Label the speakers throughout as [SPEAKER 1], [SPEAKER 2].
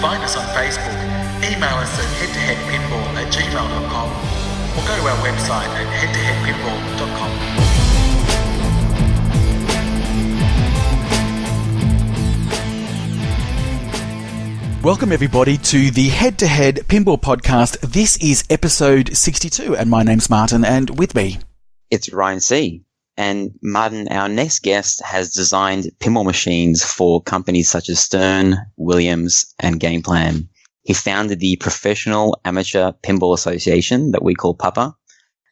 [SPEAKER 1] Find us on Facebook, email us at head2headpinball@gmail.com, or go to our website at head2headpinball.com.
[SPEAKER 2] Welcome everybody to the Head2Head Pinball podcast. This is episode 62 and my name's Martin, and with me
[SPEAKER 3] it's Ryan C. And Martin, our next guest, has designed pinball machines for companies such as Stern, Williams, and Game Plan. He founded the Professional Amateur Pinball Association that we call PAPA,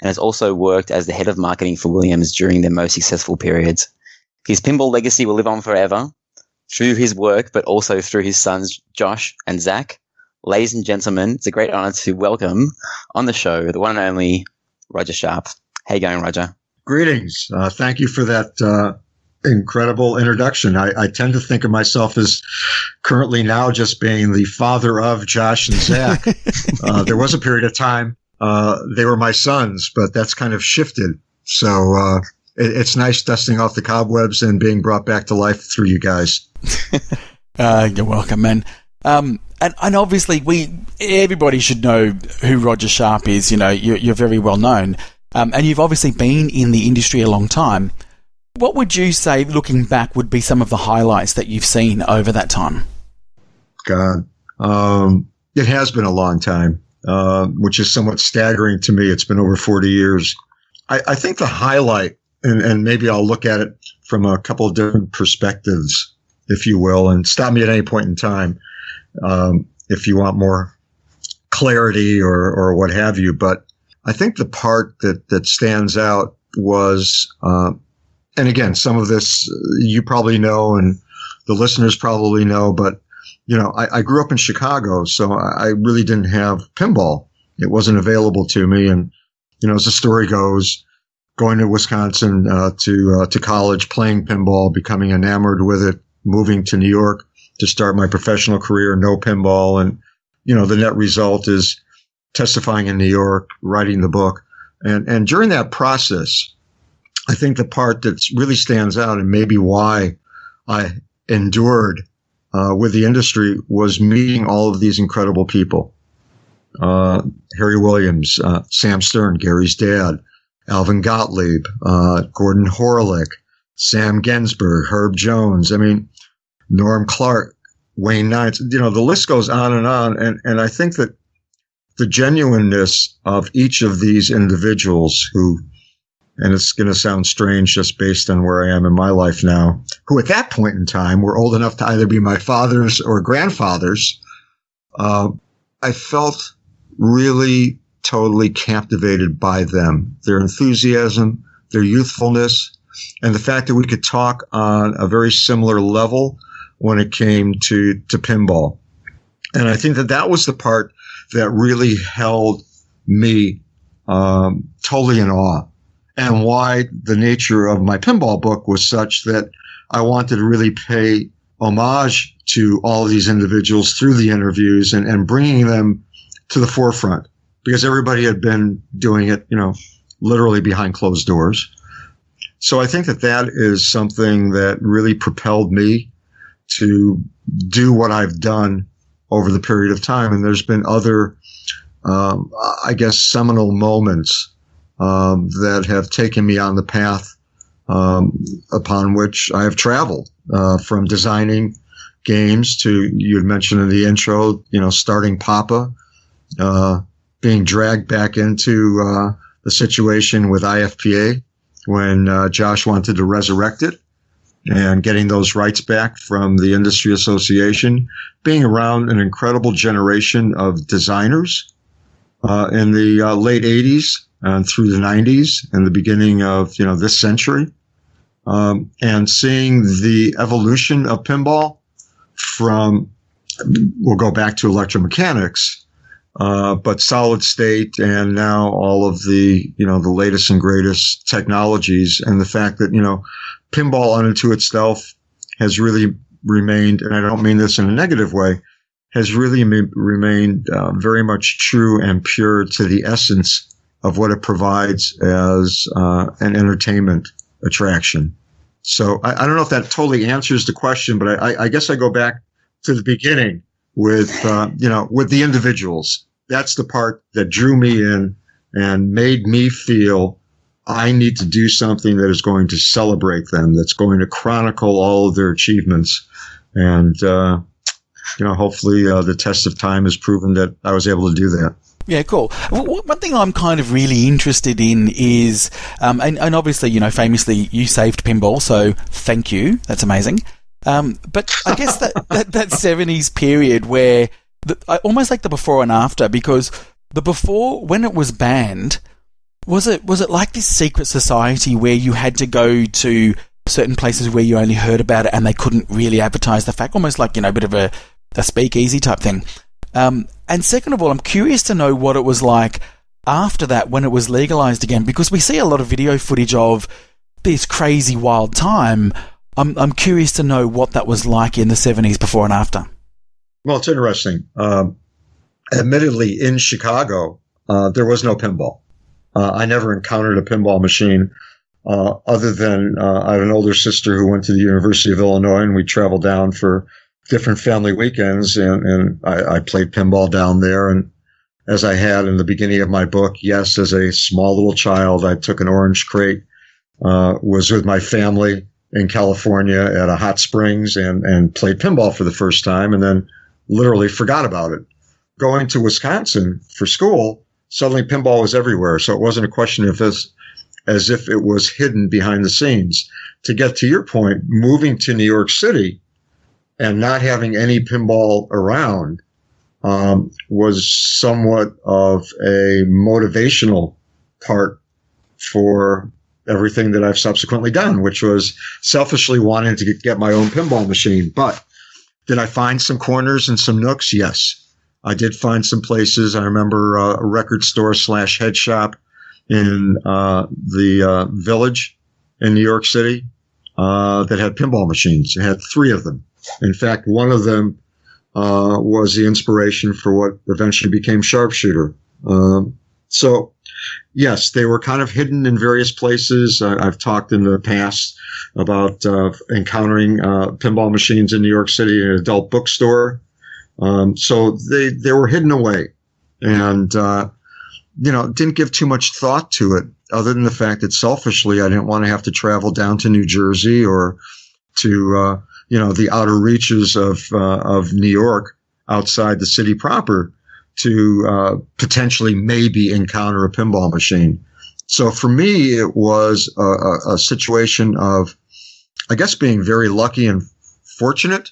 [SPEAKER 3] and has also worked as the head of marketing for Williams during their most successful periods. His pinball legacy will live on forever through his work, but also through his sons, Josh and Zach. Ladies and gentlemen, it's a great honor to welcome on the show the one and only Roger Sharpe. How you going, Roger?
[SPEAKER 4] Greetings. Thank you for that incredible introduction. I tend to think of myself as currently now just being the father of Josh and Zach. There was a period of time they were my sons, but that's kind of shifted. So it's nice dusting off the cobwebs and being brought back to life through you guys.
[SPEAKER 2] You're welcome, man. And obviously everybody should know who Roger Sharpe is. You know, you're very well known. And you've obviously been in the industry a long time. What would you say, looking back, would be some of the highlights that you've seen over that time?
[SPEAKER 4] God, it has been a long time, which is somewhat staggering to me. It's been over 40 years. I think the highlight, and maybe I'll look at it from a couple of different perspectives, if you will, and stop me at any point in time if you want more clarity or what have you. But I think the part that stands out was, and again, some of this you probably know and the listeners probably know, but, you know, I grew up in Chicago, so I really didn't have pinball. It wasn't available to me. And, you know, as the story goes, going to Wisconsin to college, playing pinball, becoming enamored with it, moving to New York to start my professional career, no pinball. And, you know, the net result is testifying in New York, writing the book. And during that process, I think the part that really stands out and maybe why I endured with the industry was meeting all of these incredible people. Harry Williams, Sam Stern, Gary's dad, Alvin Gottlieb, Gordon Horlick, Sam Gensberg, Herb Jones, I mean, Norm Clark, Wayne Nines, you know, the list goes on. And I think that the genuineness of each of these individuals who, and it's going to sound strange just based on where I am in my life now, who at that point in time were old enough to either be my fathers or grandfathers, I felt really totally captivated by them, their enthusiasm, their youthfulness, and the fact that we could talk on a very similar level when it came to pinball. And I think that was the part that really held me totally in awe, and why the nature of my pinball book was such that I wanted to really pay homage to all of these individuals through the interviews and bringing them to the forefront, because everybody had been doing it, you know, literally behind closed doors. So I think that is something that really propelled me to do what I've done over the period of time. And there's been other, I guess, seminal moments that have taken me on the path upon which I have traveled, from designing games to, you had mentioned in the intro, you know, starting Papa, being dragged back into the situation with IFPA when Josh wanted to resurrect it, and getting those rights back from the industry association, being around an incredible generation of designers in the late 80s and through the 90s and the beginning of, you know, this century, and seeing the evolution of pinball from, we'll go back to electromechanics, but solid state, and now all of the, you know, the latest and greatest technologies, and the fact that, you know, pinball unto itself has really remained, and I don't mean this in a negative way, has really remained very much true and pure to the essence of what it provides as an entertainment attraction. So I don't know if that totally answers the question, but I guess I go back to the beginning with with the individuals. That's the part that drew me in and made me feel I need to do something that is going to celebrate them, that's going to chronicle all of their achievements. And, hopefully the test of time has proven that I was able to do that.
[SPEAKER 2] Yeah, cool. One thing I'm kind of really interested in is, and obviously, famously you saved pinball, so thank you. That's amazing. But I guess that 70s period where almost like the before and after, because the before, when it was banned, was it like this secret society where you had to go to certain places where you only heard about it and they couldn't really advertise the fact, almost like, a bit of a speakeasy type thing? And second of all, I'm curious to know what it was like after that when it was legalized again, because we see a lot of video footage of this crazy wild time. I'm curious to know what that was like in the 70s before and after.
[SPEAKER 4] Well, it's interesting. Admittedly, in Chicago, there was no pinball. I never encountered a pinball machine other than I have an older sister who went to the University of Illinois, and we traveled down for different family weekends, and I played pinball down there. And as I had in the beginning of my book, yes, as a small little child, I took an orange crate, was with my family in California at a hot springs and played pinball for the first time, and then literally forgot about it. Going to Wisconsin for school, suddenly pinball was everywhere. So it wasn't a question of this as if it was hidden behind the scenes. To get to your point, moving to New York City and not having any pinball around was somewhat of a motivational part for everything that I've subsequently done, which was selfishly wanting to get my own pinball machine. But did I find some corners and some nooks? Yes. I did find some places. I remember a record store / head shop in the Village in New York City that had pinball machines. It had 3 of them. In fact, one of them was the inspiration for what eventually became Sharpshooter. So, yes, they were kind of hidden in various places. I've talked in the past about encountering pinball machines in New York City in an adult bookstore. So they were hidden away, and didn't give too much thought to it, other than the fact that selfishly I didn't want to have to travel down to New Jersey or to the outer reaches of New York outside the city proper to potentially maybe encounter a pinball machine. So for me, it was a situation of, I guess, being very lucky and fortunate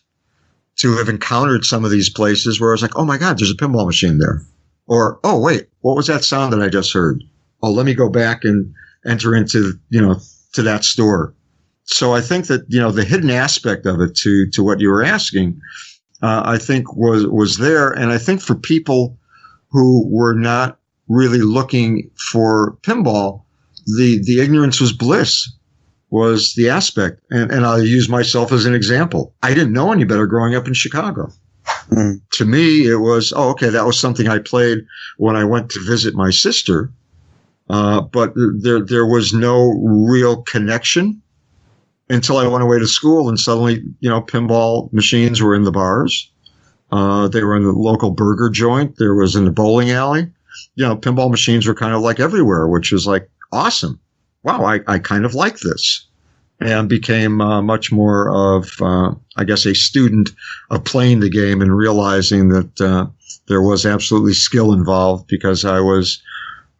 [SPEAKER 4] to have encountered some of these places where I was like, oh my God, there's a pinball machine there. Or, oh wait, what was that sound that I just heard? Oh, let me go back and enter into, to that store. So I think that, the hidden aspect of it to what you were asking, I think was there. And I think for people who were not really looking for pinball, the ignorance was bliss. Was the aspect. And I'll use myself as an example. I didn't know any better growing up in Chicago. Mm. To me, it was, that was something I played when I went to visit my sister. But there was no real connection until I went away to school, and suddenly, pinball machines were in the bars. They were in the local burger joint. There was in the bowling alley. Pinball machines were kind of like everywhere, which was like awesome. Wow, I kind of like this, and became much more of, I guess, a student of playing the game and realizing that there was absolutely skill involved, because I was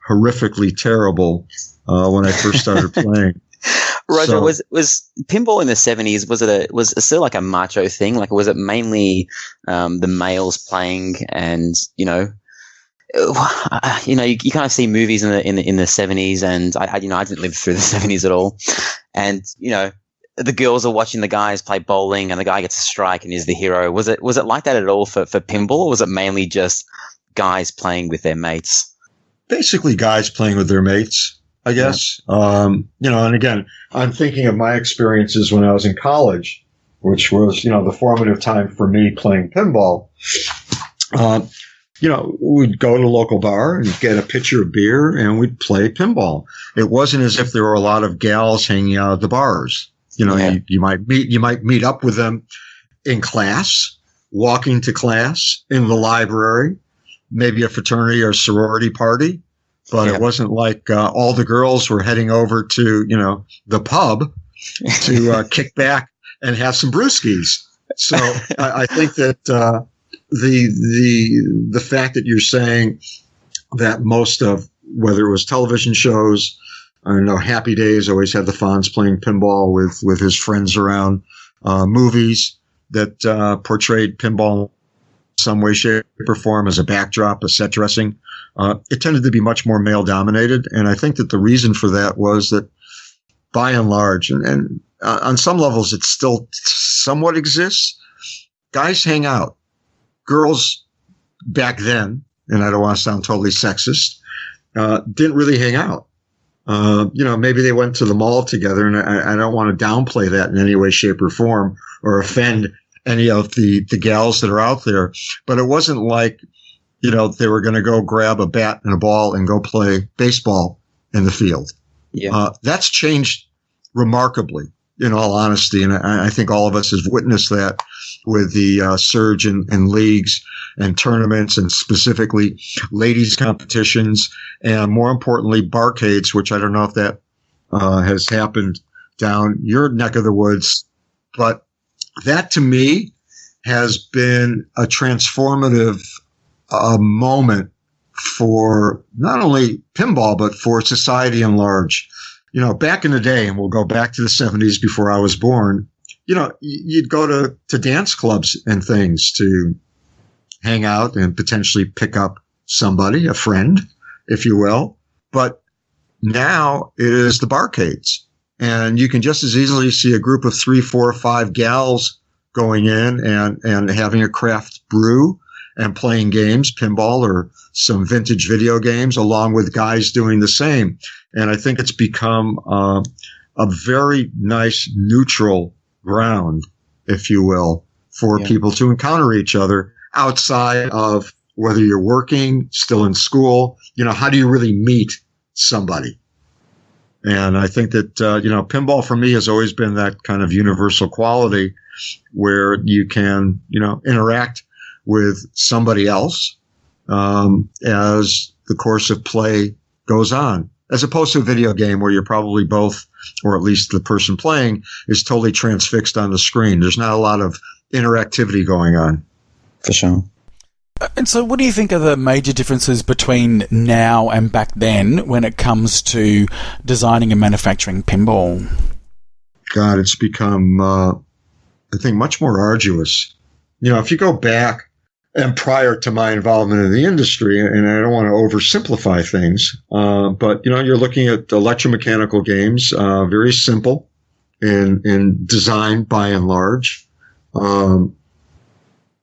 [SPEAKER 4] horrifically terrible when I first started playing.
[SPEAKER 3] Roger, was pinball in the 70s, was it still like a macho thing? Like, was it mainly the males playing, and you kind of see movies in the 70s, and I didn't live through the 70s at all, and the girls are watching the guys play bowling, and the guy gets a strike and is the hero. Was it like that at all for pinball, or was it mainly just guys playing with their mates?
[SPEAKER 4] Basically, guys playing with their mates, I guess. Yeah. And again, I'm thinking of my experiences when I was in college, which was the formative time for me playing pinball. We'd go to a local bar and get a pitcher of beer, and we'd play pinball. It wasn't as if there were a lot of gals hanging out at the bars. You might meet up with them in class, walking to class in the library, maybe a fraternity or sorority party. But it wasn't like all the girls were heading over to, the pub to kick back and have some brewskis. So I think that the fact that you're saying that most of, whether it was television shows, I know Happy Days always had the Fonz playing pinball with his friends around, movies that portrayed pinball in some way, shape, or form as a backdrop, a set dressing. It tended to be much more male dominated. And I think that the reason for that was that by and large, and on some levels it still somewhat exists, guys hang out. Girls back then, and I don't want to sound totally sexist, didn't really hang out. Maybe they went to the mall together, and I don't want to downplay that in any way, shape, or form or offend any of the gals that are out there. But it wasn't like, they were going to go grab a bat and a ball and go play baseball in the field. Yeah. That's changed remarkably, in all honesty. And I think all of us have witnessed that with the surge in leagues and tournaments, and specifically ladies competitions, and more importantly, barcades, which I don't know if that has happened down your neck of the woods. But that to me has been a transformative moment for not only pinball, but for society in large. Back in the day, and we'll go back to the 70s before I was born, you'd go to dance clubs and things to hang out and potentially pick up somebody, a friend, if you will. But now it is the barcades. And you can just as easily see a group of 3, 4, 5 gals going in and having a craft brew and playing games, pinball or some vintage video games, along with guys doing the same. And I think it's become a very nice neutral ground, if you will, for people to encounter each other outside of whether you're working, still in school. How do you really meet somebody? And I think that, pinball for me has always been that kind of universal quality where you can, interact with somebody else as the course of play goes on, as opposed to a video game where you're probably both, or at least the person playing, is totally transfixed on the screen. There's not a lot of interactivity going on.
[SPEAKER 3] For sure.
[SPEAKER 2] And so what do you think are the major differences between now and back then when it comes to designing and manufacturing pinball?
[SPEAKER 4] God, it's become, I think, much more arduous. If you go back, and prior to my involvement in the industry, and I don't want to oversimplify things, but, you're looking at electromechanical games, very simple in design by and large,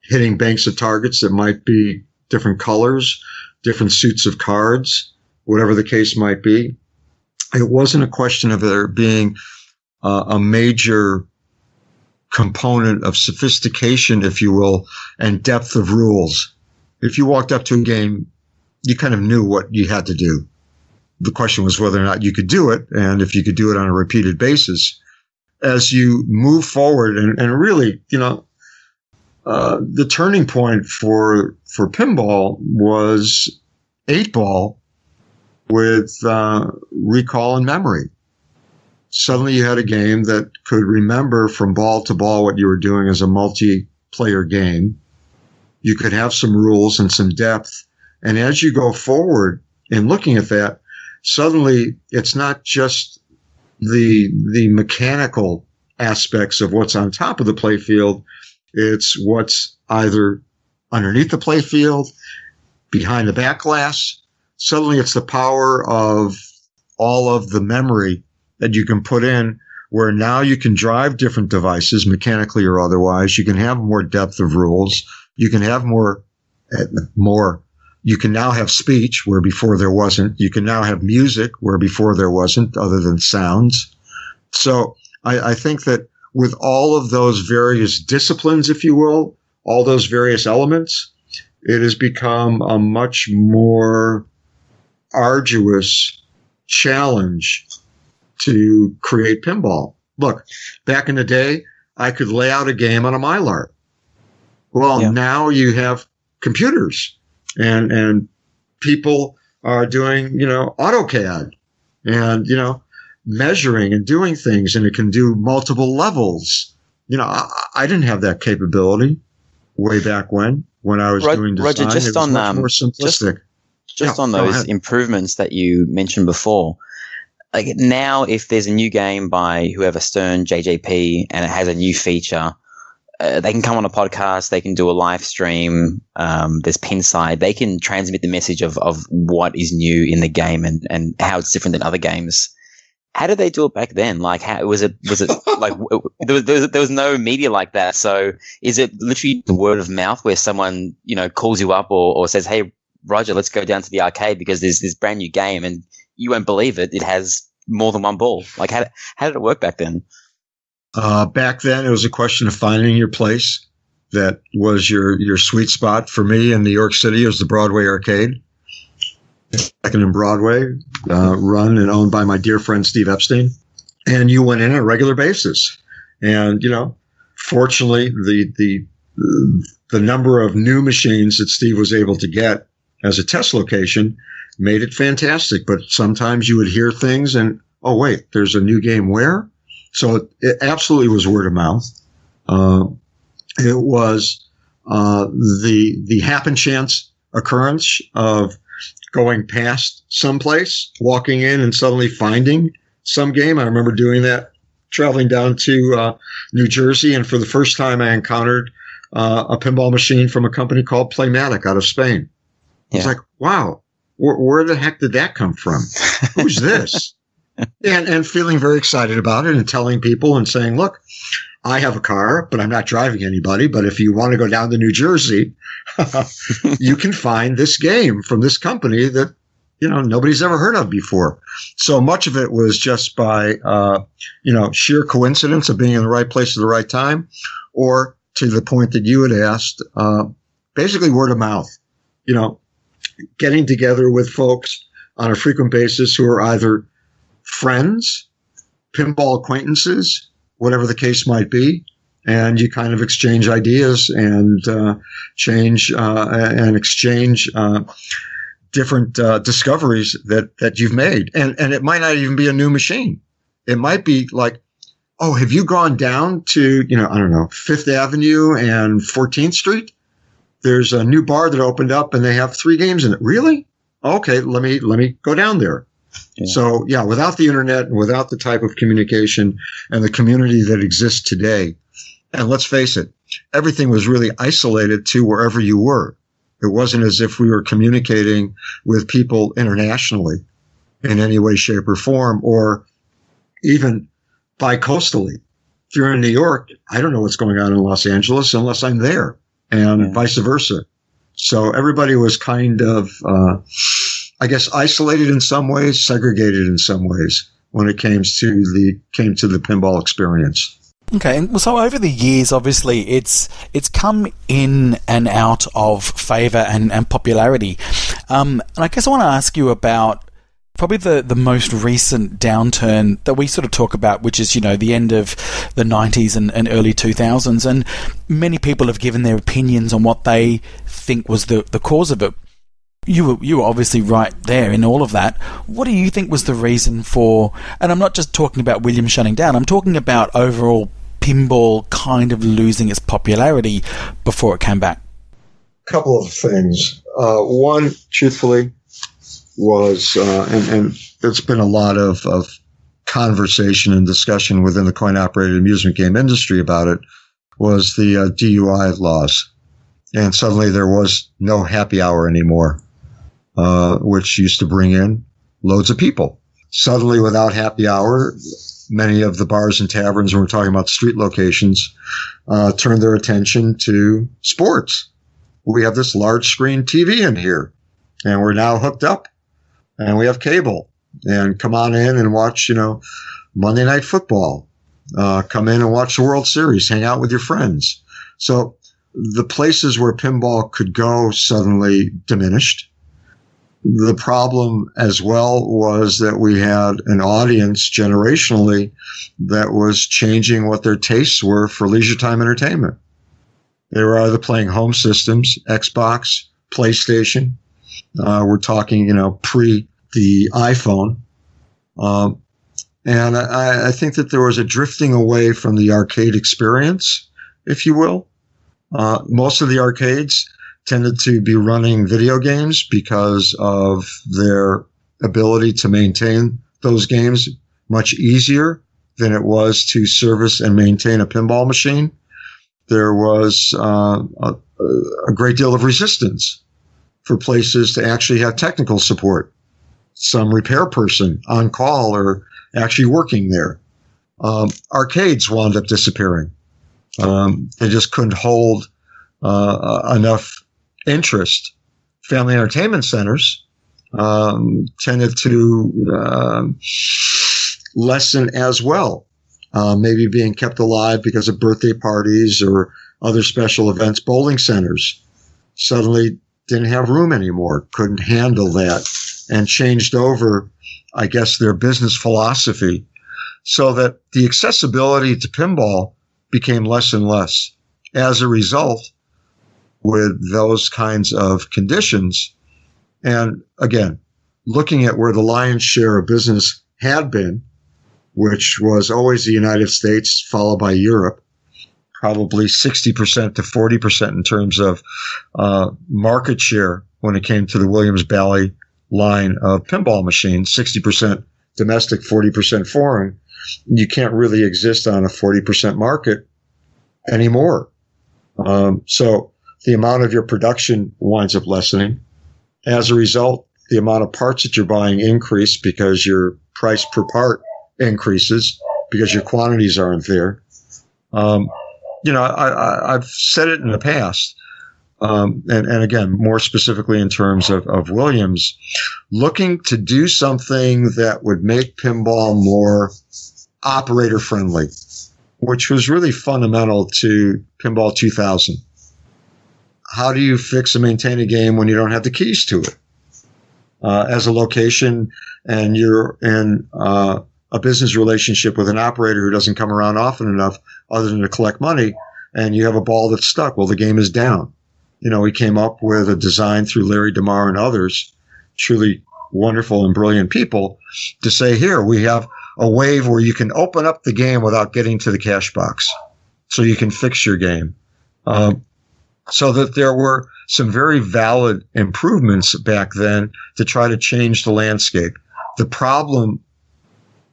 [SPEAKER 4] hitting banks of targets that might be different colors, different suits of cards, whatever the case might be. It wasn't a question of there being a major component of sophistication, if you will, and depth of rules. If you walked up to a game, you kind of knew what you had to do. The question was whether or not you could do it, and if you could do it on a repeated basis. As you move forward, and really, the turning point for pinball was 8-ball with recall and memory. Suddenly you had a game that could remember from ball to ball what you were doing as a multiplayer game. You could have some rules and some depth. And as you go forward in looking at that, suddenly it's not just the mechanical aspects of what's on top of the playfield. It's what's either underneath the playfield, behind the back glass. Suddenly it's the power of all of the memory that you can put in, where now you can drive different devices, mechanically or otherwise. You can have more depth of rules. You can have more. You can now have speech where before there wasn't. You can now have music where before there wasn't, other than sounds. So I think that with all of those various disciplines, if you will, all those various elements, it has become a much more arduous challenge to create pinball. Look, back in the day, I could lay out a game on a Mylar. Well, now you have computers and people are doing, AutoCAD and, measuring and doing things, and it can do multiple levels. I didn't have that capability way back when I was doing design.
[SPEAKER 3] Roger, just
[SPEAKER 4] it was
[SPEAKER 3] on
[SPEAKER 4] much more simplistic.
[SPEAKER 3] Just on those improvements that you mentioned before, like now, if there's a new game by whoever, Stern, JJP, and it has a new feature, they can come on a podcast, they can do a live stream, there's Pinside, they can transmit the message of what is new in the game and how it's different than other games. How did they do it back then? Like, how was it like there was no media like that? So is it literally the word of mouth where someone, calls you up or says, "Hey, Roger, let's go down to the arcade because there's this brand new game," and you won't believe it. It has more than one ball. Like, how did it work back then?
[SPEAKER 4] Back then, it was a question of finding your place. That was your sweet spot. For me in New York City, it was the Broadway Arcade. Second in Broadway, run and owned by my dear friend Steve Epstein. And you went in on a regular basis. And, fortunately, the number of new machines that Steve was able to get as a test location made it fantastic. But sometimes you would hear things and, oh, wait, there's a new game where? So it absolutely was word of mouth. It was the happen chance occurrence of going past someplace, walking in and suddenly finding some game. I remember doing that, traveling down to New Jersey, and for the first time I encountered a pinball machine from a company called Playmatic out of Spain. Yeah. I was like, wow, where the heck did that come from? Who's this? And feeling very excited about it and telling people and saying, look, I have a car, but I'm not driving anybody. But if you want to go down to New Jersey, you can find this game from this company that, nobody's ever heard of before. So much of it was just by, sheer coincidence of being in the right place at the right time, or to the point that you had asked, basically word of mouth, getting together with folks on a frequent basis who are either friends, pinball acquaintances, whatever the case might be, and you kind of exchange ideas and exchange different discoveries that you've made. And it might not even be a new machine. It might be like, oh, have you gone down to, I don't know, 5th Avenue and 14th Street? There's a new bar that opened up and they have 3 games in it. Really? Okay, let me go down there. Yeah. So, without the internet and without the type of communication and the community that exists today, and let's face it, everything was really isolated to wherever you were. It wasn't as if we were communicating with people internationally in any way, shape, or form, or even bi-coastally. If you're in New York, I don't know what's going on in Los Angeles unless I'm there, and vice versa. So everybody was kind of isolated in some ways, segregated in some ways when it came to the pinball experience.
[SPEAKER 2] Okay, and so over the years, obviously, it's come in and out of favour and popularity. And I guess I want to ask you about probably the most recent downturn that we sort of talk about, which is, the end of the 90s and early 2000s. And many people have given their opinions on what they think was the cause of it. You were obviously right there in all of that. What do you think was the reason for, and I'm not just talking about Williams shutting down, I'm talking about overall pinball kind of losing its popularity before it came back?
[SPEAKER 4] A couple of things. One, truthfully, was, and there's been a lot of conversation and discussion within the coin-operated amusement game industry about it, was the DUI laws. And suddenly there was no happy hour anymore, which used to bring in loads of people. Suddenly, without happy hour, many of the bars and taverns, when we're talking about street locations, turned their attention to sports. We have this large screen TV in here, and we're now hooked up, and we have cable. And come on in and watch, Monday Night Football. Come in and watch the World Series. Hang out with your friends. So the places where pinball could go suddenly diminished. The problem as well was that we had an audience generationally that was changing what their tastes were for leisure time entertainment. They were either playing home systems, Xbox, PlayStation. We're talking, pre the iPhone. And I think that there was a drifting away from the arcade experience, if you will. Most of the arcades tended to be running video games because of their ability to maintain those games much easier than it was to service and maintain a pinball machine. There was a great deal of resistance for places to actually have technical support, some repair person on call or actually working there. Arcades wound up disappearing. They just couldn't hold enough interest. Family entertainment centers tended to lessen as well, maybe being kept alive because of birthday parties or other special events. Bowling centers suddenly didn't have room anymore, couldn't handle that, and changed over, I guess, their business philosophy so that the accessibility to pinball became less and less. As a result, with those kinds of conditions, and again, looking at where the lion's share of business had been, which was always the United States, followed by Europe, probably 60% to 40% in terms of market share when it came to the Williams-Bally line of pinball machines, 60% domestic, 40% foreign. You can't really exist on a 40% market anymore. So the amount of your production winds up lessening. As a result, the amount of parts that you're buying increase because your price per part increases because your quantities aren't there. I've said it in the past, and again, more specifically in terms of Williams, looking to do something that would make pinball more operator friendly, which was really fundamental to Pinball 2000. How do you fix and maintain a game when you don't have the keys to it? As a location and you're in a business relationship with an operator who doesn't come around often enough other than to collect money, and you have a ball that's stuck, well, the game is down. We came up with a design through Larry DeMar and others, truly wonderful and brilliant people, to say, here, we have a wave where you can open up the game without getting to the cash box, so you can fix your game. So that there were some very valid improvements back then to try to change the landscape. The problem,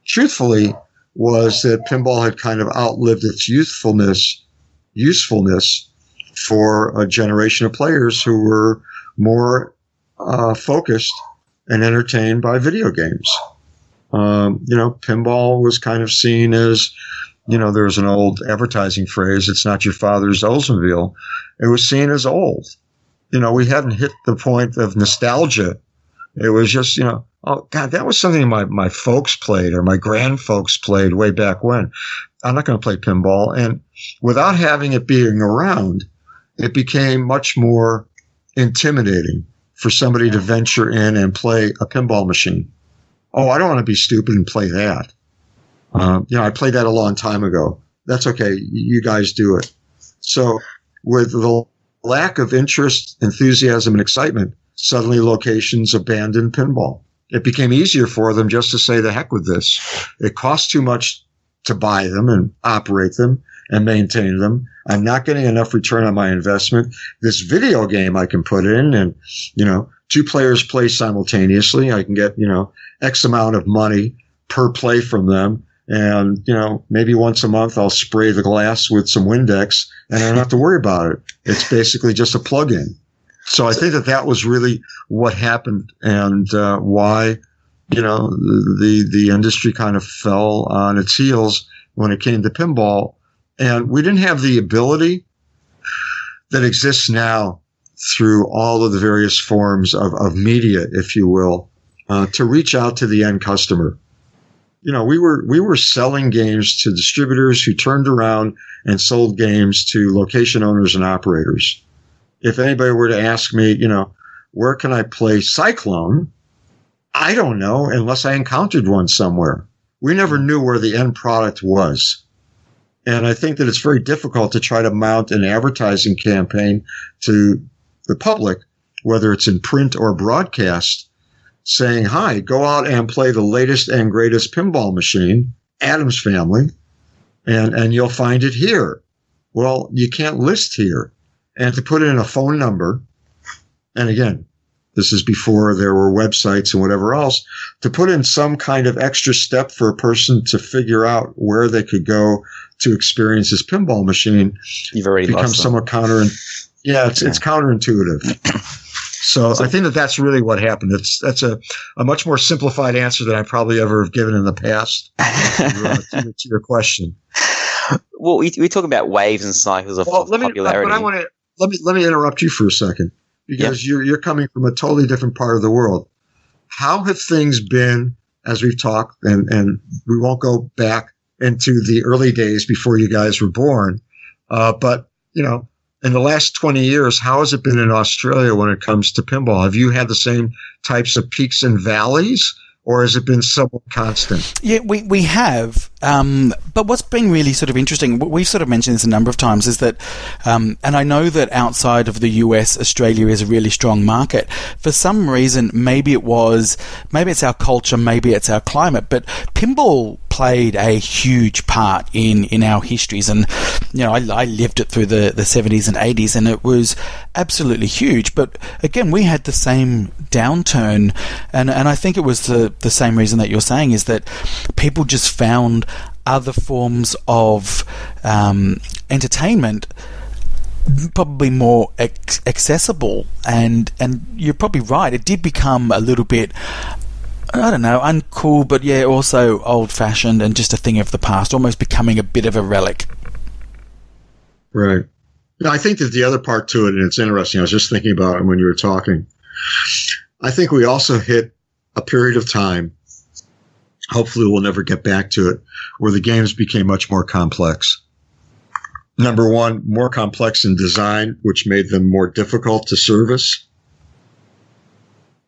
[SPEAKER 4] truthfully, was that pinball had kind of outlived its usefulness for a generation of players who were more focused and entertained by video games. Pinball was kind of seen as, there's an old advertising phrase, it's not your father's Oldsmobile. It was seen as old. We hadn't hit the point of nostalgia. It was just, oh, God, that was something my folks played or my grandfolks played way back when. I'm not going to play pinball. And without having it being around, it became much more intimidating for somebody to venture in and play a pinball machine. Oh, I don't want to be stupid and play that. I played that a long time ago. That's okay. You guys do it. So with the lack of interest, enthusiasm, and excitement, suddenly locations abandoned pinball. It became easier for them just to say, the heck with this. It costs too much to buy them and operate them and maintain them. I'm not getting enough return on my investment. This video game I can put in and, two players play simultaneously. I can get, X amount of money per play from them. And, maybe once a month I'll spray the glass with some Windex and I don't have to worry about it. It's basically just a plug-in. So I think that was really what happened and why, the industry kind of fell on its heels when it came to pinball. And we didn't have the ability that exists now through all of the various forms of media, if you will, to reach out to the end customer. We were selling games to distributors who turned around and sold games to location owners and operators. If anybody were to ask me, where can I play Cyclone? I don't know unless I encountered one somewhere. We never knew where the end product was. And I think that it's very difficult to try to mount an advertising campaign to the public, whether it's in print or broadcast, saying, hi, go out and play the latest and greatest pinball machine, Addams Family, and you'll find it here. Well, you can't list here. And to put in a phone number, and again, this is before there were websites and whatever else, to put in some kind of extra step for a person to figure out where they could go to experience this pinball machine,
[SPEAKER 3] you've already
[SPEAKER 4] becomes somewhat it's counterintuitive. So I think that's really what happened. That's a much more simplified answer than I probably ever have given in the past to your question.
[SPEAKER 3] Well, we talk about waves and cycles of popularity.
[SPEAKER 4] But let me interrupt you for a second, because you're coming from a totally different part of the world. How have things been as we've talked, and we won't go back into the early days before you guys were born, but in the last 20 years, how has it been in Australia when it comes to pinball? Have you had the same types of peaks and valleys, or has it been somewhat constant?
[SPEAKER 2] Yeah, we have. But what's been really sort of interesting, we've sort of mentioned this a number of times, is that, and I know that outside of the US, Australia is a really strong market. For some reason, maybe it's our culture, maybe it's our climate, but pinball played a huge part in our histories. And, I lived it through the 70s and 80s, and it was absolutely huge. But again, we had the same downturn, and I think it was the same reason that you're saying, is that people just found other forms of entertainment probably more accessible, and you're probably right, it did become a little bit, I don't know, uncool, but also old-fashioned and just a thing of the past, almost becoming a bit of a relic.
[SPEAKER 4] Right. Now, I think that the other part to it, and it's interesting, I was just thinking about it when you were talking, I think we also hit a period of time, hopefully we'll never get back to it, where the games became much more complex. Number one, more complex in design, which made them more difficult to service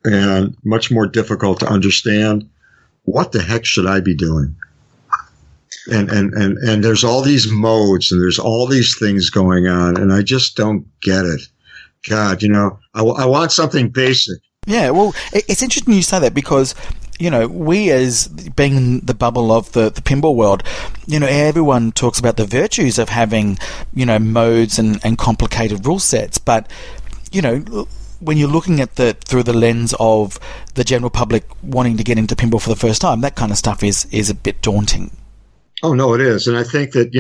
[SPEAKER 4] and much more difficult to understand. What the heck should I be doing? And there's all these modes and there's all these things going on, and I just don't get it. God, I want something basic.
[SPEAKER 2] Yeah, well, it's interesting you say that, because we, as being in the bubble of the pinball world, everyone talks about the virtues of having, modes and complicated rule sets. But, when you're looking at through the lens of the general public wanting to get into pinball for the first time, that kind of stuff is a bit daunting.
[SPEAKER 4] Oh, no, it is. And I think that,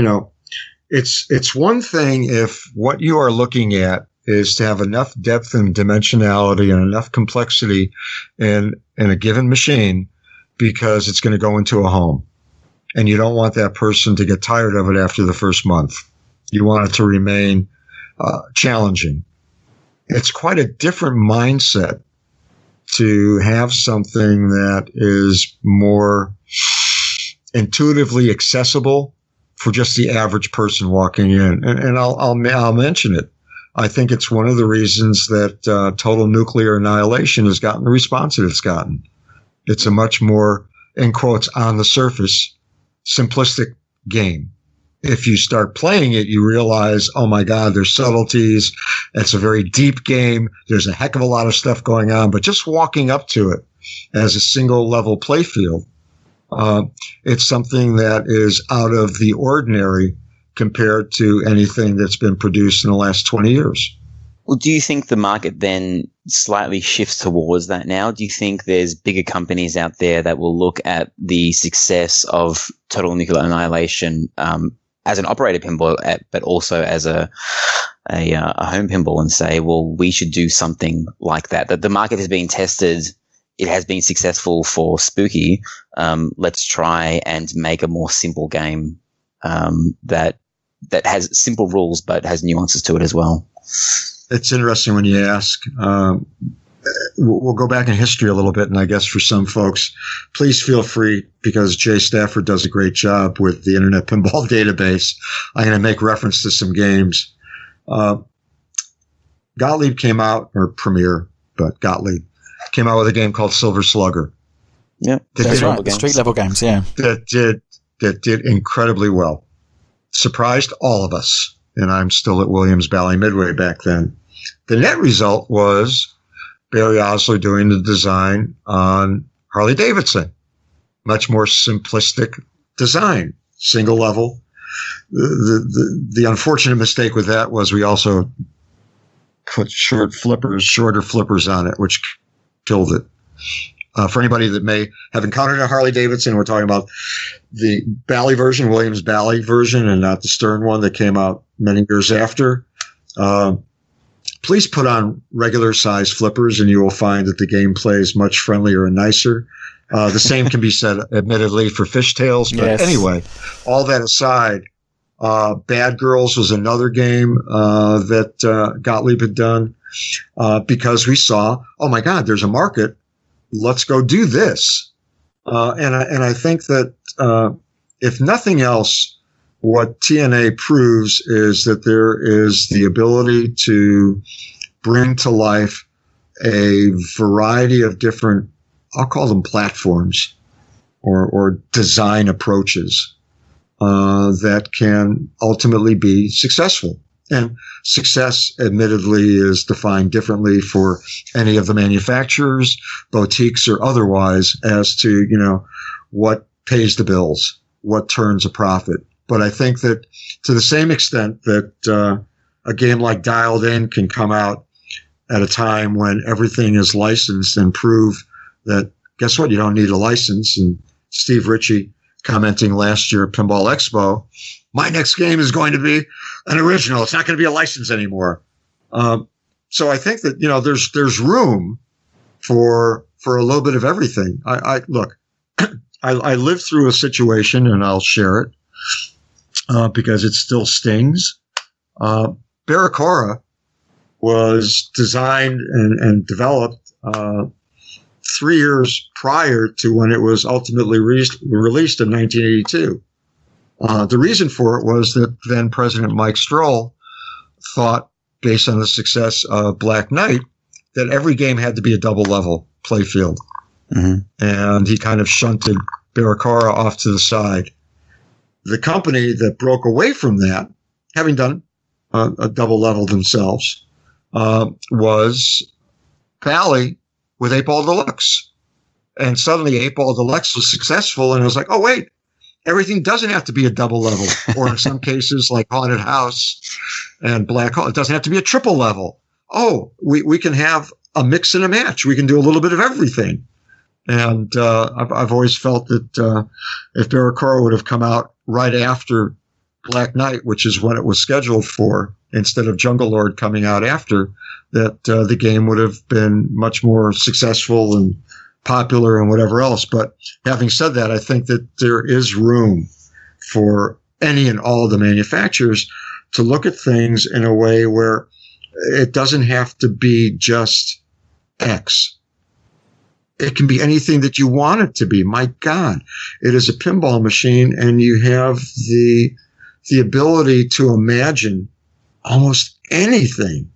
[SPEAKER 4] it's one thing if what you are looking at is to have enough depth and dimensionality and enough complexity in a given machine, because it's going to go into a home. And you don't want that person to get tired of it after the first month. You want it to remain challenging. It's quite a different mindset to have something that is more intuitively accessible for just the average person walking in. And I'll mention it. I think it's one of the reasons that Total Nuclear Annihilation has gotten the response that it's gotten. It's a much more, in quotes, on the surface, simplistic game. If you start playing it, you realize, oh my God, there's subtleties. It's a very deep game. There's a heck of a lot of stuff going on. But just walking up to it as a single level playfield, it's something that is out of the ordinary compared to anything that's been produced in the last 20 years.
[SPEAKER 3] Well, do you think the market then slightly shifts towards that now? Do you think there's bigger companies out there that will look at the success of Total Nuclear Annihilation as an operator pinball, but also as a home pinball, and say, well, we should do something like that? That the market has been tested, it has been successful for Spooky. Let's try and make a more simple game that has simple rules but has nuances to it as well.
[SPEAKER 4] It's interesting when you ask. We'll go back in history a little bit, and I guess for some folks, please feel free, because Jay Stafford does a great job with the Internet Pinball Database. I'm going to make reference to some games. Gottlieb came out, or Premier, but Gottlieb came out with a game called Silver Slugger.
[SPEAKER 2] Yeah, that's right. Street level games, yeah.
[SPEAKER 4] That did incredibly well. surprised all of us. And I'm still at Williams Bally Midway back then. The net result was Barry Osler doing the design on Harley Davidson. Much more simplistic design, single level. The unfortunate mistake with that was we also put shorter flippers on it, which killed it. For anybody that may have encountered a Harley Davidson, we're talking about the Bally version, Williams Bally version, and not the Stern one that came out many years after. Please put on regular size flippers and you will find that the gameplay is much friendlier and nicer. The same can be said, admittedly, for Fishtails. But
[SPEAKER 2] Yes.
[SPEAKER 4] Anyway, all that aside, Bad Girls was another game that Gottlieb had done because we saw, oh my God, there's a market. Let's go do this. And I think that if nothing else, what TNA proves is that there is the ability to bring to life a variety of different, I'll call them platforms or design approaches that can ultimately be successful. And success, admittedly, is defined differently for any of the manufacturers, boutiques, or otherwise as to, what pays the bills, what turns a profit. But I think that to the same extent that a game like Dialed In can come out at a time when everything is licensed and prove that, guess what, you don't need a license. And Steve Ritchie commenting last year at Pinball Expo, my next game is going to be an original. It's not going to be a license anymore. So I think that, there's room for a little bit of everything. Look, I lived through a situation, and I'll share it because it still stings. Barracora was designed and developed 3 years prior to when it was ultimately released in 1982. The reason for it was that then President Mike Stroll thought, based on the success of Black Knight, that every game had to be a double-level playfield. Mm-hmm. And he kind of shunted Barracora off to the side. The company that broke away from that, having done a double-level themselves, was Bally with 8-Ball Deluxe. And suddenly 8-Ball Deluxe was successful, and it was like, oh, wait. Everything doesn't have to be a double level, or in some cases like Haunted House and Black Hole, it doesn't have to be a triple level. Oh, we can have a mix and a match. We can do a little bit of everything. And I've always felt that if Barracora would have come out right after Black Knight, which is when it was scheduled for, instead of Jungle Lord coming out after, that the game would have been much more successful and popular and whatever else. But having said that, I think that there is room for any and all the manufacturers to look at things in a way where it doesn't have to be just X. It can be anything that you want it to be. My God, it is a pinball machine, and you have the ability to imagine almost anything.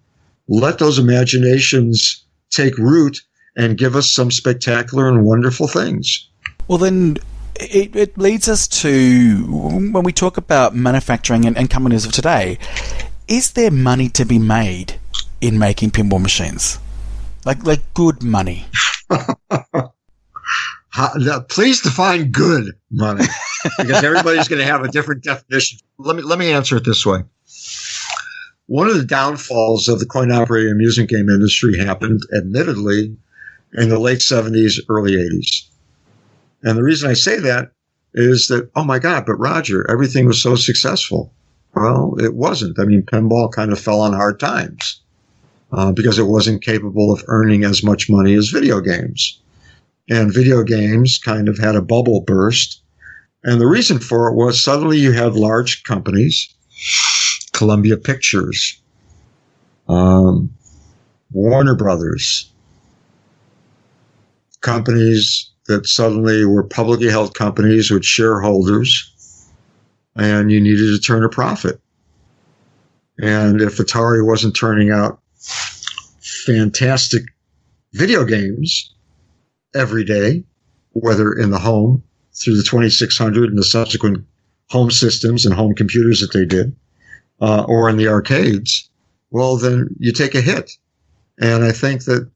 [SPEAKER 4] Let those imaginations take root and give us some spectacular and wonderful things.
[SPEAKER 2] Well, then it leads us to, when we talk about manufacturing and companies of today, is there money to be made in making pinball machines? Like good money?
[SPEAKER 4] Please define good money, because everybody's going to have a different definition. Let me answer it this way. One of the downfalls of the coin-operated amusement game industry happened, admittedly, in the late 70s, early 80s. And the reason I say that is that, oh my God, but Roger, everything was so successful. Well, it wasn't. I mean, pinball kind of fell on hard times because it wasn't capable of earning as much money as video games. And video games kind of had a bubble burst. And the reason for it was suddenly you had large companies, Columbia Pictures, Warner Brothers, companies that suddenly were publicly held companies with shareholders, and you needed to turn a profit. And if Atari wasn't turning out fantastic video games every day, whether in the home through the 2600 and the subsequent home systems and home computers that they did, or in the arcades, well, then you take a hit. And I think that,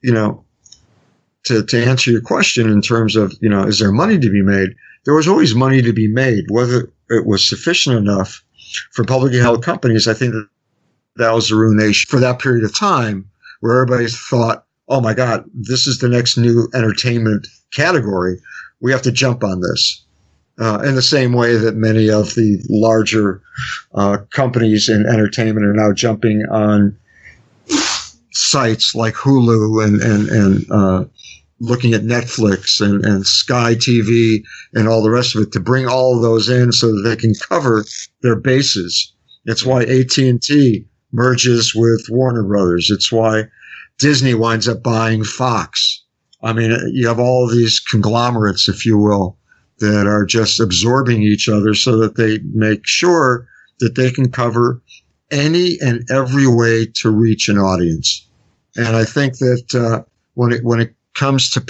[SPEAKER 4] to answer your question in terms of, is there money to be made? There was always money to be made. Whether it was sufficient enough for publicly held companies, I think that was the ruination for that period of time where everybody thought, oh my God, this is the next new entertainment category. We have to jump on this. In the same way that many of the larger companies in entertainment are now jumping on sites like Hulu and looking at Netflix and Sky TV and all the rest of it to bring all of those in so that they can cover their bases. It's why AT&T merges with Warner Brothers. It's why Disney winds up buying Fox. I mean, you have all of these conglomerates, if you will, that are just absorbing each other so that they make sure that they can cover any and every way to reach an audience. And I think that when it comes to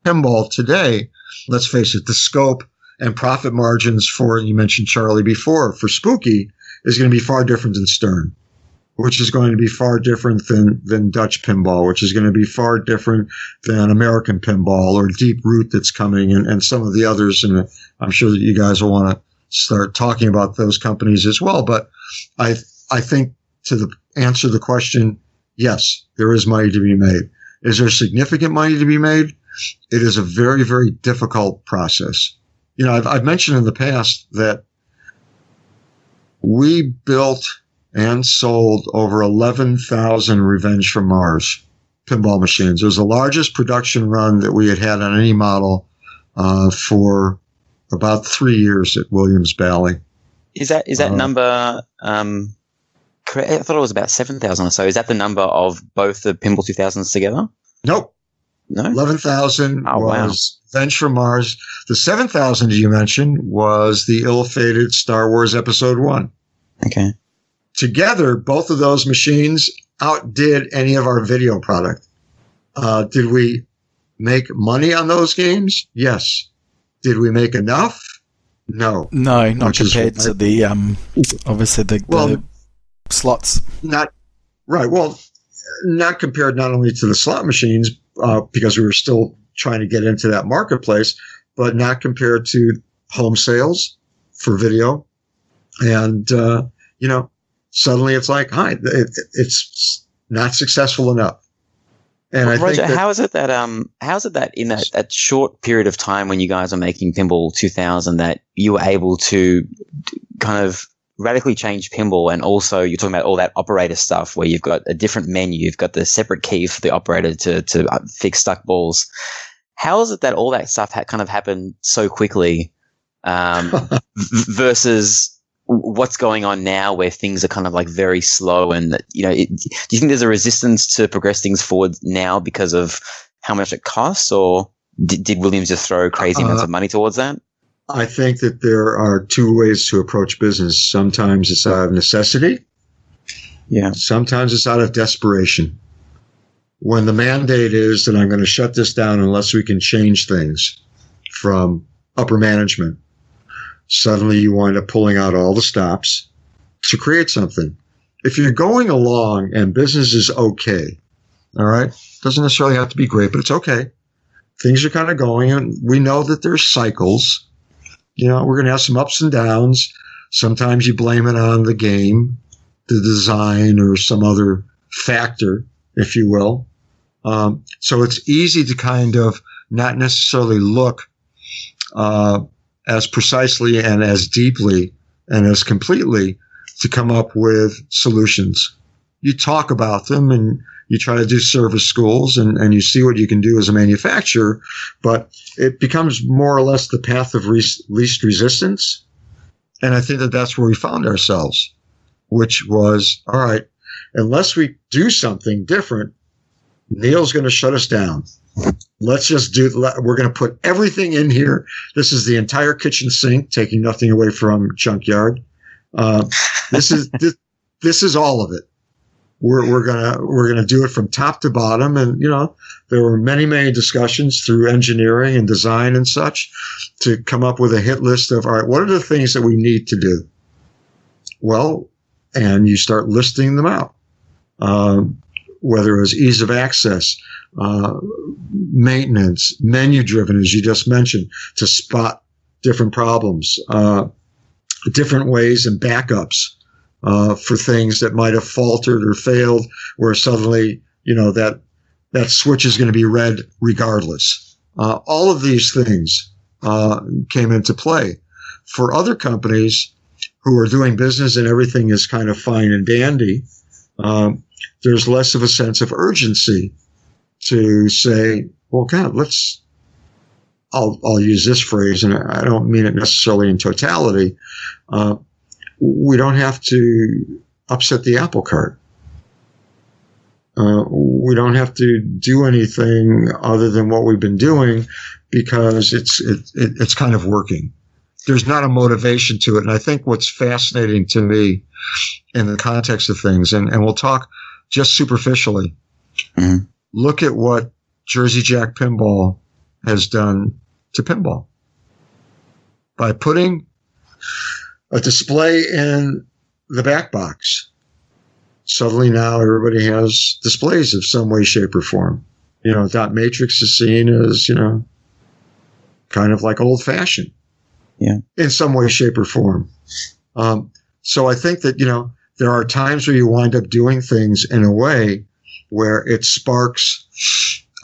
[SPEAKER 4] pinball today, let's face it, the scope and profit margins for, you mentioned Charlie before, for Spooky is going to be far different than Stern, which is going to be far different than Dutch pinball, which is going to be far different than American pinball or Deep Root that's coming and some of the others. And I'm sure that you guys will want to start talking about those companies as well. But I think to answer the question, yes, there is money to be made. Is there significant money to be made? It is a very, very difficult process. I've mentioned in the past that we built and sold over 11,000 Revenge from Mars pinball machines. It was the largest production run that we had on any model for about 3 years at Williams Bally.
[SPEAKER 3] Is that number correct? I thought it was about 7,000 or so. Is that the number of both the Pinball 2000s together?
[SPEAKER 4] Nope.
[SPEAKER 3] No?
[SPEAKER 4] 11,000 was
[SPEAKER 3] wow.
[SPEAKER 4] Revenge from Mars. The 7,000 you mentioned was the ill-fated Star Wars Episode 1.
[SPEAKER 3] Okay.
[SPEAKER 4] Together, both of those machines outdid any of our video product. Did we make money on those games? Yes. Did we make enough? No.
[SPEAKER 2] No, not compared to the obviously the slots.
[SPEAKER 4] Not right. Well, not compared not only to the slot machines because we were still trying to get into that marketplace, but not compared to home sales for video. And suddenly it's like, hi, it's not successful enough. And I
[SPEAKER 3] Roger,
[SPEAKER 4] think
[SPEAKER 3] how is it that in that short period of time when you guys are making Pinball 2000 that you were able to kind of radically change pinball, and also you're talking about all that operator stuff where you've got a different menu, you've got the separate key for the operator to fix stuck balls. How is it that all that stuff kind of happened so quickly versus what's going on now where things are kind of like very slow and do you think there's a resistance to progress things forward now because of how much it costs, or did Williams just throw crazy amounts of money towards that?
[SPEAKER 4] I think that there are two ways to approach business. Sometimes it's out of necessity.
[SPEAKER 3] Yeah.
[SPEAKER 4] Sometimes it's out of desperation. When the mandate is that I'm going to shut this down unless we can change things from upper management, suddenly you wind up pulling out all the stops to create something. If you're going along and business is okay, all right, doesn't necessarily have to be great, but it's okay. Things are kind of going, and we know that there's cycles. We're going to have some ups and downs. Sometimes you blame it on the game, the design, or some other factor, if you will. So it's easy to kind of not necessarily look as precisely and as deeply and as completely to come up with solutions. You talk about them and you try to do service schools and you see what you can do as a manufacturer, but it becomes more or less the path of least resistance. And I think that that's where we found ourselves, which was, all right, unless we do something different, Neil's going to shut us down. Let's just we're going to put everything in here. This is the entire kitchen sink, taking nothing away from Junkyard. This is all of it. we're gonna do it from top to bottom. And there were many discussions through engineering and design and such to come up with a hit list of, all right, what are the things that we need to do? Well, and you start listing them out. Whether it was ease of access, maintenance, menu-driven, as you just mentioned, to spot different problems, different ways and backups for things that might have faltered or failed, where suddenly, that switch is going to be red regardless. All of these things came into play. For other companies who are doing business and everything is kind of fine and dandy, there's less of a sense of urgency to say, well, God, I'll use this phrase, and I don't mean it necessarily in totality. We don't have to upset the apple cart. We don't have to do anything other than what we've been doing because it's kind of working. There's not a motivation to it. And I think what's fascinating to me in the context of things, and we'll talk just superficially, look at what Jersey Jack Pinball has done to pinball. By putting a display in the back box, suddenly now everybody has displays of some way, shape, or form. Dot matrix is seen as, kind of like old-fashioned.
[SPEAKER 3] Yeah.
[SPEAKER 4] In some way, shape, or form. So I think that, there are times where you wind up doing things in a way where it sparks,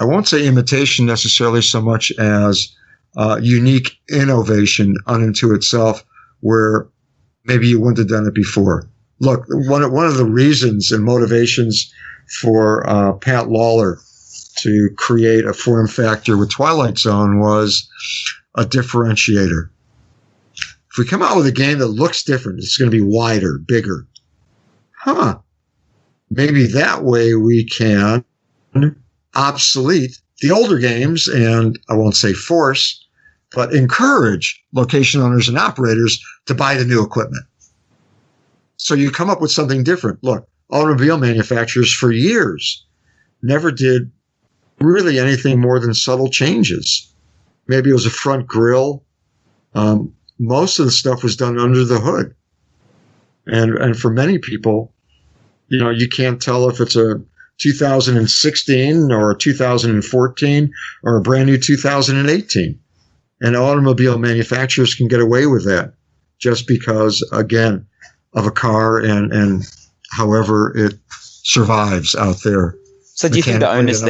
[SPEAKER 4] I won't say imitation necessarily so much as unique innovation unto itself, where maybe you wouldn't have done it before. Look, one of the reasons and motivations for Pat Lawler to create a form factor with Twilight Zone was a differentiator. If we come out with a game that looks different, it's going to be wider, bigger. Maybe that way we can obsolete the older games and, I won't say force, but encourage location owners and operators to buy the new equipment. So you come up with something different. Look, automobile manufacturers for years never did really anything more than subtle changes. Maybe it was a front grille. Most of the stuff was done under the hood. And for many people, you can't tell if it's a 2016 or a 2014 or a brand new 2018. And automobile manufacturers can get away with that just because, again, of a car and however it survives out there.
[SPEAKER 3] So do you think the onus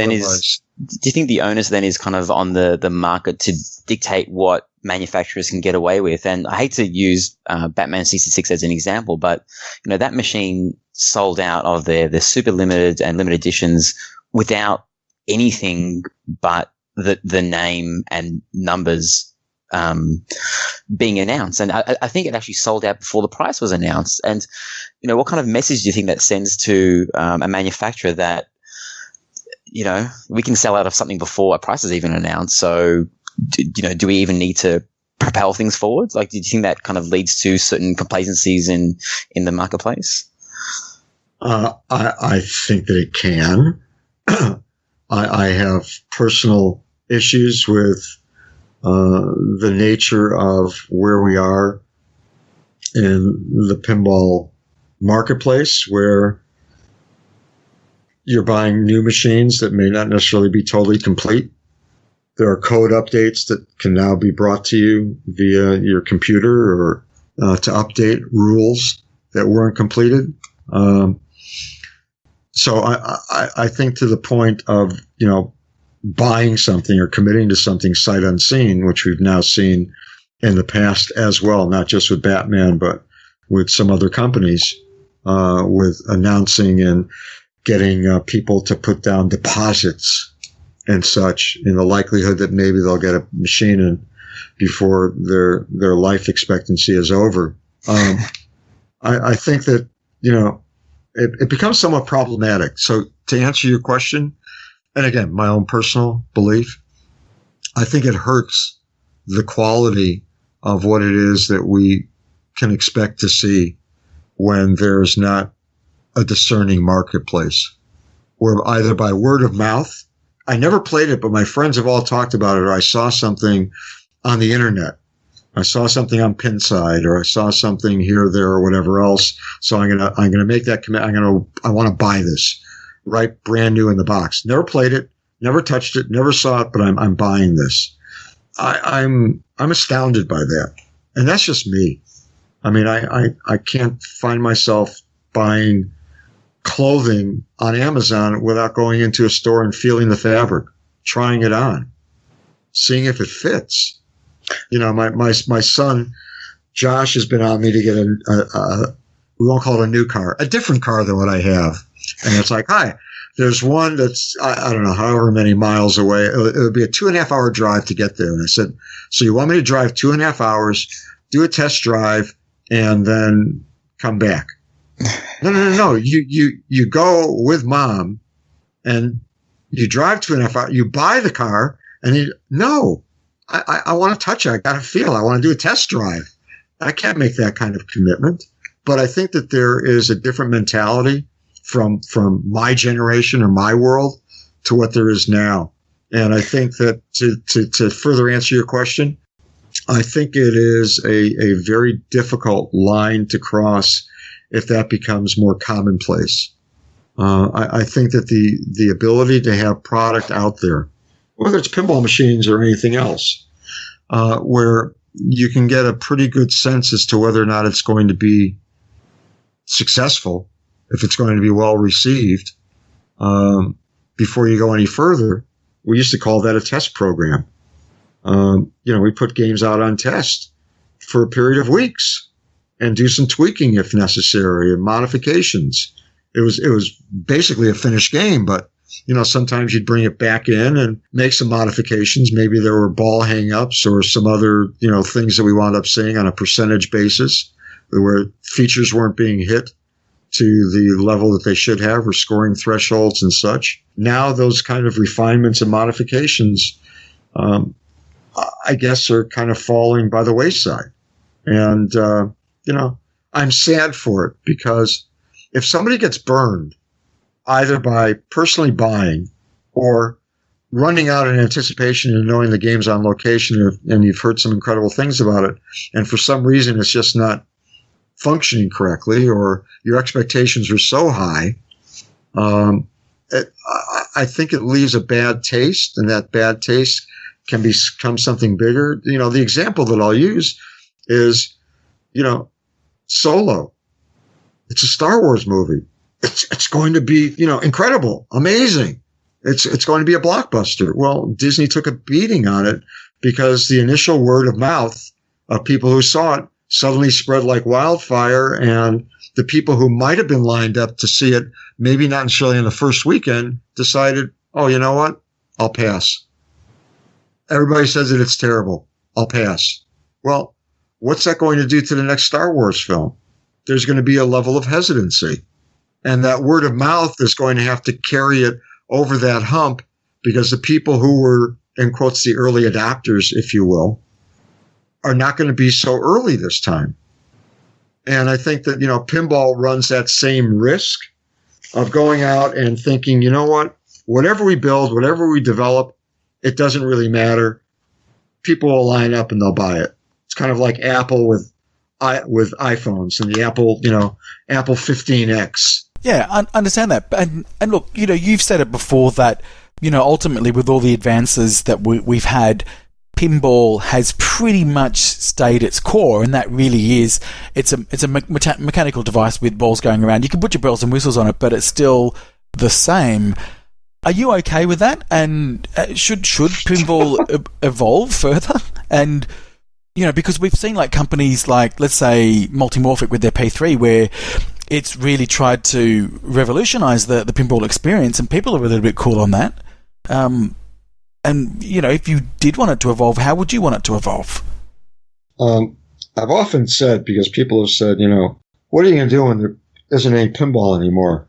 [SPEAKER 3] then is kind of on the market to dictate what manufacturers can get away with? And I hate to use Batman 66 as an example, but that machine sold out of their super limited and limited editions without anything but the name and numbers being announced. And I think it actually sold out before the price was announced. And what kind of message do you think that sends to a manufacturer that we can sell out of something before a price is even announced? So do we even need to propel things forward? Like, do you think that kind of leads to certain complacencies in the marketplace?
[SPEAKER 4] I think that it can. I have personal issues with the nature of where we are in the pinball marketplace, where you're buying new machines that may not necessarily be totally complete. There are code updates that can now be brought to you via your computer or to update rules that weren't completed. So I think to the point of, buying something or committing to something sight unseen, which we've now seen in the past as well, not just with Batman, but with some other companies, with announcing and getting people to put down deposits and such in the likelihood that maybe they'll get a machine in before their life expectancy is over. I think that, it becomes somewhat problematic. So to answer your question, and again, my own personal belief, I think it hurts the quality of what it is that we can expect to see when there's not a discerning marketplace where either by word of mouth, I never played it, but my friends have all talked about it, or I saw something on the internet. I saw something on Pinside, or I saw something here, there, or whatever else. So I'm gonna make that commit. I want to buy this, right? Brand new in the box. Never played it, never touched it, never saw it, but I'm buying this. I'm astounded by that, and that's just me. I mean, I can't find myself buying clothing on Amazon without going into a store and feeling the fabric, trying it on, seeing if it fits. You know, my son, Josh, has been on me to get we won't call it a new car, a different car than what I have. And it's like, hi, there's one that's, I don't know, however many miles away. It would be a 2.5 hour drive to get there. And I said, so you want me to drive 2.5 hours, do a test drive, and then come back? No. You go with mom and you drive 2.5 hours, you buy the car, and no, I want to touch it. I got to feel. I want to do a test drive. I can't make that kind of commitment. But I think that there is a different mentality from my generation or my world to what there is now. And I think that to further answer your question, I think it is a very difficult line to cross if that becomes more commonplace. I think that the ability to have product out there, whether it's pinball machines or anything else, where you can get a pretty good sense as to whether or not it's going to be successful, if it's going to be well received, before you go any further. We used to call that a test program. We put games out on test for a period of weeks and do some tweaking if necessary and modifications. It was basically a finished game, but sometimes you'd bring it back in and make some modifications. Maybe there were ball hang-ups or some other, things that we wound up seeing on a percentage basis where features weren't being hit to the level that they should have, or scoring thresholds and such. Now those kind of refinements and modifications, I guess, are kind of falling by the wayside. And, I'm sad for it, because if somebody gets burned either by personally buying or running out in anticipation and knowing the game's on location, and you've heard some incredible things about it, and for some reason it's just not functioning correctly, or your expectations are so high, I think it leaves a bad taste, and that bad taste can become something bigger. The example that I'll use is, Solo. It's a Star Wars movie. It's going to be, incredible, amazing. It's going to be a blockbuster. Well, Disney took a beating on it because the initial word of mouth of people who saw it suddenly spread like wildfire, and the people who might have been lined up to see it, maybe not necessarily in the first weekend, decided, oh, you know what? I'll pass. Everybody says that it's terrible. I'll pass. Well, what's that going to do to the next Star Wars film? There's going to be a level of hesitancy. And that word of mouth is going to have to carry it over that hump, because the people who were, in quotes, the early adopters, if you will, are not going to be so early this time. And I think that, pinball runs that same risk of going out and thinking, you know what, whatever we build, whatever we develop, it doesn't really matter. People will line up and they'll buy it. It's kind of like Apple with iPhones and the Apple 15X.
[SPEAKER 2] Yeah, I understand that. And look, you've said it before that, ultimately with all the advances that we've had, pinball has pretty much stayed its core, and that really is, it's a mechanical device with balls going around. You can put your bells and whistles on it, but it's still the same. Are you okay with that? And should pinball evolve further? And because we've seen like companies like, let's say, Multimorphic with their P3, where it's really tried to revolutionize the pinball experience, and people are a little bit cool on that. And, if you did want it to evolve, how would you want it to evolve?
[SPEAKER 4] I've often said, because people have said, what are you going to do when there isn't any pinball anymore?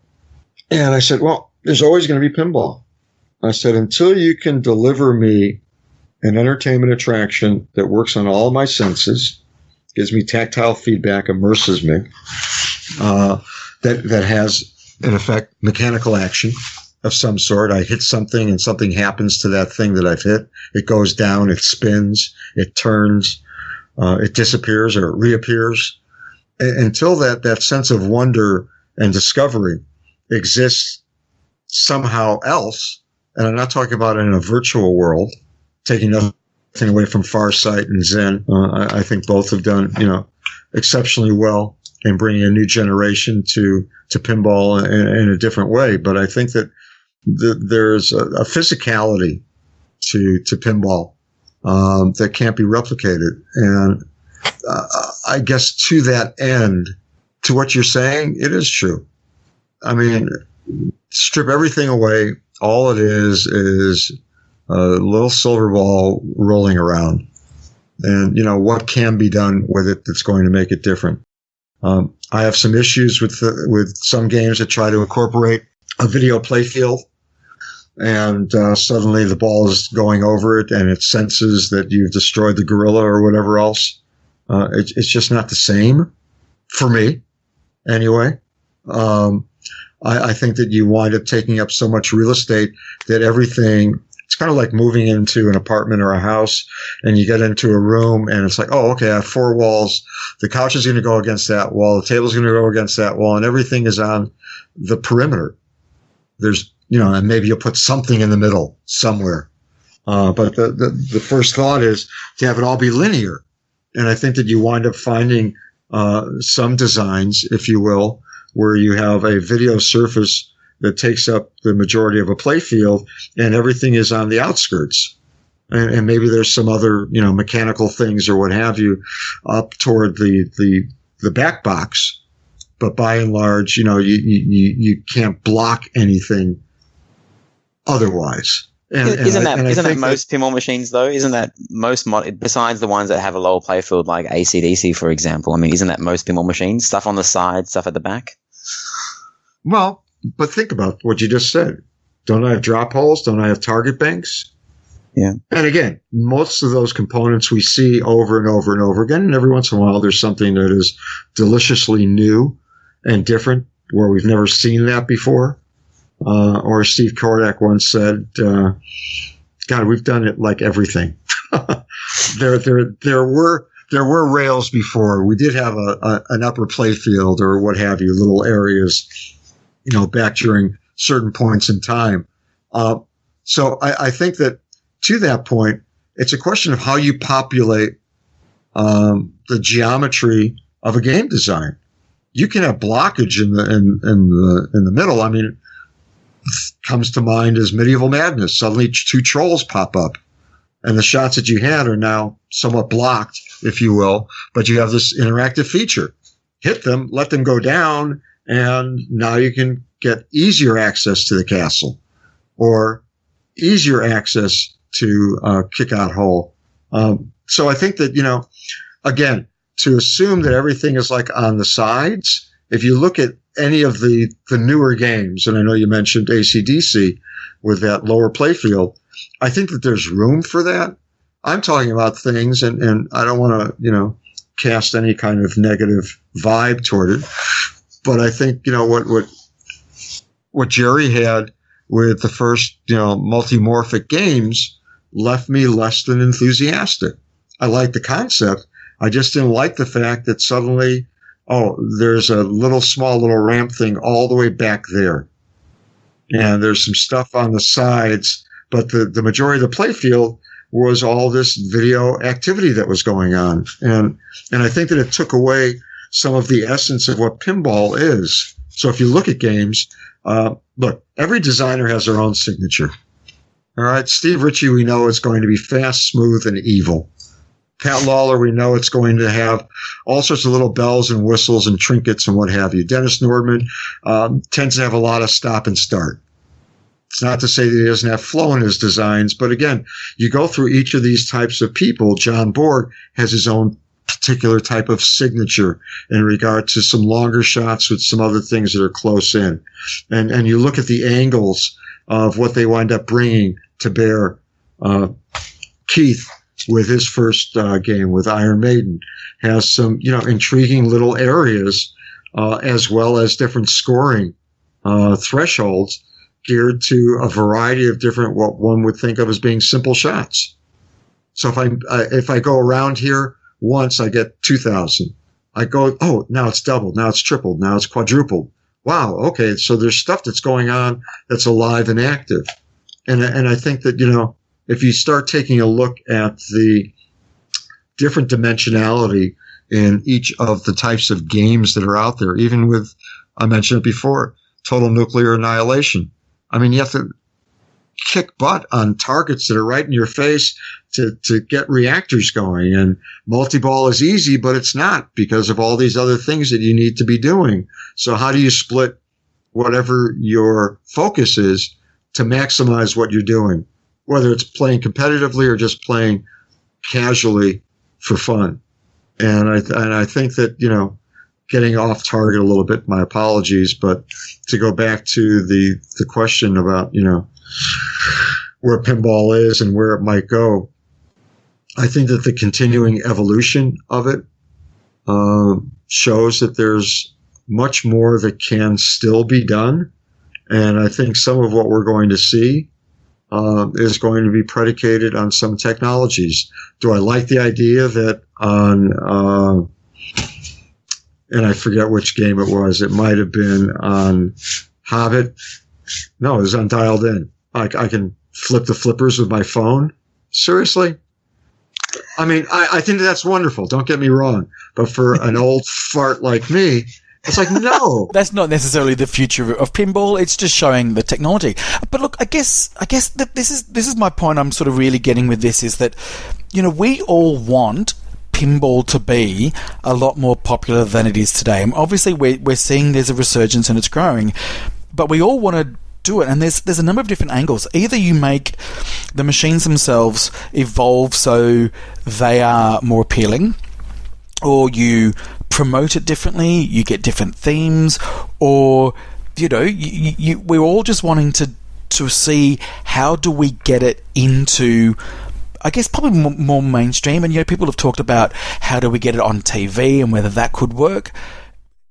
[SPEAKER 4] And I said, well, there's always going to be pinball. I said, until you can deliver me an entertainment attraction that works on all my senses, gives me tactile feedback, immerses me, that has in effect, mechanical action of some sort. I hit something and something happens to that thing that I've hit. It goes down, it spins, it turns, it disappears or it reappears. Until that sense of wonder and discovery exists somehow else, and I'm not talking about in a virtual world, taking nothing away from Farsight and Zen. I think both have done, exceptionally well in bringing a new generation to pinball in a different way. But I think that there's a physicality to pinball that can't be replicated. And I guess to that end, to what you're saying, it is true. I mean, strip everything away. All it is a little silver ball rolling around. And, what can be done with it that's going to make it different. I have some issues with some games that try to incorporate a video playfield, and suddenly the ball is going over it and it senses that you've destroyed the gorilla or whatever else. It's just not the same for me, anyway. I think that you wind up taking up so much real estate that everything, it's kind of like moving into an apartment or a house, and you get into a room and it's like, oh, okay, I have 4 walls. The couch is going to go against that wall. The table's going to go against that wall, and everything is on the perimeter. There's, and maybe you'll put something in the middle somewhere. But the first thought is to have it all be linear. And I think that you wind up finding some designs, if you will, where you have a video surface that takes up the majority of a playfield and everything is on the outskirts. And maybe there's some other, mechanical things or what have you up toward the back box. But by and large, you can't block anything otherwise.
[SPEAKER 3] Isn't that most pinball machines though? Isn't that most besides the ones that have a lower playfield like AC/DC, for example? I mean, isn't that most pinball machines? Stuff on the side, stuff at the back?
[SPEAKER 4] Well, but think about what you just said. Don't I have drop holes? Don't I have target banks?
[SPEAKER 3] Yeah.
[SPEAKER 4] And again, most of those components we see over and over and over again. And every once in a while, there's something that is deliciously new and different where we've never seen that before. Or Steve Kordak once said, God, we've done it like everything. There were rails before. We did have an upper playfield or what have you, little areas, back during certain points in time. So I think that to that point, it's a question of how you populate the geometry of a game design. You can have blockage in the middle. I mean, comes to mind as Medieval Madness. Suddenly 2 trolls pop up, and the shots that you had are now somewhat blocked, if you will, but you have this interactive feature. Hit them, let them go down, and now you can get easier access to the castle or easier access to kick out hole. So I think that, again, to assume that everything is like on the sides, if you look at any of the newer games, and I know you mentioned AC/DC with that lower playfield, I think that there's room for that. I'm talking about things, and I don't want to, cast any kind of negative vibe toward it, but I think, what Jerry had with the first, multimorphic games left me less than enthusiastic. I liked the concept. I just didn't like the fact that suddenly, there's a small little ramp thing all the way back there. And there's some stuff on the sides, but the majority of the playfield was all this video activity that was going on. And I think that it took away some of the essence of what pinball is. So if you look at games, look, every designer has their own signature. All right. Steve Ritchie, we know it's going to be fast, smooth, and evil. Pat Lawler, we know it's going to have all sorts of little bells and whistles and trinkets and what have you. Dennis Nordman tends to have a lot of stop and start. It's not to say that he doesn't have flow in his designs, but again, you go through each of these types of people. John Borg has his own particular type of signature in regard to some longer shots with some other things that are close in. And you look at the angles of what they wind up bringing to bear. Keith, with his first game with Iron Maiden, has some, intriguing little areas, as well as different scoring thresholds geared to a variety of different, what one would think of as being simple shots. So if I go around here once, I get 2,000. I go, oh, now it's doubled, now it's tripled, now it's quadrupled. Wow, okay, so there's stuff that's going on that's alive and active. And I think that, if you start taking a look at the different dimensionality in each of the types of games that are out there, even with, I mentioned it before, total nuclear annihilation. I mean, you have to kick butt on targets that are right in your face to get reactors going. And multi-ball is easy, but it's not because of all these other things that you need to be doing. So how do you split whatever your focus is to maximize what you're doing, whether it's playing competitively or just playing casually for fun? And I think that, getting off target a little bit, my apologies, but to go back to the question about, where pinball is and where it might go, I think that the continuing evolution of it shows that there's much more that can still be done. And I think some of what we're going to see is going to be predicated on some technologies. Do I like the idea that on, and I forget which game it was, it might have been on Hobbit. No, it was on Dialed In. I can flip the flippers with my phone. Seriously? I mean, I think that's wonderful. Don't get me wrong. But for an old fart like me, it's like, no.
[SPEAKER 2] That's not necessarily the future of pinball. It's just showing the technology. But look, I guess that this is my point. I'm sort of really getting with this is that, we all want pinball to be a lot more popular than it is today. And obviously, we're seeing there's a resurgence and it's growing, but we all want to do it, and there's a number of different angles. Either you make the machines themselves evolve so they are more appealing, or you promote it differently, you get different themes, or we're all just wanting to see how do we get it into, I guess, probably more mainstream. And people have talked about how do we get it on TV and whether that could work.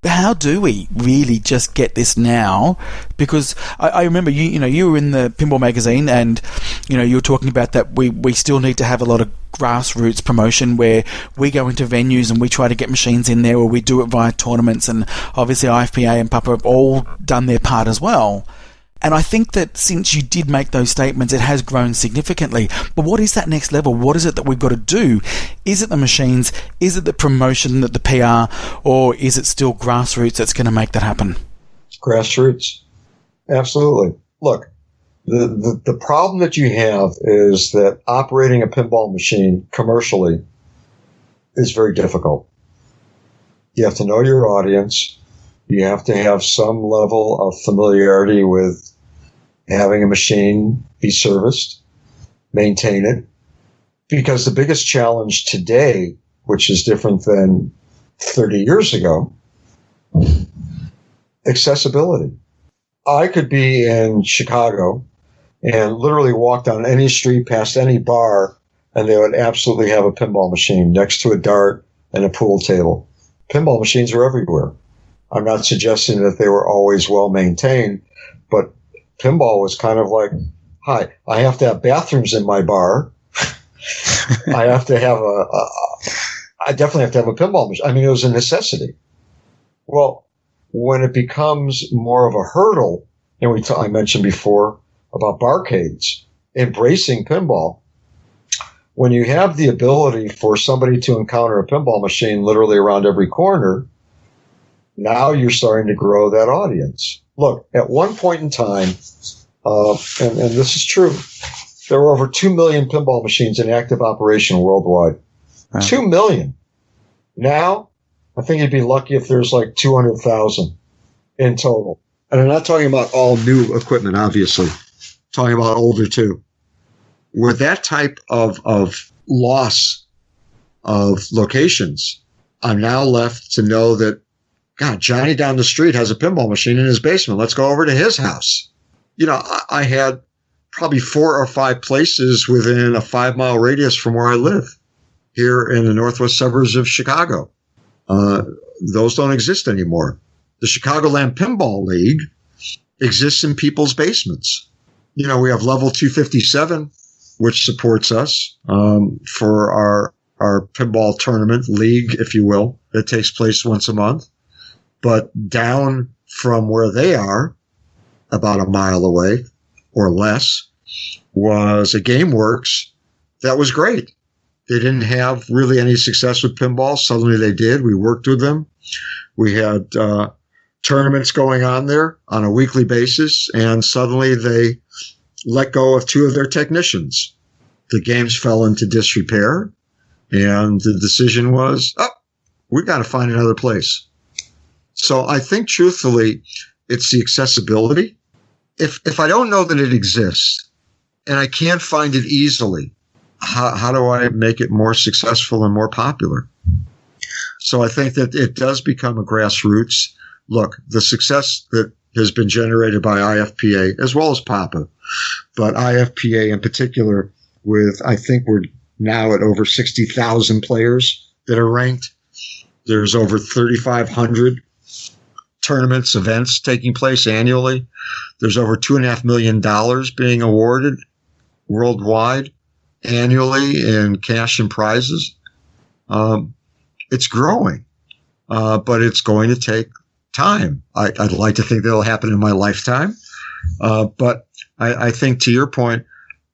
[SPEAKER 2] How do we really just get this now? Because I remember you were in the Pinball magazine, and you were talking about that we still need to have a lot of grassroots promotion where we go into venues and we try to get machines in there, or we do it via tournaments, and obviously IFPA and Papa have all done their part as well. And I think that since you did make those statements, it has grown significantly. But what is that next level? What is it that we've got to do? Is it the machines? Is it the promotion, the PR? Or is it still grassroots that's going to make that happen?
[SPEAKER 4] Grassroots. Absolutely. Look, the problem that you have is that operating a pinball machine commercially is very difficult. You have to know your audience. You have to have some level of familiarity with having a machine be serviced, maintain it. Because the biggest challenge today, which is different than 30 years ago, accessibility. I could be in Chicago and literally walk down any street past any bar, and they would absolutely have a pinball machine next to a dart and a pool table. Pinball machines are everywhere. I'm not suggesting that they were always well maintained, but pinball was kind of like, hi, I have to have bathrooms in my bar. I have to have I definitely have to have a pinball machine. I mean, it was a necessity. Well, when it becomes more of a hurdle, and I mentioned before about barcades, embracing pinball, when you have the ability for somebody to encounter a pinball machine literally around every corner, now you're starting to grow that audience. Look, at one point in time, and this is true, there were over 2 million pinball machines in active operation worldwide. Wow. 2 million. Now, I think you'd be lucky if there's like 200,000 in total. And I'm not talking about all new equipment, obviously. I'm talking about older too. With that type of loss of locations, I'm now left to know that, God, Johnny down the street has a pinball machine in his basement. Let's go over to his house. I had probably 4 or 5 places within a 5-mile radius from where I live here in the northwest suburbs of Chicago. Those don't exist anymore. The Chicagoland Pinball League exists in people's basements. We have level 257, which supports us for our pinball tournament league, if you will, that takes place once a month. But down from where they are, about a mile away or less, was a GameWorks that was great. They didn't have really any success with pinball. Suddenly they did. We worked with them. We had tournaments going on there on a weekly basis, and suddenly they let go of 2 of their technicians. The games fell into disrepair, and the decision was, we got to find another place. So I think, truthfully, it's the accessibility. If I don't know that it exists and I can't find it easily, how do I make it more successful and more popular? So I think that it does become a grassroots. Look, the success that has been generated by IFPA as well as PAPA, but IFPA in particular, I think we're now at over 60,000 players that are ranked. There's over 3,500 tournaments, events taking place annually. There's over $2.5 million being awarded worldwide annually in cash and prizes. It's growing, but it's going to take time. I'd like to think that'll happen in my lifetime. But I think, to your point,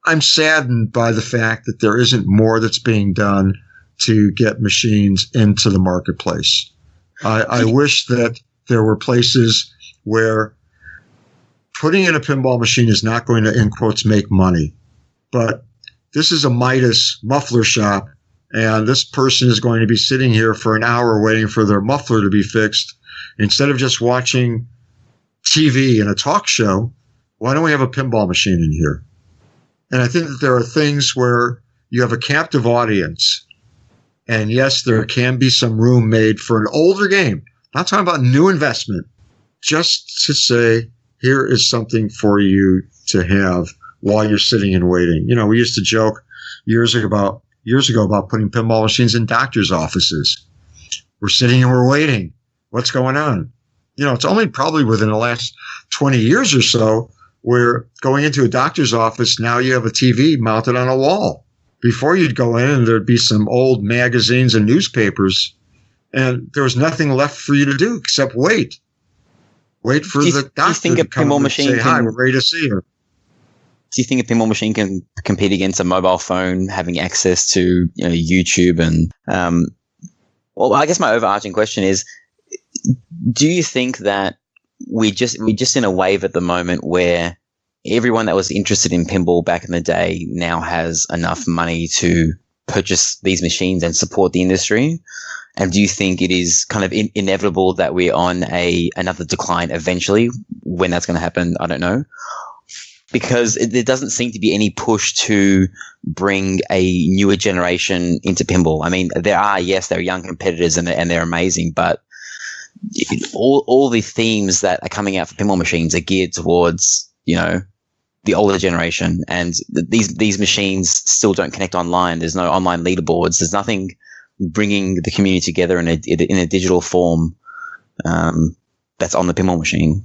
[SPEAKER 4] I'm saddened by the fact that there isn't more that's being done to get machines into the marketplace. I wish that there were places where putting in a pinball machine is not going to, in quotes, make money. But this is a Midas muffler shop, and this person is going to be sitting here for an hour waiting for their muffler to be fixed. Instead of just watching TV and a talk show, why don't we have a pinball machine in here? And I think that there are things where you have a captive audience. And yes, there can be some room made for an older game. Not talking about new investment. Just to say, here is something for you to have while you're sitting and waiting. We used to joke years ago about putting pinball machines in doctors' offices. We're sitting and we're waiting. What's going on? It's only probably within the last 20 years or so where going into a doctor's office, now you have a TV mounted on a wall. Before you'd go in and there'd be some old magazines and newspapers, and there was nothing left for you to do except wait. Wait for the doctor to come and say, hi, we're ready to see you.
[SPEAKER 3] Do you think a pinball machine can compete against a mobile phone having access to YouTube? And well, I guess my overarching question is, do you think that we're just in a wave at the moment where everyone that was interested in pinball back in the day now has enough money to purchase these machines and support the industry? And do you think it is kind of inevitable that we're on another decline eventually? When that's going to happen, I don't know. Because there doesn't seem to be any push to bring a newer generation into pinball. I mean, there are young competitors and they're amazing, but all the themes that are coming out for pinball machines are geared towards, the older generation. And these machines still don't connect online. There's no online leaderboards. There's nothing bringing the community together in a digital form that's on the pinball machine.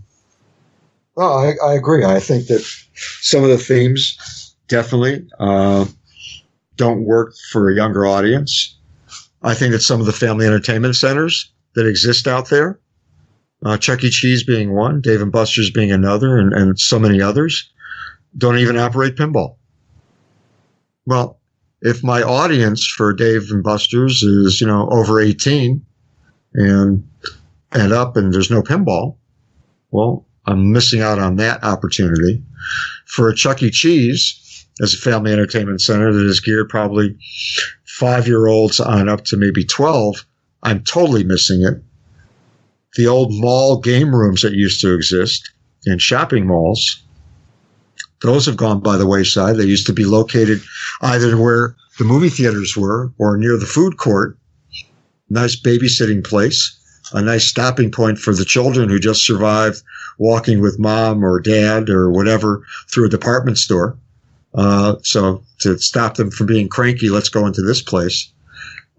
[SPEAKER 4] Well, I agree. I think that some of the themes definitely don't work for a younger audience. I think that some of the family entertainment centers that exist out there, Chuck E. Cheese being one, Dave & Buster's being another, and so many others, don't even operate pinball. Well, if my audience for Dave & Buster's is, over 18 and up and there's no pinball, well, I'm missing out on that opportunity. For a Chuck E. Cheese, as a family entertainment center that is geared probably 5-year-olds on up to maybe 12, I'm totally missing it. The old mall game rooms that used to exist in shopping malls, those have gone by the wayside. They used to be located either where the movie theaters were or near the food court. Nice babysitting place, a nice stopping point for the children who just survived walking with mom or dad or whatever through a department store. So to stop them from being cranky, let's go into this place.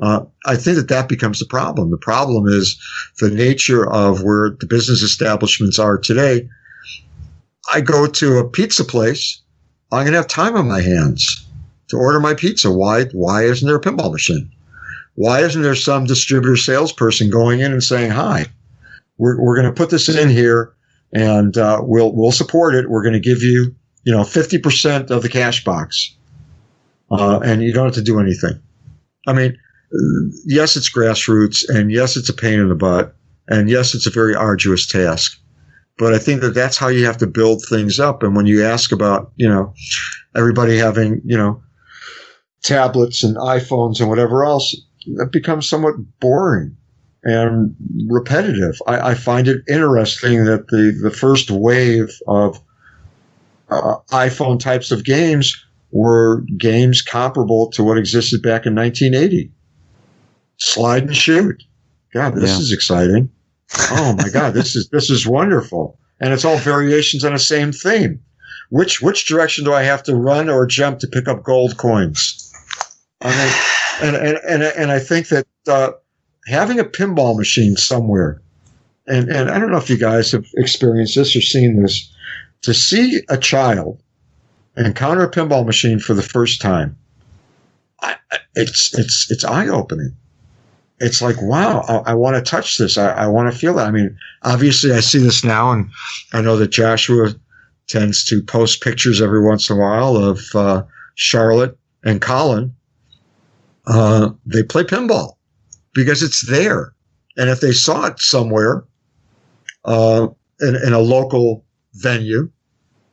[SPEAKER 4] I think that becomes the problem. The problem is the nature of where the business establishments are today. I go to a pizza place, I'm going to have time on my hands to order my pizza. Why isn't there a pinball machine? Why isn't there some distributor salesperson going in and saying, hi, we're going to put this in here and we'll support it. We're going to give you, 50% of the cash box. And you don't have to do anything. I mean, yes, it's grassroots, and yes, it's a pain in the butt, and yes, it's a very arduous task. But I think that that's how you have to build things up. And when you ask about, everybody having, tablets and iPhones and whatever else, it becomes somewhat boring and repetitive. I find it interesting that the first wave of iPhone types of games were games comparable to what existed back in 1980. Slide and shoot. God, this is exciting. Oh my God, this is wonderful. And it's all variations on the same theme. Which direction do I have to run or jump to pick up gold coins? I mean, and I think that having a pinball machine somewhere, and I don't know if you guys have experienced this or seen this, to see a child encounter a pinball machine for the first time, it's eye-opening. It's like, wow, I want to touch this. I want to feel that. I mean, obviously I see this now, and I know that Joshua tends to post pictures every once in a while of Charlotte and Colin. They play pinball because it's there. And if they saw it somewhere in a local venue,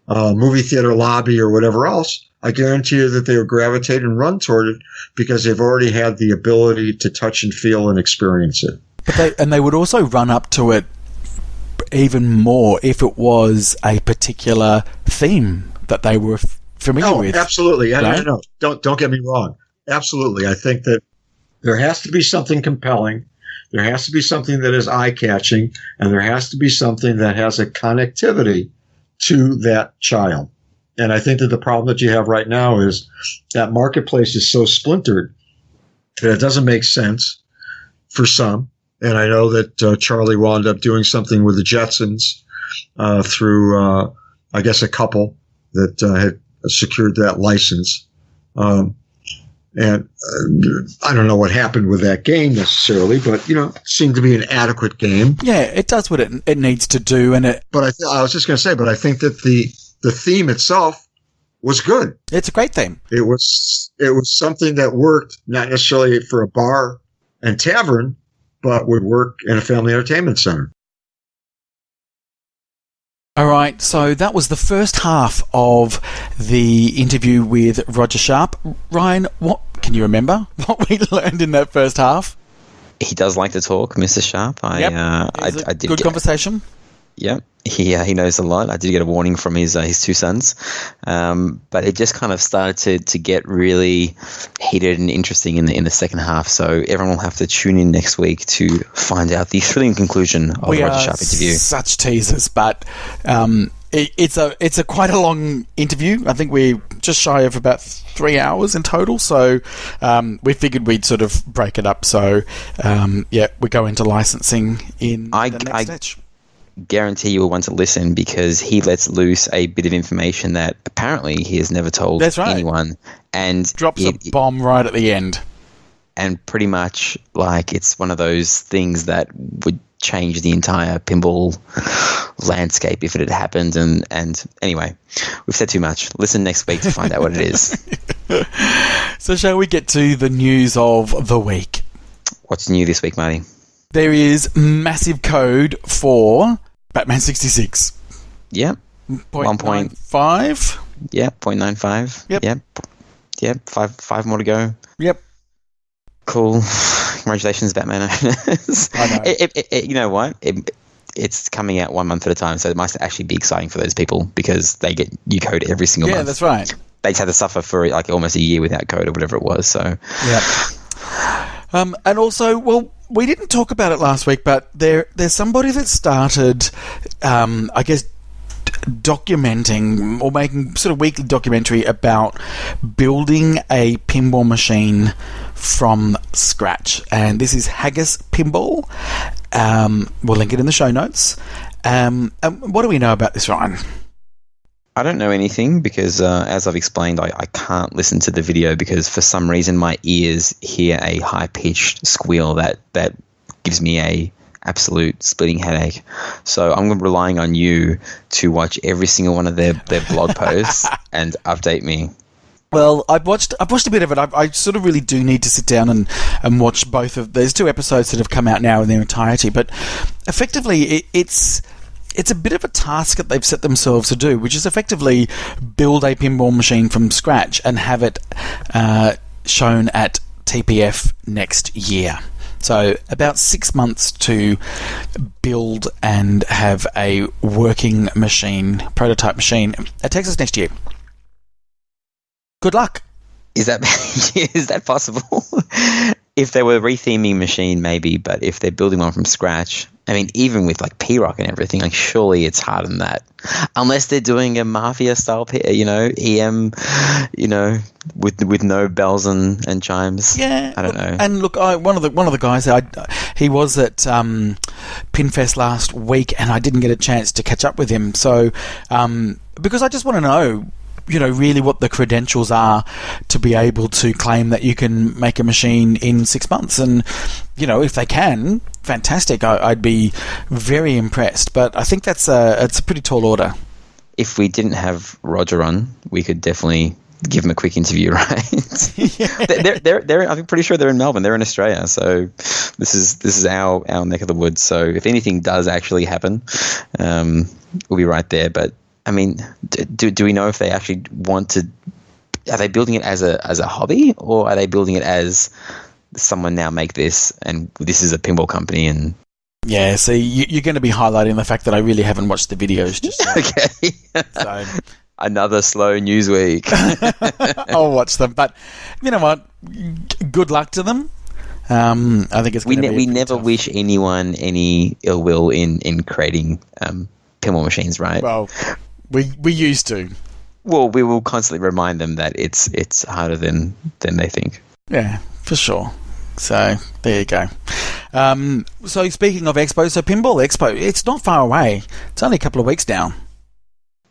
[SPEAKER 4] movie theater lobby or whatever else, I guarantee you that they would gravitate and run toward it because they've already had the ability to touch and feel and experience it.
[SPEAKER 2] But they would also run up to it even more if it was a particular theme that they were familiar with.
[SPEAKER 4] Absolutely. No. Don't get me wrong. Absolutely. I think that there has to be something compelling. There has to be something that is eye-catching, and there has to be something that has a connectivity to that child. And I think that the problem that you have right now is that marketplace is so splintered that it doesn't make sense for some. And I know that Charlie wound up doing something with the Jetsons through, I guess, a couple that had secured that license. And I don't know what happened with that game necessarily, but, it seemed to be an adequate game.
[SPEAKER 2] Yeah, it does what it needs to do.
[SPEAKER 4] But I was just going to say, but I think that the theme itself was good.
[SPEAKER 2] It's a great theme.
[SPEAKER 4] It was something that worked not necessarily for a bar and tavern, but would work in a family entertainment center.
[SPEAKER 2] All right, so that was the first half of the interview with Roger Sharpe. Ryan, what can you remember what we learned in that first half?
[SPEAKER 3] He does like to talk, Mr. Sharpe. I did
[SPEAKER 2] good conversation.
[SPEAKER 3] Yep. He knows a lot. I did get a warning from his two sons, but it just kind of started to get really heated and interesting in the second half. So everyone will have to tune in next week to find out the thrilling conclusion of the Roger Sharpe interview.
[SPEAKER 2] Such teasers, but it's a quite a long interview. I think we're just shy of about 3 hours in total. So we figured we'd sort of break it up. So we go into licensing in the next stage.
[SPEAKER 3] Guarantee you will want to listen because he lets loose a bit of information that apparently he has never told anyone, and
[SPEAKER 2] drops a bomb right at the end.
[SPEAKER 3] And pretty much like it's one of those things that would change the entire pinball landscape if it had happened. And anyway, we've said too much. Listen next week to find out what it is.
[SPEAKER 2] So shall we get to the news of the week?
[SPEAKER 3] What's new this week, Marty?
[SPEAKER 2] There is massive code for Batman 66.
[SPEAKER 3] Yep.
[SPEAKER 2] 1.95.
[SPEAKER 3] Yep. 0.95. Yep. Five more to go.
[SPEAKER 2] Yep.
[SPEAKER 3] Cool. Congratulations, Batman owners.
[SPEAKER 2] I know.
[SPEAKER 3] You know what? It's coming out 1 month at a time, so it must actually be exciting for those people because they get new code every single month.
[SPEAKER 2] Yeah, that's right.
[SPEAKER 3] They just had to suffer for like almost a year without code or whatever it was. So.
[SPEAKER 2] Yep. And also, well, we didn't talk about it last week, but there's somebody that started, I guess, documenting or making sort of weekly documentary about building a pinball machine from scratch. And this is Haggis Pinball. We'll link it in the show notes. What do we know about this, Ryan?
[SPEAKER 3] I don't know anything because, as I've explained, I can't listen to the video because for some reason my ears hear a high-pitched squeal that gives me a absolute splitting headache. So I'm relying on you to watch every single one of their blog posts and update me.
[SPEAKER 2] Well, I've watched a bit of it. I sort of really do need to sit down and watch both of. There's 2 episodes that have come out now in their entirety, but effectively it's a bit of a task that they've set themselves to do, which is effectively build a pinball machine from scratch and have it shown at TPF next year. So about 6 months to build and have a working machine, prototype machine at Texas next year. Good luck.
[SPEAKER 3] Is that possible? If they were retheming machine, maybe, but if they're building one from scratch, I mean, even with like P-Rock and everything, like surely it's harder than that. Unless they're doing a mafia style, EM, with no bells and chimes.
[SPEAKER 2] Yeah,
[SPEAKER 3] I don't know.
[SPEAKER 2] And look, one of the guys, he was at Pinfest last week, and I didn't get a chance to catch up with him. So, because I just want to know, really what the credentials are to be able to claim that you can make a machine in 6 months. And, if they can, fantastic. I'd be very impressed. But I think it's a pretty tall order.
[SPEAKER 3] If we didn't have Roger on, we could definitely give him a quick interview, right? Yeah. They're I'm pretty sure they're in Melbourne. They're in Australia. So this is our neck of the woods. So if anything does actually happen, we'll be right there. But I mean, do we know if they actually want to? Are they building it as a hobby, or are they building it as someone now make this and this is a pinball company? And
[SPEAKER 2] yeah, so you're going to be highlighting the fact that I really haven't watched the videos just yet.
[SPEAKER 3] Okay. So another slow news week.
[SPEAKER 2] I'll watch them, but you know what? Good luck to them. I think it's going to be.
[SPEAKER 3] We never
[SPEAKER 2] tough.
[SPEAKER 3] wish anyone any ill will in creating pinball machines, right?
[SPEAKER 2] Well, we used to.
[SPEAKER 3] Well, we will constantly remind them that it's harder than they think.
[SPEAKER 2] Yeah, for sure. So there you go. So speaking of Expo, so Pinball Expo, it's not far away. It's only a couple of weeks now.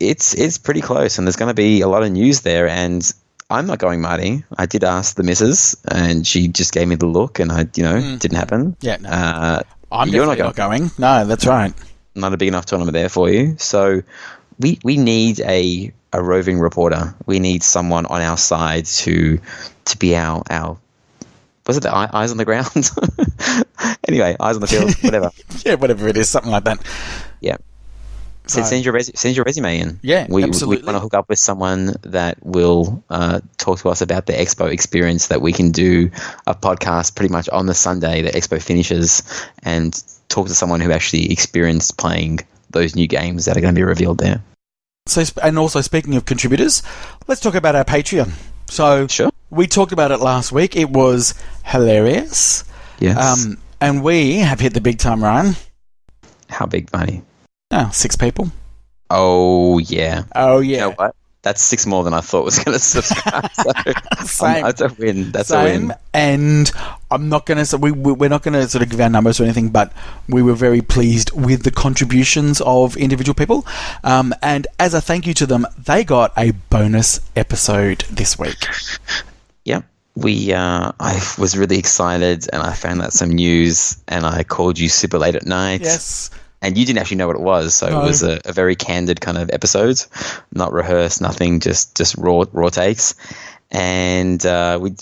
[SPEAKER 3] It's pretty close, and there's going to be a lot of news there. And I'm not going, Marty. I did ask the missus, and she just gave me the look, and didn't happen.
[SPEAKER 2] Yeah, no. I'm definitely not going. No, that's right.
[SPEAKER 3] Not a big enough tournament there for you. So we need a roving reporter. We need someone on our side to be our was it the eyes on the ground? Anyway, eyes on the field, whatever.
[SPEAKER 2] Yeah, whatever it is, something like that.
[SPEAKER 3] Yeah. So send your resume in.
[SPEAKER 2] Yeah,
[SPEAKER 3] we
[SPEAKER 2] absolutely.
[SPEAKER 3] We want to hook up with someone that will talk to us about the Expo experience, that we can do a podcast pretty much on the Sunday that Expo finishes and talk to someone who actually experienced playing those new games that are going to be revealed there. So,
[SPEAKER 2] and also speaking of contributors, let's talk about our Patreon. So
[SPEAKER 3] sure.
[SPEAKER 2] We talked about it last week. It was hilarious.
[SPEAKER 3] Yes.
[SPEAKER 2] And we have hit the big time, Ryan.
[SPEAKER 3] How big, Marty?
[SPEAKER 2] 6 people.
[SPEAKER 3] Oh, yeah.
[SPEAKER 2] Oh, yeah.
[SPEAKER 3] You know what? That's 6 more than I thought was going to subscribe. So
[SPEAKER 2] Same.
[SPEAKER 3] That's a win. That's
[SPEAKER 2] Same.
[SPEAKER 3] a win.
[SPEAKER 2] And I'm not going to. We're not going to sort of give our numbers or anything, but we were very pleased with the contributions of individual people. And as a thank you to them, they got a bonus episode this week.
[SPEAKER 3] Yep. I was really excited, and I found out some news, and I called you super late at night.
[SPEAKER 2] Yes.
[SPEAKER 3] And you didn't actually know what it was, so
[SPEAKER 2] No.
[SPEAKER 3] It was a very candid kind of episode, not rehearsed, nothing, just raw takes. And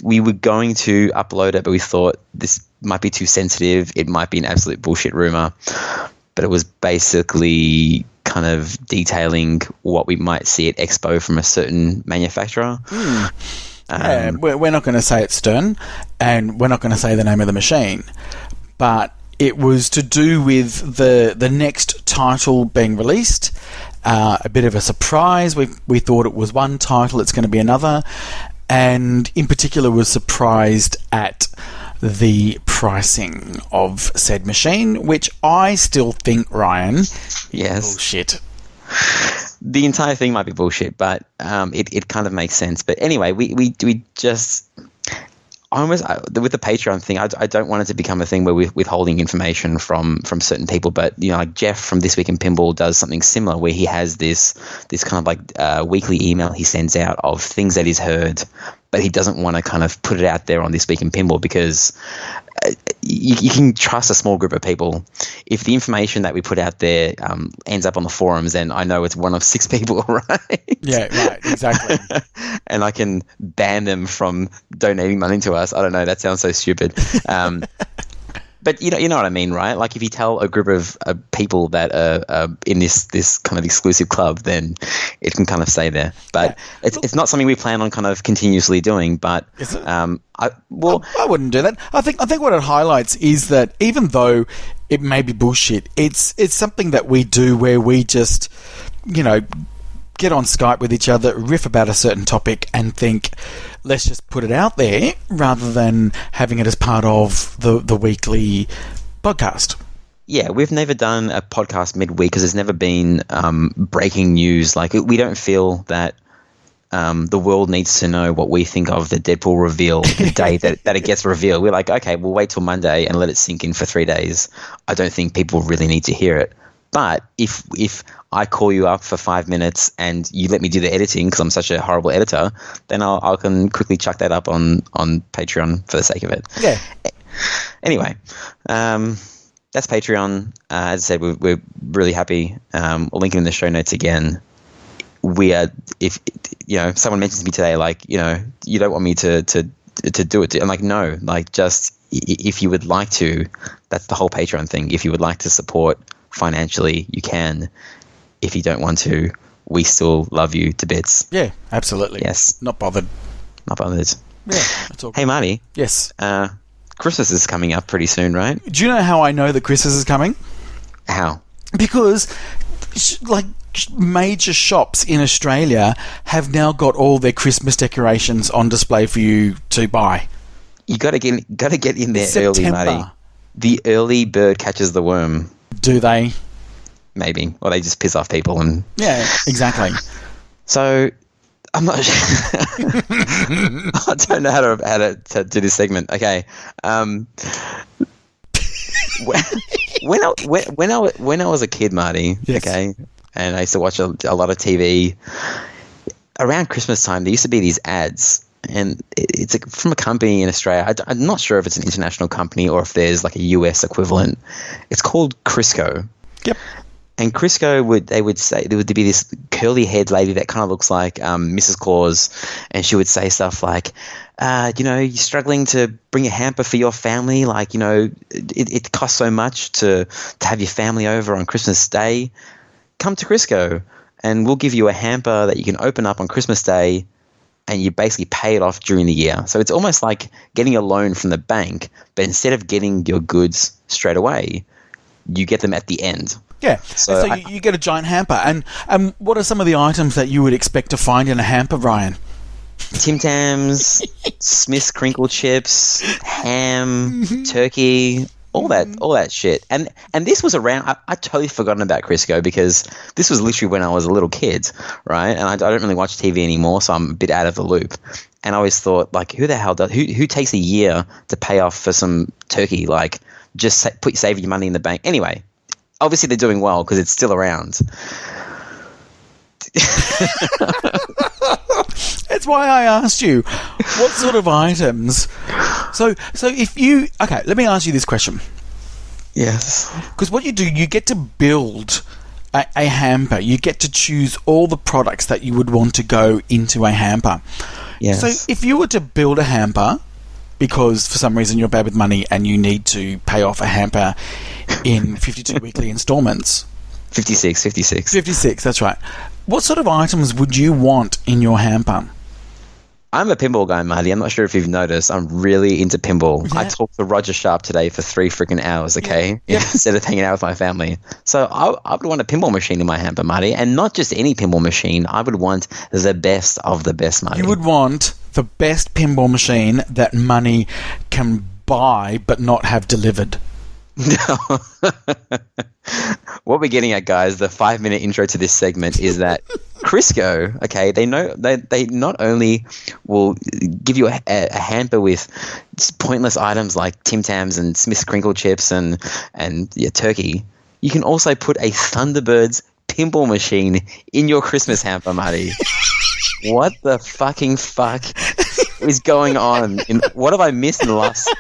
[SPEAKER 3] we were going to upload it, but we thought this might be too sensitive. It might be an absolute bullshit rumor. But it was basically kind of detailing what we might see at Expo from a certain manufacturer.
[SPEAKER 2] Yeah, we're not going to say it's Stern, and we're not going to say the name of the machine, but it was to do with the next title being released. A bit of a surprise. We thought it was one title, it's going to be another, and in particular was surprised at the pricing of said machine, which I still think, Ryan,
[SPEAKER 3] Yes.
[SPEAKER 2] bullshit.
[SPEAKER 3] The entire thing might be bullshit, but it kind of makes sense. But anyway, we just... with the Patreon thing, I don't want it to become a thing where we're withholding information from certain people. But like Jeff from This Week in Pinball does something similar, where he has this kind of like weekly email he sends out of things that he's heard, but he doesn't want to kind of put it out there on This Week in Pinball because you can trust a small group of people. If the information that we put out there ends up on the forums, then I know it's one of 6 people, right?
[SPEAKER 2] Yeah, right, exactly.
[SPEAKER 3] And I can ban them from donating money to us. I don't know. That sounds so stupid. But you know what I mean, right? Like if you tell a group of people that are in this kind of exclusive club, then it can kind of stay there. But it's not something we plan on kind of continuously doing. But
[SPEAKER 2] is it?
[SPEAKER 3] I
[SPEAKER 2] wouldn't do that. I think what it highlights is that even though it may be bullshit, it's something that we do where we just, get on Skype with each other, riff about a certain topic, and think, let's just put it out there rather than having it as part of the weekly podcast.
[SPEAKER 3] Yeah, we've never done a podcast midweek because there's never been breaking news. Like we don't feel that the world needs to know what we think of the Deadpool reveal the day that it gets revealed. We're like, okay, we'll wait till Monday and let it sink in for 3 days. I don't think people really need to hear it. But if I call you up for 5 minutes and you let me do the editing because I'm such a horrible editor, then I can quickly chuck that up on Patreon for the sake of it.
[SPEAKER 2] Yeah.
[SPEAKER 3] Anyway, that's Patreon. As I said, we're really happy. We'll link it in the show notes again. We are, if someone mentions to me today, like, you don't want me to do it. I'm like, no, like just if you would like to, that's the whole Patreon thing. If you would like to support financially, you can. If you don't want to, we still love you to bits.
[SPEAKER 2] Yeah, absolutely.
[SPEAKER 3] Yes.
[SPEAKER 2] Not bothered.
[SPEAKER 3] Yeah,
[SPEAKER 2] that's all good.
[SPEAKER 3] Hey, Marty.
[SPEAKER 2] Yes.
[SPEAKER 3] Christmas is coming up pretty soon, right?
[SPEAKER 2] Do you know how I know that Christmas is coming?
[SPEAKER 3] How?
[SPEAKER 2] Because, major shops in Australia have now got all their Christmas decorations on display for you to buy.
[SPEAKER 3] You got to get in there
[SPEAKER 2] September.
[SPEAKER 3] early, Marty. The early bird catches the worm.
[SPEAKER 2] Do they?
[SPEAKER 3] Maybe. Or they just piss off people. And
[SPEAKER 2] yeah, exactly.
[SPEAKER 3] So, I'm not sure. I don't know how to do this segment. Okay. When I was a kid, Marty,
[SPEAKER 2] yes.
[SPEAKER 3] Okay, and I used to watch a lot of TV, around Christmas time, there used to be these ads. And it's from a company in Australia. I'm not sure if it's an international company or if there's like a US equivalent. It's called Crisco.
[SPEAKER 2] Yep.
[SPEAKER 3] And Crisco they would say there would be this curly haired lady that kind of looks like Mrs. Claus, and she would say stuff like, you're struggling to bring a hamper for your family. Like, it costs so much to have your family over on Christmas Day. Come to Crisco, and we'll give you a hamper that you can open up on Christmas Day. And you basically pay it off during the year. So it's almost like getting a loan from the bank, but instead of getting your goods straight away, you get them at the end.
[SPEAKER 2] Yeah.
[SPEAKER 3] So
[SPEAKER 2] you get a giant hamper. And what are some of the items that you would expect to find in a hamper, Ryan?
[SPEAKER 3] Tim Tams, Smith's crinkle chips, ham, turkey, all that shit. And this was around. I totally forgotten about Crisco because this was literally when I was a little kid, right? And I don't really watch TV anymore, so I'm a bit out of the loop. And I always thought, like, who the hell who takes a year to pay off for some turkey? Like, just save your money in the bank. Anyway, obviously they're doing well because it's still around.
[SPEAKER 2] That's why I asked you what sort of items. So if you let me ask you this question.
[SPEAKER 3] Yes.
[SPEAKER 2] Because what you do, you get to build a hamper. You get to choose all the products that you would want to go into a hamper.
[SPEAKER 3] Yes.
[SPEAKER 2] So if you were to build a hamper, because for some reason you're bad with money and you need to pay off a hamper in 52 weekly installments.
[SPEAKER 3] 56,
[SPEAKER 2] that's right. What sort of items would you want in your hamper?
[SPEAKER 3] I'm a pinball guy, Marty. I'm not sure if you've noticed. I'm really into pinball. Yeah. I talked to Roger Sharpe today for 3 freaking hours, okay? Yeah. Instead of hanging out with my family. So I would want a pinball machine in my hamper, Marty. And not just any pinball machine. I would want the best of the best, Marty.
[SPEAKER 2] You would want the best pinball machine that money can buy but not have delivered.
[SPEAKER 3] What we're getting at, guys, the 5-minute intro to this segment is that Crisco, okay, they not only will give you a hamper with pointless items like Tim Tams and Smith's crinkle chips and turkey, you can also put a Thunderbirds pinball machine in your Christmas hamper, Marty. What the fucking fuck is going on? What have I missed in the last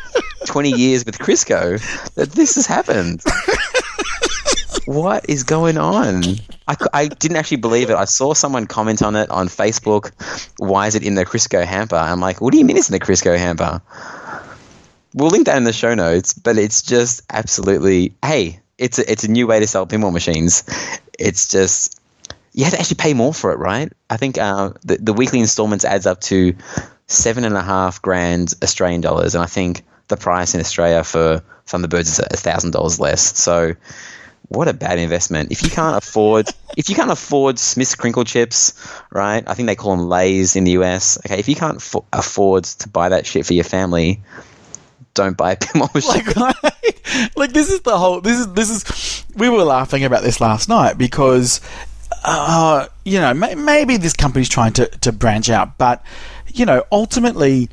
[SPEAKER 3] 20 years with Crisco that this has happened? What is going on? I didn't actually believe it. I saw someone comment on it on Facebook. Why is it in the Crisco hamper? I'm like, what do you mean it's in the Crisco hamper? We'll link that in the show notes, but it's just absolutely, hey, it's a new way to sell pinball machines. It's just, you have to actually pay more for it, right? I think the weekly installments adds up to $7,500 Australian dollars, and I think the price in Australia for Thunderbirds is $1,000 less. So, what a bad investment! If you can't afford Smith's crinkle chips, right? I think they call them Lays in the US. Okay, if you can't afford to buy that shit for your family, don't buy a pinball machine.
[SPEAKER 2] Like this is the whole. This is. We were laughing about this last night because, maybe this company's trying to branch out, but ultimately,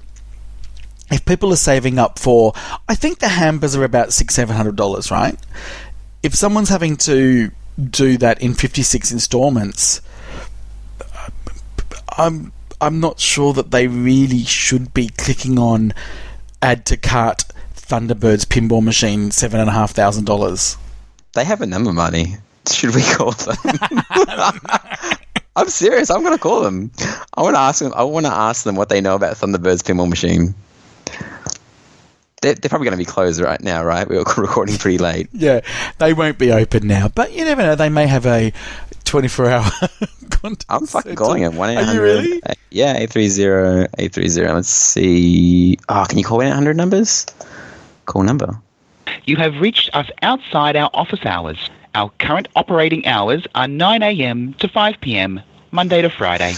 [SPEAKER 2] if people are saving up for, I think the hampers are about $600-700, right? If someone's having to do that in 56 installments, I'm not sure that they really should be clicking on add to cart Thunderbirds pinball machine $7,500.
[SPEAKER 3] They have a number, Marty. Should we call them? I'm serious. I'm going to call them. I want to ask them what they know about Thunderbirds pinball machine. They're probably going to be closed right now, right? We're recording pretty late.
[SPEAKER 2] Yeah, they won't be open now. But you never know. They may have a 24-hour contact.
[SPEAKER 3] I'm fucking calling them. 1-800.
[SPEAKER 2] Are you really?
[SPEAKER 3] Yeah, 830. Let's see. Oh, can you call 1-800 numbers? Call number.
[SPEAKER 5] You have reached us outside our office hours. Our current operating hours are 9 a.m. to 5 p.m., Monday to Friday.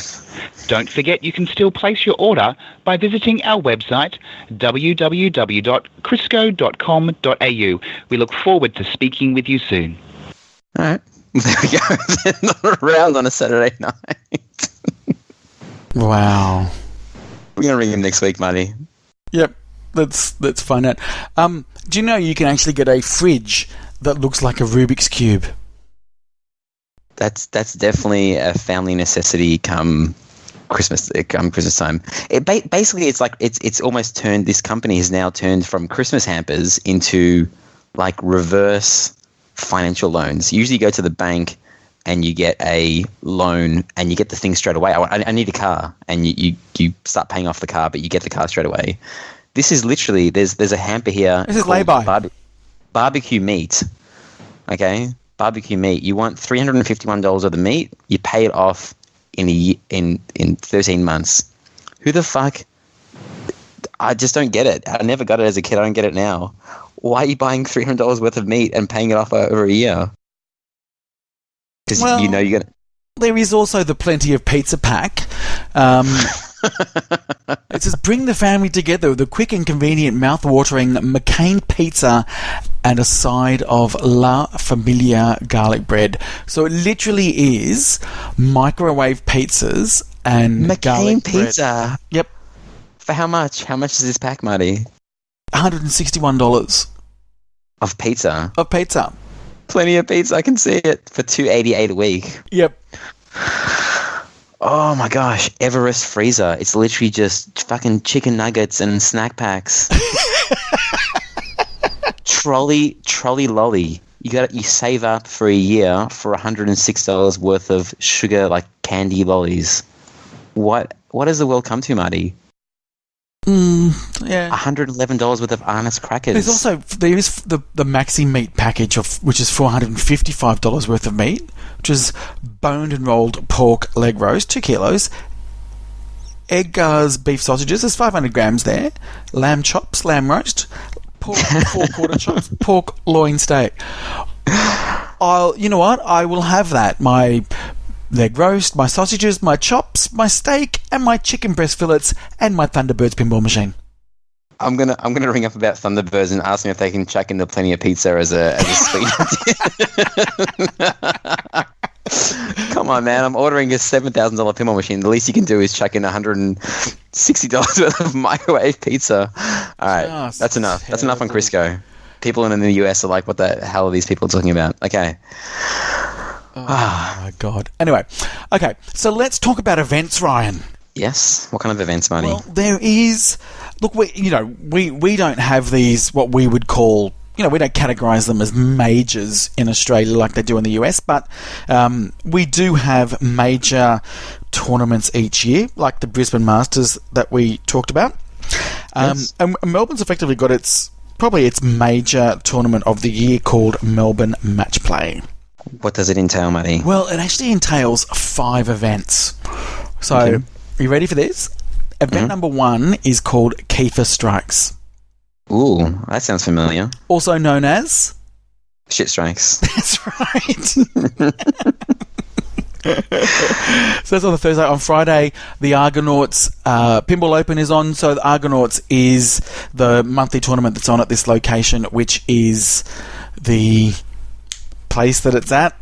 [SPEAKER 5] Don't forget you can still place your order by visiting our website, www.crisco.com.au. We look forward to speaking with you soon.
[SPEAKER 3] All right. There we go. They're not around on a Saturday night.
[SPEAKER 2] Wow.
[SPEAKER 3] We're going to ring him next week, Marty.
[SPEAKER 2] Yep. Let's find out. Do you know you can actually get a fridge that looks like a Rubik's Cube?
[SPEAKER 3] That's definitely a family necessity come Christmas time. Basically it's like it's almost turned, this company has now turned from Christmas hampers into like reverse financial loans. You usually go to the bank and you get a loan and you get the thing straight away. I need a car, and you start paying off the car, but you get the car straight away. This is literally, there's a hamper here.
[SPEAKER 2] This is lay-by.
[SPEAKER 3] Barbecue meat. Okay? Barbecue meat. You want $351 of the meat, you pay it off in 13 months. Who the fuck? I just don't get it. I never got it as a kid. I don't get it now. Why are you buying $300 worth of meat and paying it off over a year? Because you're going to...
[SPEAKER 2] There is also the Plenty of Pizza pack. It says, bring the family together with a quick and convenient mouth-watering McCain pizza and a side of La Familia garlic bread. So it literally is microwave pizzas and
[SPEAKER 3] McCain
[SPEAKER 2] garlic
[SPEAKER 3] pizza.
[SPEAKER 2] Bread. Yep.
[SPEAKER 3] For how much? How much is this pack, Marty?
[SPEAKER 2] $161.
[SPEAKER 3] Of pizza?
[SPEAKER 2] Of pizza.
[SPEAKER 3] Plenty of pizza. I can see it. For $288 a week.
[SPEAKER 2] Yep.
[SPEAKER 3] Oh my gosh, Everest freezer. It's literally just fucking chicken nuggets and snack packs. Trolley lolly. You save up for a year for $106 worth of sugar, like candy lollies. What does the world come to, Marty?
[SPEAKER 2] Yeah.
[SPEAKER 3] $111 worth of Arnott's crackers.
[SPEAKER 2] There is the maxi meat package which is $455 worth of meat, which is boned and rolled pork leg roast, 2 kilos, Edgar's beef sausages, there's 500 grams there, lamb chops, lamb roast, pork 4-quarter chops, pork loin steak. You know what? I will have that. My leg roast, my sausages, my chops, my steak, and my chicken breast fillets, and my Thunderbirds pinball machine.
[SPEAKER 3] I'm gonna ring up about Thunderbirds and ask them if they can chuck in the Plenty of Pizza as a sweet. Come on, man! I'm ordering a $7,000 pinball machine. The least you can do is chuck in $160 worth of microwave pizza. All right, that's enough. Terrible. That's enough on Crisco. People in the US are like, "What the hell are these people talking about?" Okay.
[SPEAKER 2] Oh my God. Anyway, okay. So let's talk about events, Ryan.
[SPEAKER 3] Yes. What kind of events, Marty?
[SPEAKER 2] Well, there is. Look, we don't have these what we would call. We don't categorise them as majors in Australia like they do in the US, but we do have major tournaments each year, like the Brisbane Masters that we talked about. Yes. And Melbourne's effectively got its major tournament of the year called Melbourne Match Play.
[SPEAKER 3] What does it entail, Matty?
[SPEAKER 2] Well, it actually entails 5 events. So, Are you ready for this? Event number 1 is called Kiefer Strikes. Ooh,
[SPEAKER 3] that sounds familiar.
[SPEAKER 2] Also known as...
[SPEAKER 3] Shit Strikes.
[SPEAKER 2] That's right. So that's on the Thursday. On Friday, the Argonauts Pinball Open is on. So the Argonauts is the monthly tournament that's on at this location, which is the place that it's at.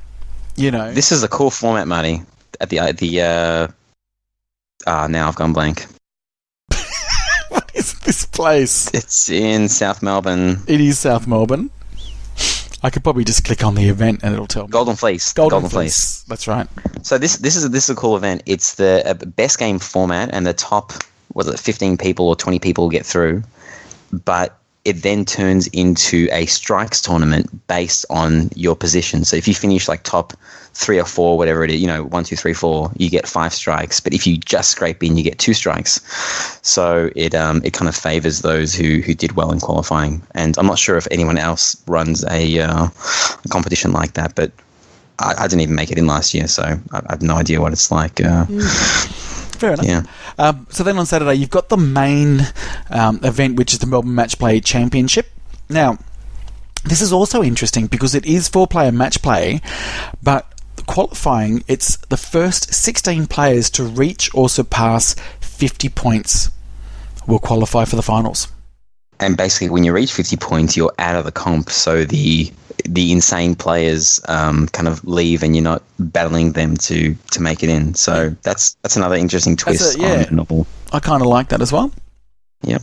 [SPEAKER 3] This is a cool format, Marty. Now I've gone blank.
[SPEAKER 2] What is this place?
[SPEAKER 3] It's in South Melbourne.
[SPEAKER 2] It is South Melbourne. I could probably just click on the event and it'll tell me.
[SPEAKER 3] Golden Fleece.
[SPEAKER 2] Golden Fleece. That's right.
[SPEAKER 3] So this is a cool event. It's the best game format, and the top 15 people or 20 people get through, but it then turns into a strikes tournament based on your position. So if you finish like top 3 or 4, whatever it is, 1, 2, 3, 4, you get 5 strikes. But if you just scrape in, you get 2 strikes. So it kind of favors those who did well in qualifying. And I'm not sure if anyone else runs a competition like that, but I didn't even make it in last year, so I have no idea what it's like.
[SPEAKER 2] Fair enough. Yeah. So then on Saturday, you've got the main event, which is the Melbourne Match Play Championship. Now, this is also interesting because it is 4-player match play, but qualifying, it's the first 16 players to reach or surpass 50 points will qualify for the finals.
[SPEAKER 3] And basically, when you reach 50 points, you're out of the comp, so the insane players kind of leave, and you're not battling them to make it in. So that's another interesting twist on the novel.
[SPEAKER 2] I kind of like that as well.
[SPEAKER 3] Yep.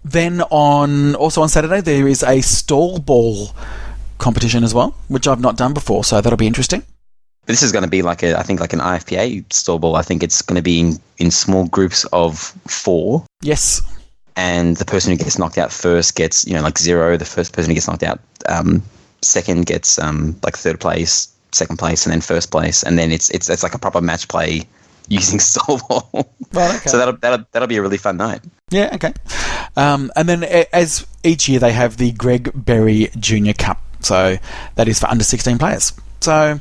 [SPEAKER 2] Then on Saturday there is a stall ball competition as well, which I've not done before, so that'll be interesting.
[SPEAKER 3] This is going to be like an IFPA stall ball. I think it's going to be in small groups of 4.
[SPEAKER 2] Yes.
[SPEAKER 3] And the person who gets knocked out first gets, like 0. The first person who gets knocked out second gets like 3rd place, 2nd place, and then 1st place. And then it's like a proper match play using stall ball. Well, okay. So that'll be a really fun night.
[SPEAKER 2] Yeah. Okay. And then as each year they have the Greg Berry Junior Cup. So that is for under 16 players. So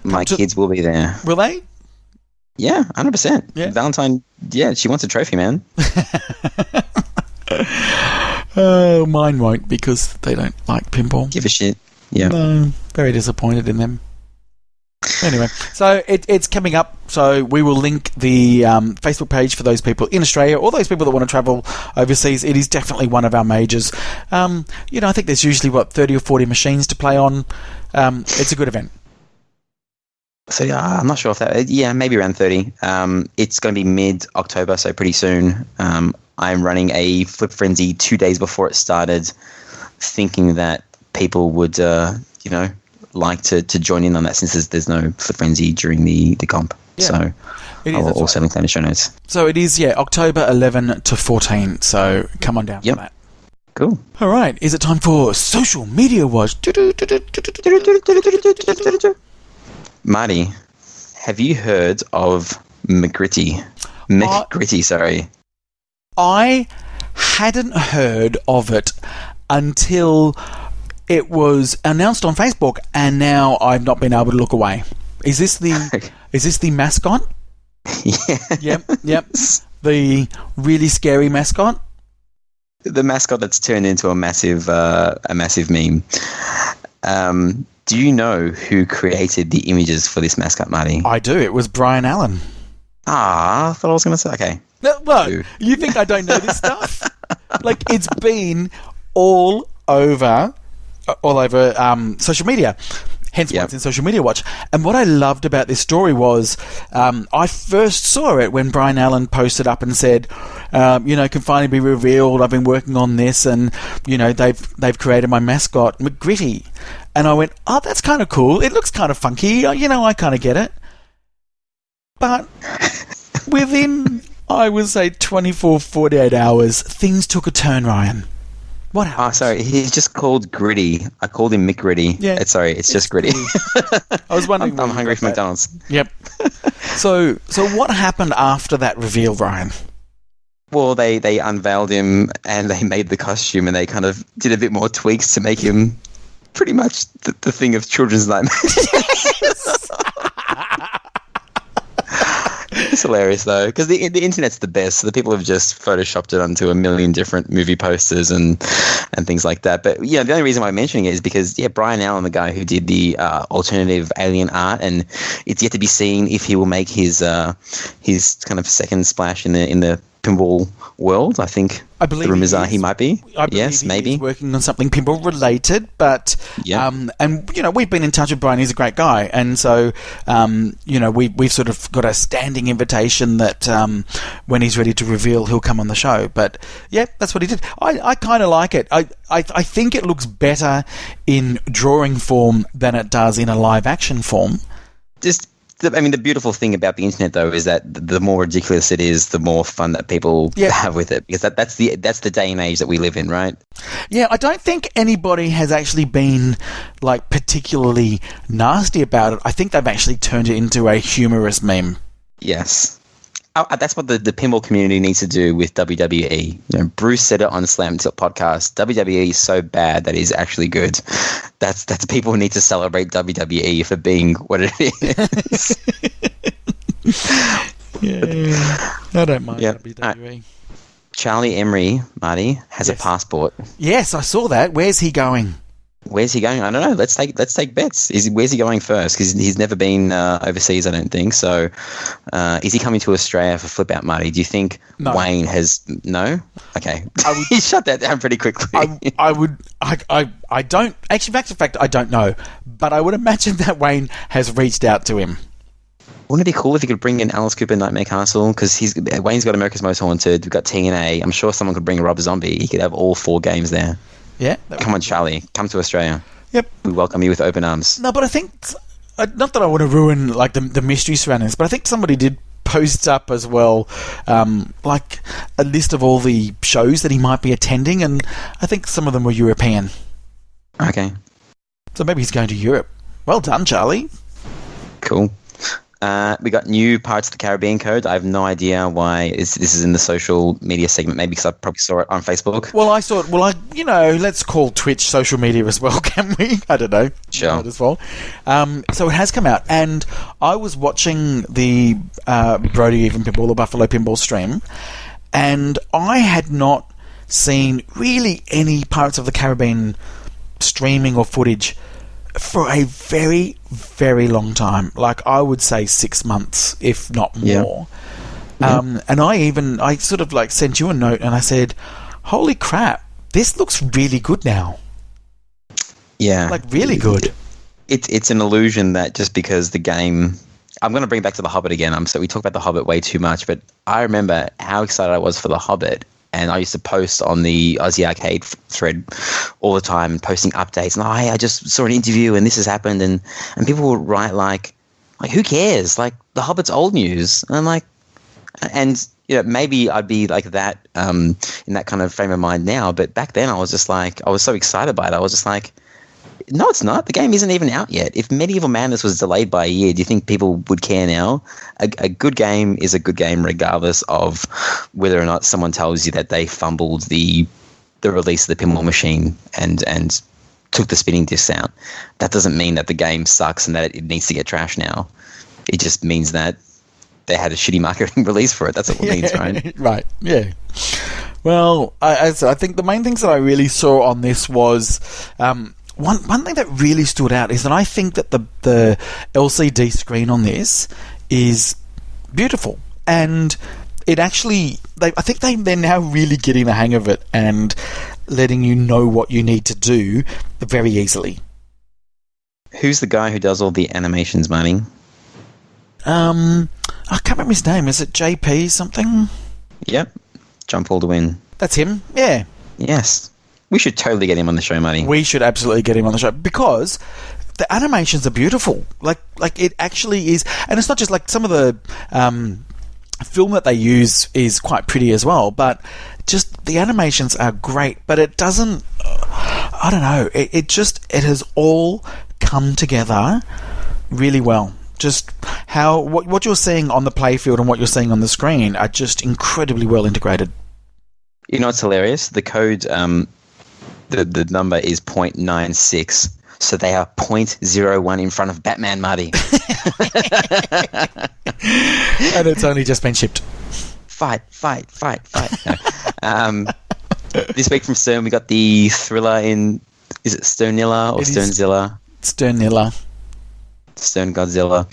[SPEAKER 3] my kids will be there.
[SPEAKER 2] Will they?
[SPEAKER 3] Yeah, 100%.
[SPEAKER 2] Yeah.
[SPEAKER 3] Valentine. Yeah, she wants a trophy, man.
[SPEAKER 2] Mine won't, because they don't like pinball.
[SPEAKER 3] Give a shit. Yeah.
[SPEAKER 2] No, very disappointed in them. Anyway, so it's coming up. So we will link the Facebook page for those people in Australia or those people that want to travel overseas. It is definitely one of our majors. I think there's usually 30 or 40 machines to play on. It's a good event.
[SPEAKER 3] So I'm not sure if that. Yeah, maybe around 30. It's going to be mid-October, so pretty soon. I'm running a Flip Frenzy 2 days before it started, thinking that people would, like to join in on that, since there's no Flip Frenzy during the comp. Yeah, so I'll also link that in the show notes.
[SPEAKER 2] So it is, October 11 to 14. So come on down for that.
[SPEAKER 3] Cool.
[SPEAKER 2] All right. Is it time for Social Media Watch?
[SPEAKER 3] Marty, have you heard of McGritty? McGritty, sorry.
[SPEAKER 2] I hadn't heard of it until it was announced on Facebook, and now I've not been able to look away. Is this the mascot?
[SPEAKER 3] Yeah.
[SPEAKER 2] Yep. The really scary mascot?
[SPEAKER 3] The mascot that's turned into a massive meme. Do you know who created the images for this mascot, Marty?
[SPEAKER 2] I do. It was Brian Allen.
[SPEAKER 3] I thought I was going to say, okay.
[SPEAKER 2] Well, you think I don't know this stuff? Like, it's been all over social media. Hence why it's in Social Media Watch. And what I loved about this story was I first saw it when Brian Allen posted up and said, can finally be revealed. I've been working on this, and they've created my mascot, McGritty. And I went, oh, that's kind of cool. It looks kind of funky. I kind of get it. But within, I would say, 24, 48 hours, things took a turn, Ryan. What happened?
[SPEAKER 3] Oh, sorry. He's just called Gritty. I called him McGritty. Yeah. It's just Gritty.
[SPEAKER 2] I was wondering.
[SPEAKER 3] I'm hungry for McDonald's.
[SPEAKER 2] Yep. So what happened after that reveal, Ryan?
[SPEAKER 3] Well, they unveiled him and they made the costume and they kind of did a bit more tweaks to make him pretty much the thing of children's nightmares. It's hilarious though, because the internet's the best. So the people have just photoshopped it onto a million different movie posters and things like that. But the only reason why I'm mentioning it is because Brian Allen, the guy who did the alternative alien art, and it's yet to be seen if he will make his kind of second splash in the pinball world. I believe the rumors are he might be. Yes, maybe
[SPEAKER 2] he's working on something pinball related. But we've been in touch with Brian. He's a great guy, and so we've sort of got a standing invitation that when he's ready to reveal, he'll come on the show. But that's what he did. I kind of like it. I think it looks better in drawing form than it does in a live action form.
[SPEAKER 3] The beautiful thing about the internet, though, is that the more ridiculous it is, the more fun that people have with it. Because that's the day and age that we live in, right?
[SPEAKER 2] Yeah, I don't think anybody has actually been particularly nasty about it. I think they've actually turned it into a humorous meme.
[SPEAKER 3] Yes. That's what the pinball community needs to do with WWE. Bruce said it on Slam Tilt podcast. WWE is so bad that it's actually good. That's people who need to celebrate WWE for being what it is.
[SPEAKER 2] I don't mind WWE.
[SPEAKER 3] Charlie Emery, Marty, has a passport.
[SPEAKER 2] Yes, I saw that. Where's he going?
[SPEAKER 3] Where's he going? I don't know. Let's take bets. Where's he going first? Because he's never been overseas, I don't think. So, is he coming to Australia for Flip Out, Marty? Do you think Wayne has no? Okay, he shut that down pretty quickly.
[SPEAKER 2] I don't actually. Back to fact, I don't know, but I would imagine that Wayne has reached out to him.
[SPEAKER 3] Wouldn't it be cool if he could bring in Alice Cooper, Nightmare Castle? Because Wayne's got America's Most Haunted. We've got TNA. I'm sure someone could bring Rob Zombie. He could have all 4 games there.
[SPEAKER 2] Yeah.
[SPEAKER 3] Come on, Charlie. Come to Australia.
[SPEAKER 2] Yep.
[SPEAKER 3] We welcome you with open arms.
[SPEAKER 2] No, but I think, not that I want to ruin the mystery surrounding this, but I think somebody did post up as well, a list of all the shows that he might be attending, and I think some of them were European.
[SPEAKER 3] Okay.
[SPEAKER 2] So maybe he's going to Europe. Well done, Charlie.
[SPEAKER 3] Cool. We got new Pirates of the Caribbean code. I have no idea why this is in the social media segment. Maybe because I probably saw it on Facebook.
[SPEAKER 2] Well, I thought, let's call Twitch social media as well, can we? I don't know.
[SPEAKER 3] Sure.
[SPEAKER 2] Might as well. So it has come out, and I was watching the Brody Even Pinball, the Buffalo Pinball stream, and I had not seen really any Pirates of the Caribbean streaming or footage for a very, very long time. I would say 6 months, if not more. And I sort of sent you a note and I said, holy crap, this looks really good now.
[SPEAKER 3] Yeah.
[SPEAKER 2] Really good.
[SPEAKER 3] It's an illusion that just because the game... I'm going to bring back to The Hobbit again. So we talk about The Hobbit way too much, but I remember how excited I was for The Hobbit. And I used to post on the Aussie Arcade thread all the time, posting updates. And hey, I just saw an interview and this has happened. And people would write like who cares? The Hobbit's old news. And I'm like, and maybe I'd be like that in that kind of frame of mind now. But back then I was just I was so excited by it. I was just like, no, it's not. The game isn't even out yet. If Medieval Madness was delayed by a year, do you think people would care now? A good game is a good game regardless of whether or not someone tells you that they fumbled the release of the pinball machine and took the spinning discs out. That doesn't mean that the game sucks and that it needs to get trashed now. It just means that they had a shitty marketing release for it. That's what it means, right? Right,
[SPEAKER 2] yeah. Well, I think the main things that I really saw on this was... One thing that really stood out is that I think that the LCD screen on this is beautiful, and it actually, I think they're now really getting the hang of it and letting you know what you need to do very easily.
[SPEAKER 3] Who's the guy who does all the animations, Marty?
[SPEAKER 2] I can't remember his name. Is it JP something?
[SPEAKER 3] Yep. Jump all to win.
[SPEAKER 2] That's him. Yeah.
[SPEAKER 3] Yes. We should totally get him on the show, Marty.
[SPEAKER 2] We should absolutely get him on the show because the animations are beautiful. Like it actually is, and it's not just like some of the film that they use is quite pretty as well, but just the animations are great. But it doesn't. I don't know. It has all come together really well. Just how what you're seeing on the playfield and what you're seeing on the screen are just incredibly well integrated.
[SPEAKER 3] You know what's hilarious? The code, the number is 0.96, so they are 0.01 in front of Batman, Marty.
[SPEAKER 2] And it's only just been shipped.
[SPEAKER 3] Fight. No. This week from Stern, we got the thriller in, is it Sternilla or Sternzilla?
[SPEAKER 2] Sternilla.
[SPEAKER 3] Stern Godzilla.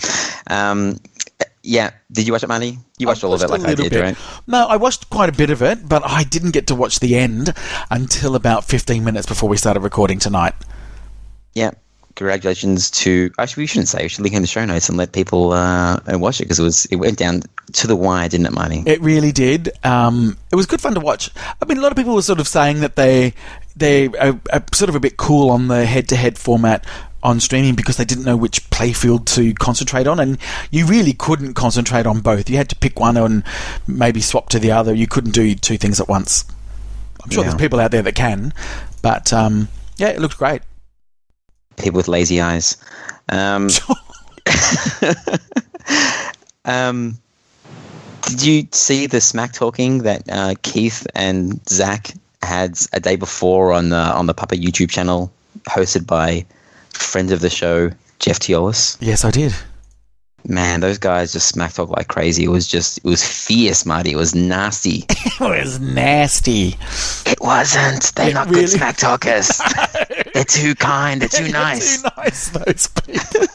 [SPEAKER 3] Yeah. Did you watch it, Marty? You watched all of it like I did, right?
[SPEAKER 2] No, I watched quite a bit of it, but I didn't get to watch the end until about 15 minutes before we started recording tonight.
[SPEAKER 3] Yeah. Congratulations to... Actually, we shouldn't say. We should link in the show notes and let people watch it because it went down to the wire, didn't it, Marty?
[SPEAKER 2] It really did. It was good fun to watch. I mean, a lot of people were sort of saying that they are sort of a bit cool on the head-to-head format on streaming because they didn't know which playfield to concentrate on, and you really couldn't concentrate on both. You had to pick one and maybe swap to the other. You couldn't do two things at once. I'm sure there's people out there that can, but yeah, it looked great.
[SPEAKER 3] People with lazy eyes. Did you see the smack talking that Keith and Zach had a day before on the Papa YouTube channel, hosted by friend of the show, Jeff Teolis?
[SPEAKER 2] Yes, I did.
[SPEAKER 3] Man, those guys just smack talk like crazy. It was fierce, Marty. It was nasty.
[SPEAKER 2] It was nasty.
[SPEAKER 3] It wasn't. They're not
[SPEAKER 2] really...
[SPEAKER 3] good smack talkers. They're too kind. They're too nice.
[SPEAKER 2] Too nice, those people.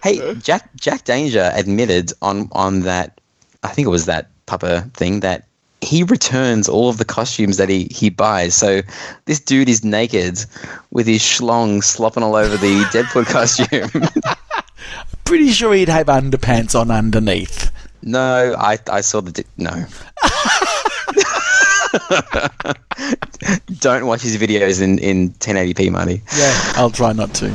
[SPEAKER 3] Hey, Jack Danger admitted on that, I think it was that Papa thing, that he returns all of the costumes that he buys. So this dude is naked with his schlong slopping all over the Deadpool costume.
[SPEAKER 2] Pretty sure he'd have underpants on underneath.
[SPEAKER 3] No, I saw no. Don't watch his videos in 1080p, Marty.
[SPEAKER 2] Yeah, I'll try not to.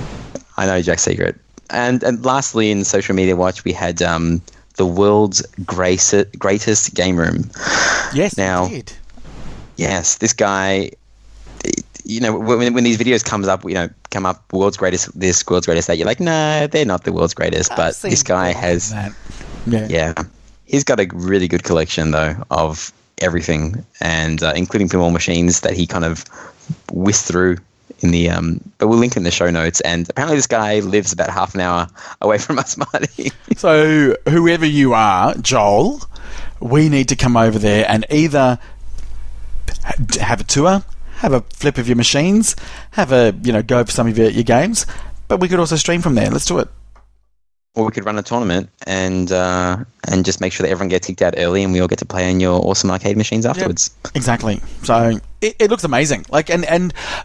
[SPEAKER 3] I know Jack's secret. And lastly, in social media watch, we had the world's greatest game room.
[SPEAKER 2] Yes,
[SPEAKER 3] now,
[SPEAKER 2] indeed.
[SPEAKER 3] Yes, this guy. You know, when these videos come up, world's greatest this, world's greatest that. You're like, no, they're not the world's greatest. But this guy has, yeah, he's got a really good collection though of everything, and including pinball machines that he kind of whisked through in the. But we'll link in the show notes. And apparently, this guy lives about half an hour away from us, Marty.
[SPEAKER 2] So whoever you are, Joel, we need to come over there and either have a tour, have a flip of your machines, have a, go for some of your games, but we could also stream from there. Let's do it.
[SPEAKER 3] Or we could run a tournament and just make sure that everyone gets kicked out early and we all get to play on your awesome arcade machines afterwards.
[SPEAKER 2] Yep, exactly. So it looks amazing. Like and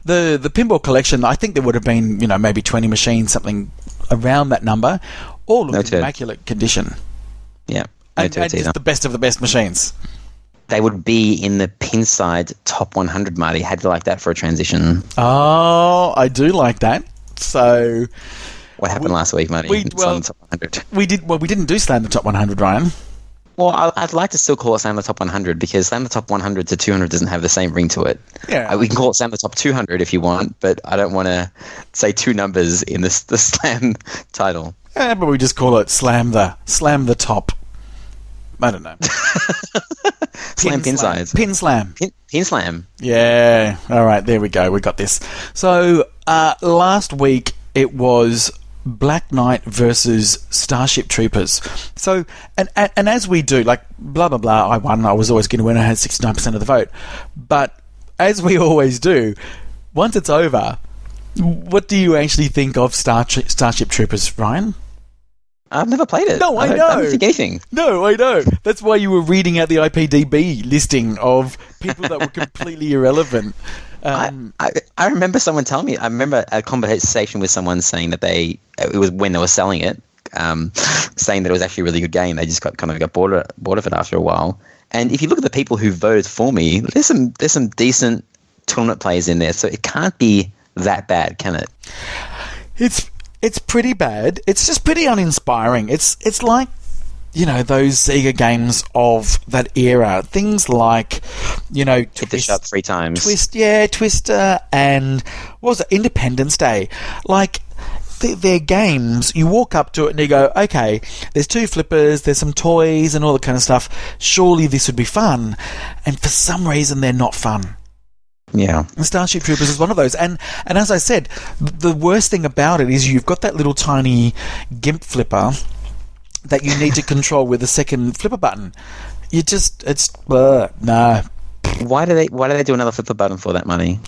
[SPEAKER 2] the pinball collection, I think there would have been, maybe 20 machines, something around that number, all look in immaculate condition.
[SPEAKER 3] Yeah.
[SPEAKER 2] And just the best of the best machines.
[SPEAKER 3] They would be in the Pinside top 100, Marty. Had to like that for a transition.
[SPEAKER 2] Oh, I do like that. So,
[SPEAKER 3] what happened last week, Marty?
[SPEAKER 2] Slam
[SPEAKER 3] top 100.
[SPEAKER 2] We didn't do Slam the Top 100, Ryan.
[SPEAKER 3] Well, I'd like to still call it Slam the Top 100 because Slam the Top 100 to 200 doesn't have the same ring to it.
[SPEAKER 2] Yeah,
[SPEAKER 3] we can call it Slam the Top 200 if you want, but I don't want to say two numbers in the Slam title.
[SPEAKER 2] Yeah, but we just call it Slam the Top. I don't know.
[SPEAKER 3] Slam Pinside.
[SPEAKER 2] Pin Slam.
[SPEAKER 3] Pin Slam.
[SPEAKER 2] Yeah. All right, there we go. We got this. So last week it was Black Knight versus Starship Troopers. So, and as we do, like, blah, blah, blah, I won. I was always going to win. I had 69% of the vote. But as we always do, once it's over, what do you actually think of Starship Troopers, Ryan?
[SPEAKER 3] I've never played it.
[SPEAKER 2] No, I know.
[SPEAKER 3] I don't think anything.
[SPEAKER 2] No, I know. That's why you were reading out the IPDB listing of people that were completely irrelevant.
[SPEAKER 3] I remember someone telling me. I remember a conversation with someone saying that it was when they were selling it, saying that it was actually a really good game. They just got bored of it after a while. And if you look at the people who voted for me, there's some decent tournament players in there, so it can't be that bad, can it?
[SPEAKER 2] It's pretty bad. It's just pretty uninspiring. It's like, those Sega games of that era. Things like,
[SPEAKER 3] Hit the shot 3 times.
[SPEAKER 2] Twister, and what was it? Independence Day. Like, they're games. You walk up to it and you go, okay, there's 2 flippers, there's some toys and all that kind of stuff. Surely this would be fun. And for some reason, they're not fun.
[SPEAKER 3] Yeah.
[SPEAKER 2] And Starship Troopers is one of those. And as I said, the worst thing about it is you've got that little tiny GIMP flipper that you need to control with a second flipper button. No.
[SPEAKER 3] Why do they do another flipper button for that money?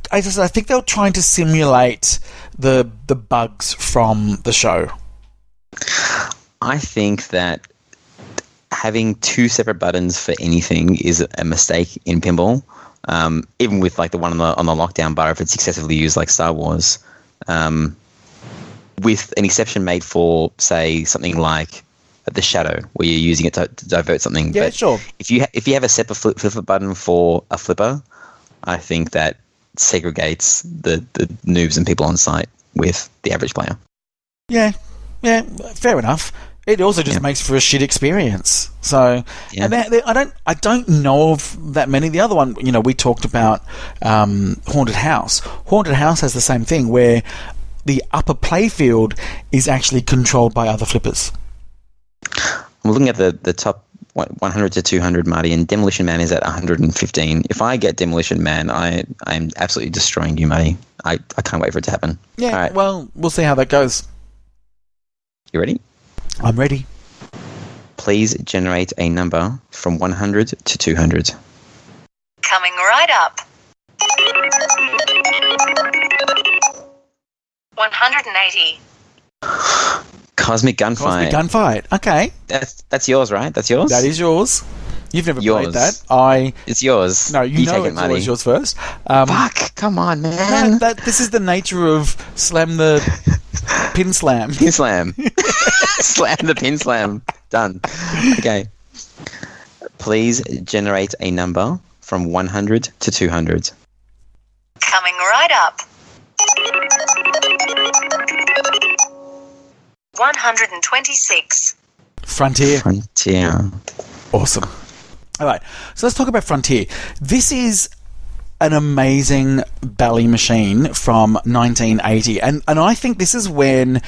[SPEAKER 2] I think they were trying to simulate the bugs from the show.
[SPEAKER 3] I think that having 2 separate buttons for anything is a mistake in pinball. Even with like the one on the lockdown bar, if it's excessively used like Star Wars, with an exception made for, say, something like the Shadow, where you're using it to divert something.
[SPEAKER 2] Yeah,
[SPEAKER 3] but
[SPEAKER 2] sure.
[SPEAKER 3] If you have a separate flipper button for a flipper, I think that segregates the noobs and people on site with the average player.
[SPEAKER 2] Yeah, fair enough. It also just makes for a shit experience. So, and I don't know of that many. The other one, we talked about Haunted House. Haunted House has the same thing where the upper playfield is actually controlled by other flippers.
[SPEAKER 3] I'm looking at the top 100 to 200, Marty, and Demolition Man is at 115. If I get Demolition Man, I'm absolutely destroying you, Marty. I can't wait for it to happen.
[SPEAKER 2] Yeah,
[SPEAKER 3] all right.
[SPEAKER 2] Well, we'll see how that goes.
[SPEAKER 3] You ready?
[SPEAKER 2] I'm ready.
[SPEAKER 6] Please generate a number from 100 to 200.
[SPEAKER 7] Coming right up. 180.
[SPEAKER 3] Cosmic Gunfight.
[SPEAKER 2] Cosmic Gunfight. Okay.
[SPEAKER 3] That's yours, right? That's yours?
[SPEAKER 2] That is yours. You've never
[SPEAKER 3] Yours.
[SPEAKER 2] played that.
[SPEAKER 3] It's yours.
[SPEAKER 2] No, you know
[SPEAKER 3] take it,
[SPEAKER 2] it's
[SPEAKER 3] Marty.
[SPEAKER 2] always yours first.
[SPEAKER 3] Fuck, come on, man.
[SPEAKER 2] This is the nature of Slam the Pin Slam.
[SPEAKER 3] Pin slam. Slam the pin slam. Done. Okay. Please generate a number from 100 to 200.
[SPEAKER 7] Coming right up. 126.
[SPEAKER 2] Frontier.
[SPEAKER 3] Frontier.
[SPEAKER 2] Awesome. All right, so let's talk about Frontier. This is an amazing Bally machine from 1980, and I think this is when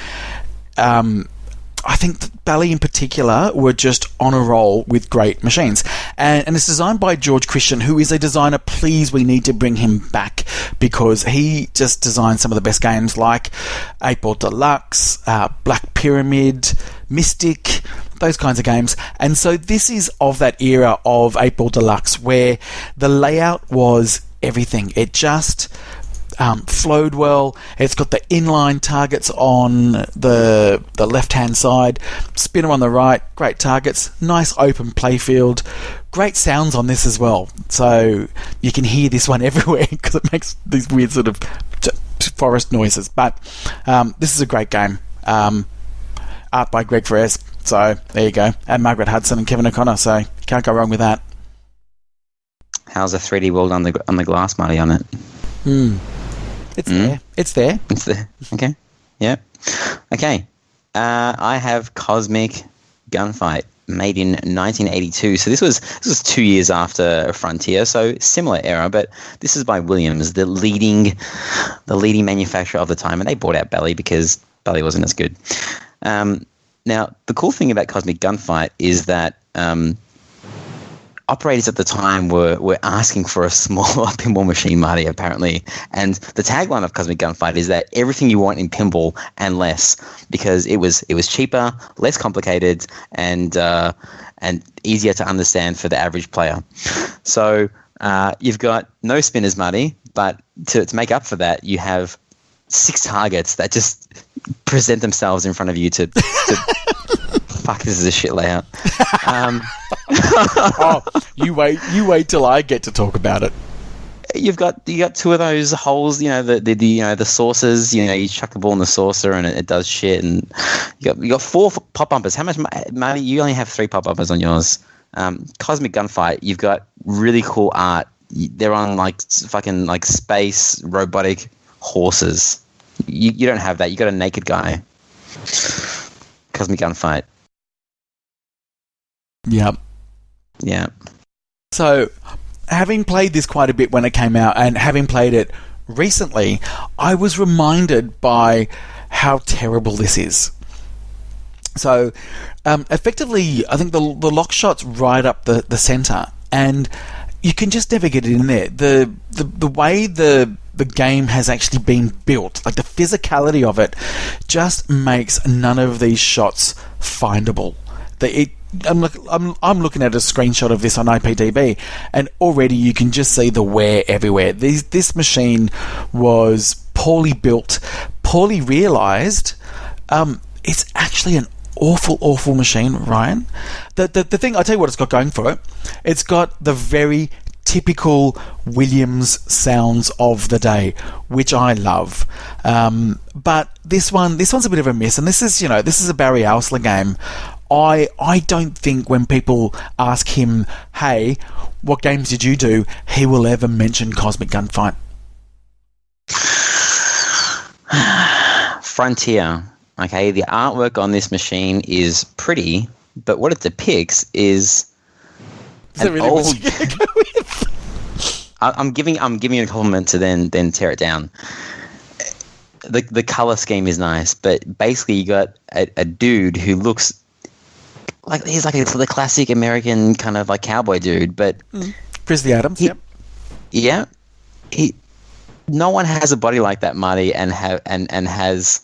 [SPEAKER 2] I think Bally in particular were just on a roll with great machines. And it's designed by George Christian, who is a designer. Please, we need to bring him back because he just designed some of the best games like 8-Ball Deluxe, Black Pyramid, Mystic, those kinds of games. And so this is of that era of 8-Ball Deluxe where the layout was everything. It just flowed well. It's got the inline targets on the left-hand side, spinner on the right, great targets, nice open playfield, great sounds on this as well. So you can hear this one everywhere because it makes these weird sort of forest noises. But this is a great game. Art by Greg Ferez. So there you go. And Margaret Hudson and Kevin O'Connor. So can't go wrong with that.
[SPEAKER 3] How's the 3D world on the glass, Marty, on it?
[SPEAKER 2] It's there. It's there.
[SPEAKER 3] It's there. Okay. Yep. Okay. I have Cosmic Gunfight, made in 1982. So this was 2 years after Frontier, so similar era, but this is by Williams, the leading manufacturer of the time, and they bought out Bally because Bally wasn't as good. Now, the cool thing about Cosmic Gunfight is that operators at the time were asking for a smaller pinball machine, Marty, apparently. And the tagline of Cosmic Gunfight is that everything you want in pinball and less, because it was cheaper, less complicated, and easier to understand for the average player. So you've got no spinners, Marty, but to make up for that, you have 6 targets that just present themselves in front of you to fuck, this is a shit layout.
[SPEAKER 2] Oh, you wait till I get to talk about it.
[SPEAKER 3] You got two of those holes, the saucers. You chuck the ball in the saucer and it does shit. And you got 4 pop bumpers. How much money? You only have 3 pop bumpers on yours. Cosmic Gunfight. You've got really cool art. They're on like fucking like space robotic horses. You don't have that. You got a naked guy. Cosmic Gunfight.
[SPEAKER 2] Yep.
[SPEAKER 3] Yeah.
[SPEAKER 2] So, having played this quite a bit when it came out and having played it recently, I was reminded by how terrible this is. So, effectively, I think the lock shot's right up the centre, and you can just never get it in there. The way the game has actually been built, like the physicality of it, just makes none of these shots findable. I'm looking at a screenshot of this on IPDB, and already you can just see the wear everywhere. This machine was poorly built, poorly realised. It's actually an awful machine, Ryan. The thing, I'll tell you what it's got going for it. It's got the very typical Williams sounds of the day, which I love. But this one's a bit of a miss, and this is a Barry Ausler game. I don't think when people ask him, hey, what games did you do, he will ever mention Cosmic Gunfight.
[SPEAKER 3] Frontier. Okay, the artwork on this machine is pretty, but what it depicts is an
[SPEAKER 2] really
[SPEAKER 3] old...
[SPEAKER 2] what you're gonna go with?
[SPEAKER 3] I'm giving you a compliment to then tear it down. The color scheme is nice, but basically you got a dude who looks like he's like the classic American kind of like cowboy dude, but
[SPEAKER 2] Grizzly Adams. Yep.
[SPEAKER 3] Yeah. No one has a body like that, Marty, and has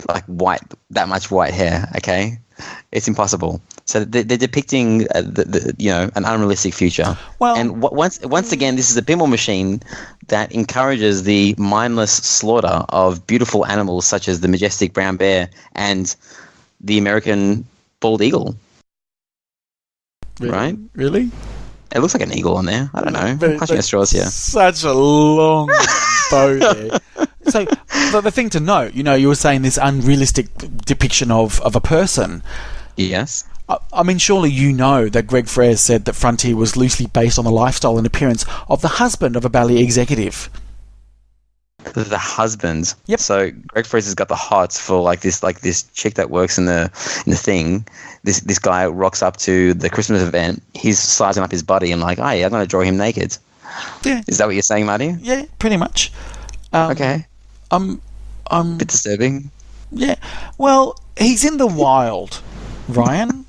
[SPEAKER 3] like that much white hair. Okay, it's impossible. So they're depicting an unrealistic future.
[SPEAKER 2] Well,
[SPEAKER 3] and once again, this is a pinball machine that encourages the mindless slaughter of beautiful animals such as the majestic brown bear and the American bald eagle.
[SPEAKER 2] Really?
[SPEAKER 3] Right?
[SPEAKER 2] Really?
[SPEAKER 3] It looks like an eagle on there. I don't know.
[SPEAKER 2] But
[SPEAKER 3] I'm clutching at straws here.
[SPEAKER 2] Such a long bow there. So the thing to note, you were saying this unrealistic depiction of a person.
[SPEAKER 3] Yes.
[SPEAKER 2] I mean, surely you know that Greg Frere said that Frontier was loosely based on the lifestyle and appearance of the husband of a Bally executive.
[SPEAKER 3] The husband.
[SPEAKER 2] Yep.
[SPEAKER 3] So Greg Fraser's got the hots for this chick that works in the thing. This guy rocks up to the Christmas event. He's sizing up his body and like, hey, I'm going to draw him naked.
[SPEAKER 2] Yeah.
[SPEAKER 3] Is that what you're saying, Marty?
[SPEAKER 2] Yeah, pretty much.
[SPEAKER 3] Okay.
[SPEAKER 2] I'm
[SPEAKER 3] bit disturbing.
[SPEAKER 2] Yeah. Well, he's in the wild, Ryan.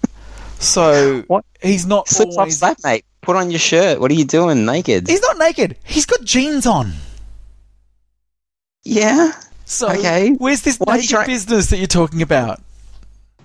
[SPEAKER 2] So
[SPEAKER 3] what?
[SPEAKER 2] He's not
[SPEAKER 3] Slip
[SPEAKER 2] always...
[SPEAKER 3] slap, mate. Put on your shirt. What are you doing naked?
[SPEAKER 2] He's not naked. He's got jeans on.
[SPEAKER 3] Yeah.
[SPEAKER 2] So,
[SPEAKER 3] okay.
[SPEAKER 2] Where's this naked business that you're talking about?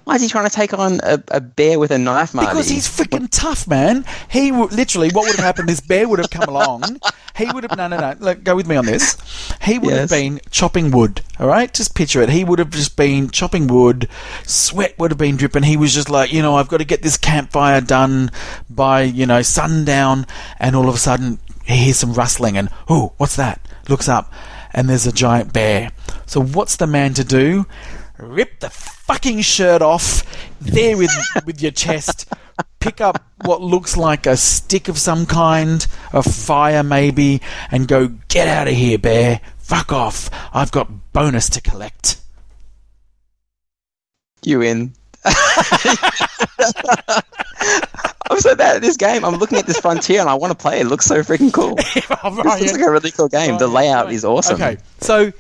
[SPEAKER 3] Why is he trying to take on a bear with a knife, Marty?
[SPEAKER 2] Because he's freaking tough, man. He literally, what would have happened? This bear would have come along. He would have no. Look, go with me on this. He would have been chopping wood. All right, just picture it. He would have just been chopping wood. Sweat would have been dripping. He was just like, I've got to get this campfire done by sundown. And all of a sudden, he hears some rustling, and what's that? Looks up, and there's a giant bear. So what's the man to do? Rip the fucking shirt off there with your chest. Pick up what looks like a stick of some kind, a fire maybe, and go, get out of here, bear. Fuck off. I've got bonus to collect.
[SPEAKER 3] You in. I'm so bad at this game. I'm looking at this Frontier and I want to play it. It looks so freaking cool.
[SPEAKER 2] Right,
[SPEAKER 3] this looks like a really cool game. The layout is awesome.
[SPEAKER 2] Okay, so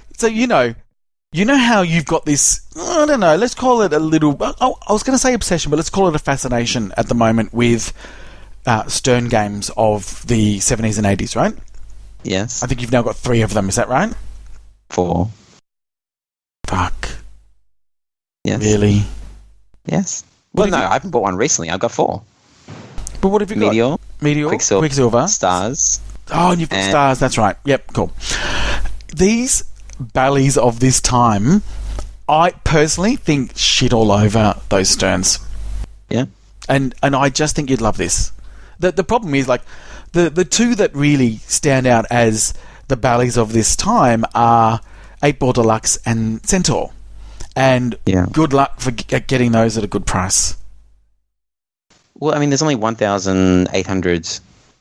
[SPEAKER 2] you know how you've got this, I don't know, let's call it a little, I was going to say obsession, but let's call it a fascination at the moment with Stern games of the 70s and 80s, right?
[SPEAKER 3] Yes.
[SPEAKER 2] I think you've now got 3 of them, is that right?
[SPEAKER 3] 4.
[SPEAKER 2] Fuck.
[SPEAKER 3] Yes.
[SPEAKER 2] Really?
[SPEAKER 3] Yes. Well, no, I haven't bought one recently. I've got 4.
[SPEAKER 2] But what have you got? Meteor, Quicksilver,
[SPEAKER 3] Stars.
[SPEAKER 2] Oh, and you've got Stars, that's right. Yep, cool. These Bally's of this time, I personally think shit all over those Sterns.
[SPEAKER 3] Yeah.
[SPEAKER 2] And I just think you'd love this. The problem is, like, the two that really stand out as the Bally's of this time are 8-Ball Deluxe and Centaur. And good luck for getting those at a good price.
[SPEAKER 3] Well, I mean, there's only 1,800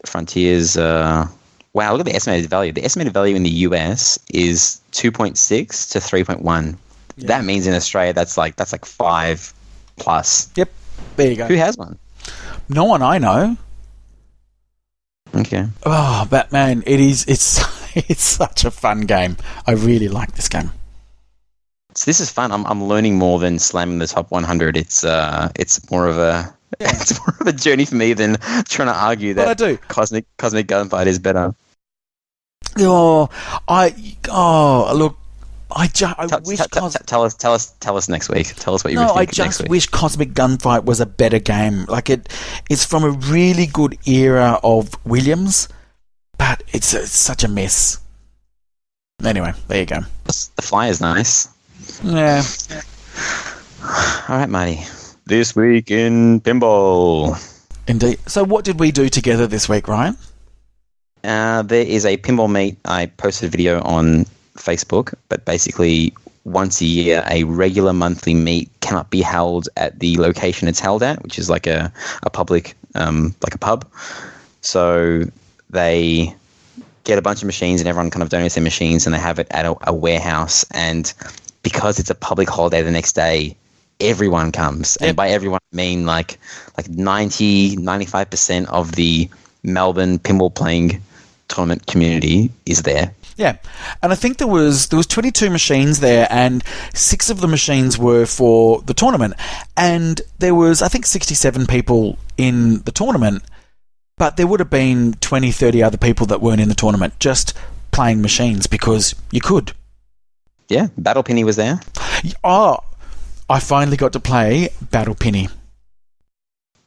[SPEAKER 3] Frontiers. Wow, look at the estimated value. The estimated value in the US is 2.6 to 3.1. Yeah. That means in Australia, that's like 5 plus.
[SPEAKER 2] Yep, there you go.
[SPEAKER 3] Who has one?
[SPEAKER 2] No one I know.
[SPEAKER 3] Okay.
[SPEAKER 2] Oh, Batman! It's such a fun game. I really like this game.
[SPEAKER 3] So this is fun. I'm learning more than slamming the top 100. It's more of a journey for me than trying to argue that
[SPEAKER 2] I do.
[SPEAKER 3] Cosmic Gunfight is better.
[SPEAKER 2] Look. I wish.
[SPEAKER 3] Tell us next week. Tell us what you would think next week.
[SPEAKER 2] I just wish Cosmic Gunfight was a better game. Like it's from a really good era of Williams, but it's such a mess. Anyway, there you go.
[SPEAKER 3] The Flyer's nice.
[SPEAKER 2] Yeah.
[SPEAKER 3] All right, Marty. This week in pinball.
[SPEAKER 2] Indeed. So what did we do together this week, Ryan?
[SPEAKER 3] There is a pinball meet. I posted a video on Facebook, but basically once a year, a regular monthly meet cannot be held at the location it's held at, which is like a public, like a pub. So they get a bunch of machines and everyone kind of donates their machines and they have it at a warehouse. And because it's a public holiday the next day, everyone comes.
[SPEAKER 2] Yep.
[SPEAKER 3] And by everyone, I mean like 95% of the Melbourne pinball playing tournament community is there.
[SPEAKER 2] Yeah, and I think there was 22 machines there, and 6 of the machines were for the tournament. And there was, I think, 67 people in the tournament, but there would have been 20, 30 other people that weren't in the tournament, just playing machines because you could.
[SPEAKER 3] Yeah, Battle Penny was there.
[SPEAKER 2] Oh, I finally got to play Battle Penny.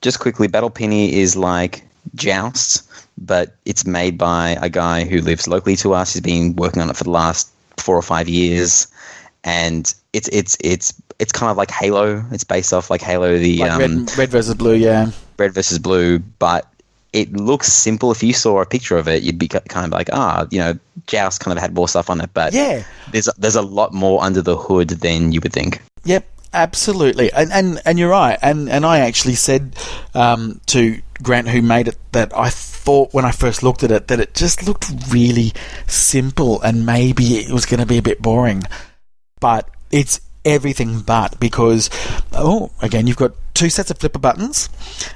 [SPEAKER 3] Just quickly, Battle Penny is like Joust, but it's made by a guy who lives locally to us. He's been working on it for the last 4 or 5 years, and it's kind of like Halo. It's based off like Halo, the
[SPEAKER 2] like red versus blue, yeah.
[SPEAKER 3] Red versus blue, but it looks simple. If you saw a picture of it, you'd be kind of like, Joust kind of had more stuff on it, but
[SPEAKER 2] yeah,
[SPEAKER 3] there's a lot more under the hood than you would think.
[SPEAKER 2] Yep. Absolutely, and you're right, and I actually said to Grant, who made it, that I thought when I first looked at it that it just looked really simple and maybe it was going to be a bit boring, but it's everything but, because again, you've got 2 sets of flipper buttons.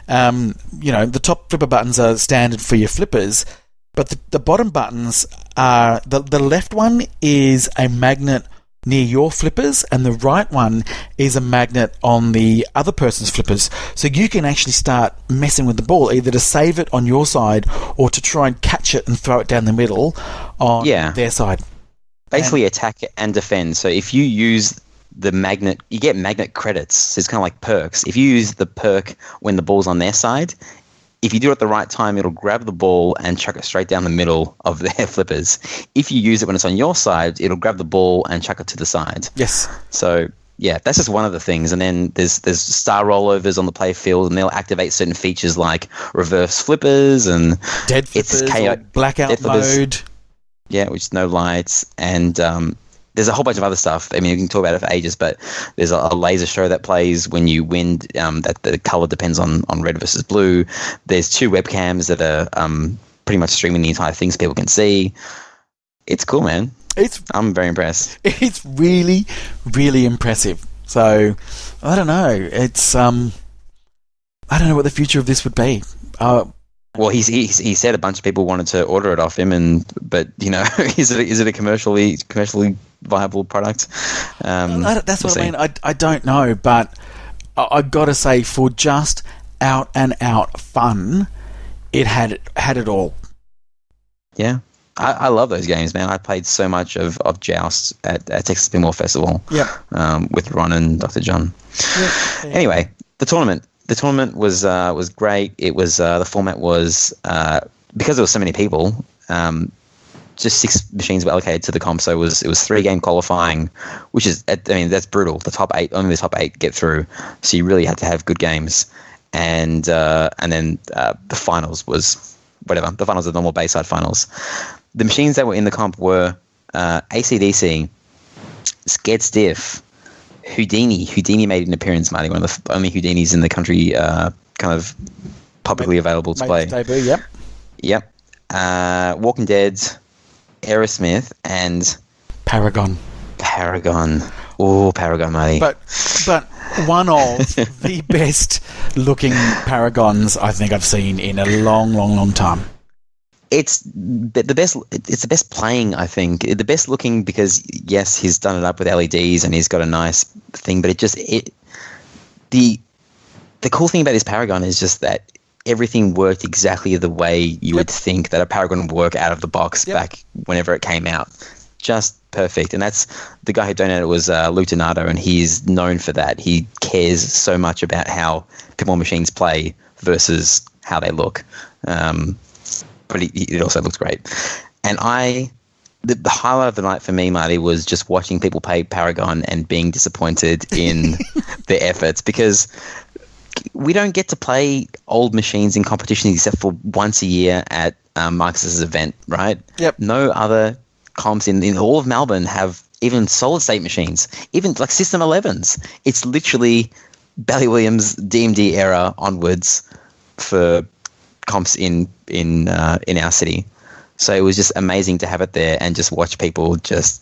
[SPEAKER 2] The top flipper buttons are standard for your flippers, but the bottom buttons are the left one is a magnet near your flippers, and the right one is a magnet on the other person's flippers. So you can actually start messing with the ball, either to save it on your side or to try and catch it and throw it down the middle on their side.
[SPEAKER 3] Basically attack and defend. So if you use the magnet, you get magnet credits. So it's kind of like perks. If you use the perk when the ball's on their side, if you do it at the right time, it'll grab the ball and chuck it straight down the middle of their flippers. If you use it when it's on your side, it'll grab the ball and chuck it to the side.
[SPEAKER 2] Yes.
[SPEAKER 3] So, yeah, that's just one of the things. And then there's star rollovers on the play field, and they'll activate certain features like reverse flippers and
[SPEAKER 2] dead flippers, or blackout mode.
[SPEAKER 3] Yeah, which is no lights. And there's a whole bunch of other stuff. I mean, we can talk about it for ages, but there's a laser show that plays when you win. That the color depends on red versus blue. There's 2 webcams that are pretty much streaming the entire thing so people can see. It's cool, man. I'm very impressed.
[SPEAKER 2] It's really, really impressive. So I don't know. It's I don't know what the future of this would be.
[SPEAKER 3] Well, he said a bunch of people wanted to order it off him, but is it a commercially viable product?
[SPEAKER 2] That's what I mean. I don't know, but I've got to say, for just out and out fun, it had it all.
[SPEAKER 3] Yeah, I love those games, man. I played so much of Joust at Texas Pinball Festival.
[SPEAKER 2] Yeah,
[SPEAKER 3] with Ron and Dr. John.
[SPEAKER 2] Yeah.
[SPEAKER 3] Anyway, the tournament. The tournament was great. It was the format was because there were so many people. just 6 machines were allocated to the comp, so it was 3-game qualifying, which is, I mean, that's brutal. The top 8, only the top 8 get through, so you really had to have good games. And then the finals was whatever. The finals are the normal Bayside finals. The machines that were in the comp were AC/DC, Scared Stiff, Houdini. Houdini made an appearance, Marty, one of the only Houdinis in the country kind of publicly available to play.
[SPEAKER 2] Debut, yep.
[SPEAKER 3] Yep. Walking Dead, Aerosmith, and
[SPEAKER 2] Paragon.
[SPEAKER 3] Oh, Paragon, Marty.
[SPEAKER 2] But one of the best looking Paragons I think I've seen in a long time.
[SPEAKER 3] It's the best. It's the best playing, I think. The best looking because yes, he's done it up with LEDs and he's got a nice thing. But the cool thing about this Paragon is just that everything worked exactly the way you would think that a Paragon would work out of the box back whenever it came out. Just perfect. And that's the guy who donated was Lutonato, and he's known for that. He cares so much about how pinball machines play versus how they look. But it also looks great. And the highlight of the night for me, Marty, was just watching people play Paragon and being disappointed in their efforts, because we don't get to play old machines in competitions except for once a year at Marcus's event, right?
[SPEAKER 2] Yep.
[SPEAKER 3] No other comps in all of Melbourne have even solid state machines, even like System 11s. It's literally Bally Williams DMD era onwards for comps in our city. So it was just amazing to have it there and just watch people just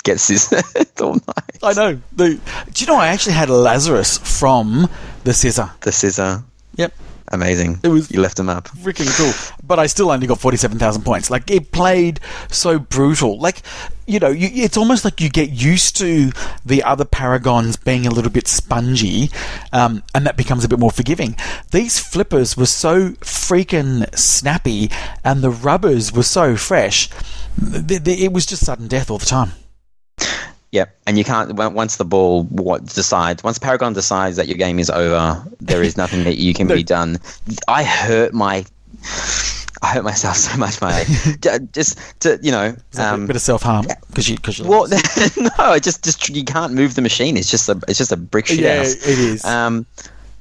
[SPEAKER 3] get scissored all night.
[SPEAKER 2] I know. Do you know I actually had a Lazarus from the Scissor?
[SPEAKER 3] The Scissor.
[SPEAKER 2] Yep.
[SPEAKER 3] Amazing.
[SPEAKER 2] It was
[SPEAKER 3] you left them up.
[SPEAKER 2] Freaking cool. But I still only got 47,000 points. Like, it played so brutal. Like, you know, it's almost like you get used to the other Paragons being a little bit spongy, and that becomes a bit more forgiving. These flippers were so freaking snappy, and the rubbers were so fresh. It was just sudden death all the time.
[SPEAKER 3] Yep, and you can't, once the ball once Paragon decides that your game is over, there is nothing that you can be done. I hurt myself so much, mate. Just to, you know,
[SPEAKER 2] a bit of self-harm because you
[SPEAKER 3] well, no, just you can't move the machine. It's just a brick shit house.
[SPEAKER 2] It is.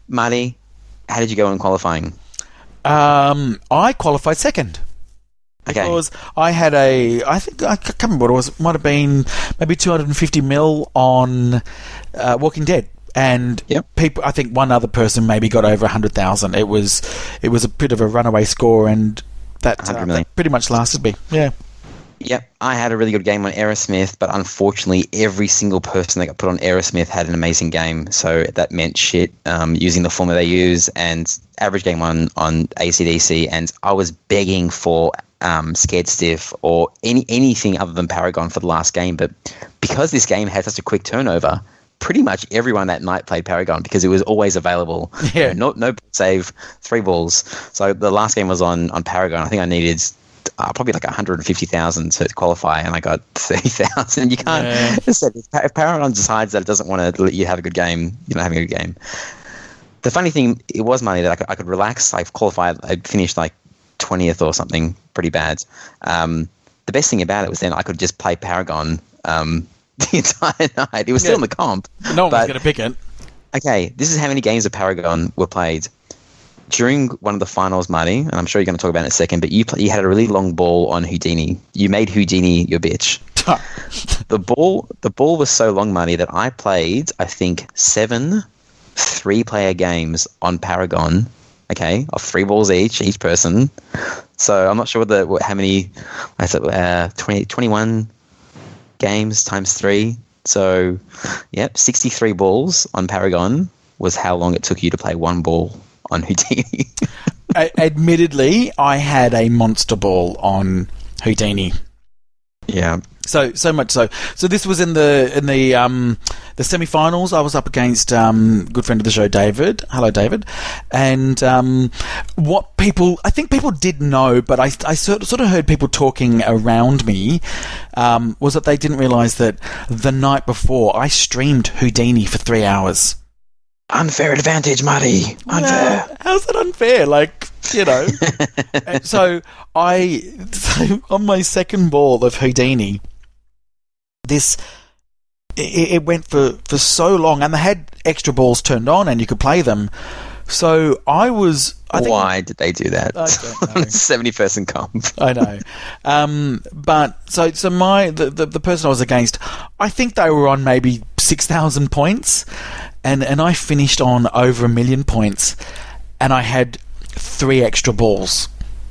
[SPEAKER 3] Marty, how did you go in qualifying?
[SPEAKER 2] I qualified second. Because I had I can't remember what it was. It might have been maybe 250 mil on Walking Dead, and people. I think one other person maybe got over 100,000. It was a bit of a runaway score, and that pretty much lasted me. Yeah.
[SPEAKER 3] Yep, I had a really good game on Aerosmith, but unfortunately, every single person that got put on Aerosmith had an amazing game. So that meant shit using the formula they use, and average game on AC/DC, and I was begging for Scared Stiff or anything other than Paragon for the last game, but because this game had such a quick turnover, pretty much everyone that night played Paragon because it was always available.
[SPEAKER 2] Yeah.
[SPEAKER 3] No save, 3 balls. So the last game was on Paragon. I think I needed probably like 150,000 to qualify, and I got 30,000. You can't. If Paragon decides that it doesn't want to let you have a good game, you're not having a good game. The funny thing, it was money that I could relax. I qualified. I finished like 20th or something, pretty bad. The best thing about it was then I could just play Paragon the entire night. It was still in the comp.
[SPEAKER 2] No one was going to pick it.
[SPEAKER 3] Okay, this is how many games of Paragon were played. During one of the finals, Marty, and I'm sure you're going to talk about it in a second, but you had a really long ball on Houdini. You made Houdini your bitch. The ball was so long, Marty, that I played, I think, 7 3-player games on Paragon, okay, of 3 balls each person. So I'm not sure how many, I said 21 games times 3. So, 63 balls on Paragon was how long it took you to play 1 ball on Houdini.
[SPEAKER 2] Admittedly, I had a monster ball on Houdini.
[SPEAKER 3] Yeah.
[SPEAKER 2] So much so. So this was in the semi-finals. I was up against good friend of the show, David. Hello, David. And I think people did know, but I sort of heard people talking around me, was that they didn't realise that the night before I streamed Houdini for 3 hours.
[SPEAKER 3] Unfair advantage, Marty. Unfair.
[SPEAKER 2] Well, how's that unfair? Like, And so on my second ball of Houdini, it went for so long, and they had extra balls turned on, and you could play them. So why
[SPEAKER 3] did they do that?
[SPEAKER 2] I don't know.
[SPEAKER 3] 70-person comp.
[SPEAKER 2] I know. But so the person I was against, I think they were on maybe 6,000 points, and I finished on over 1 million points, and I had 3 extra balls.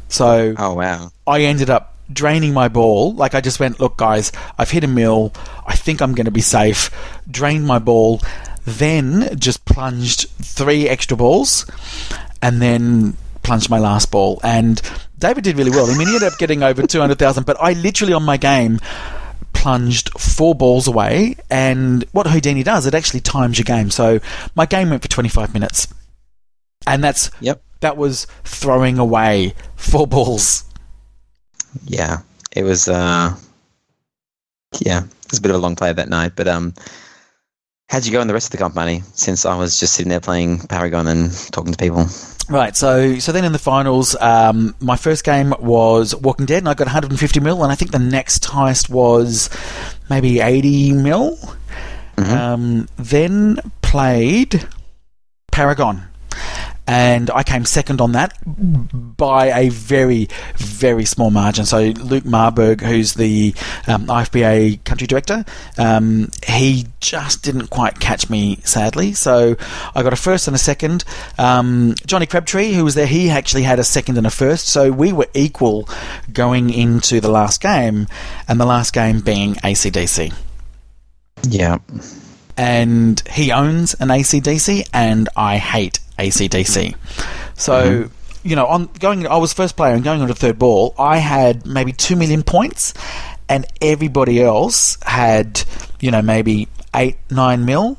[SPEAKER 2] So
[SPEAKER 3] oh wow,
[SPEAKER 2] I ended up draining my ball. Like, I just went, look guys, I've hit 1 mil, I think I'm going to be safe. Drained my ball, then just plunged 3 extra balls, and then plunged my last ball. And David did really well. I mean, he ended up getting over 200,000, but I literally on my game plunged 4 balls away. And what Houdini does, it actually times your game. So my game went for 25 minutes, and that was throwing away 4 balls.
[SPEAKER 3] Yeah, it was. It was a bit of a long play that night. But how'd you go in the rest of the comp, Money? Since I was just sitting there playing Paragon and talking to people.
[SPEAKER 2] Right, so then in the finals, my first game was Walking Dead, and I got 150 mil, and I think the next highest was maybe 80 mil. Mm-hmm. Then played Paragon, and I came second on that by a very, very small margin. So Luke Marburg, who's the IFBA country director, he just didn't quite catch me, sadly. So I got a first and a second. Johnny Crabtree, who was there, he actually had a second and a first. So we were equal going into the last game, and the last game being AC/DC.
[SPEAKER 3] Yeah. And
[SPEAKER 2] he owns an AC/DC, and I hate AC/DC. So, I was first player and going on to third ball, I had maybe 2 million points, and everybody else had, maybe 8-9 mil.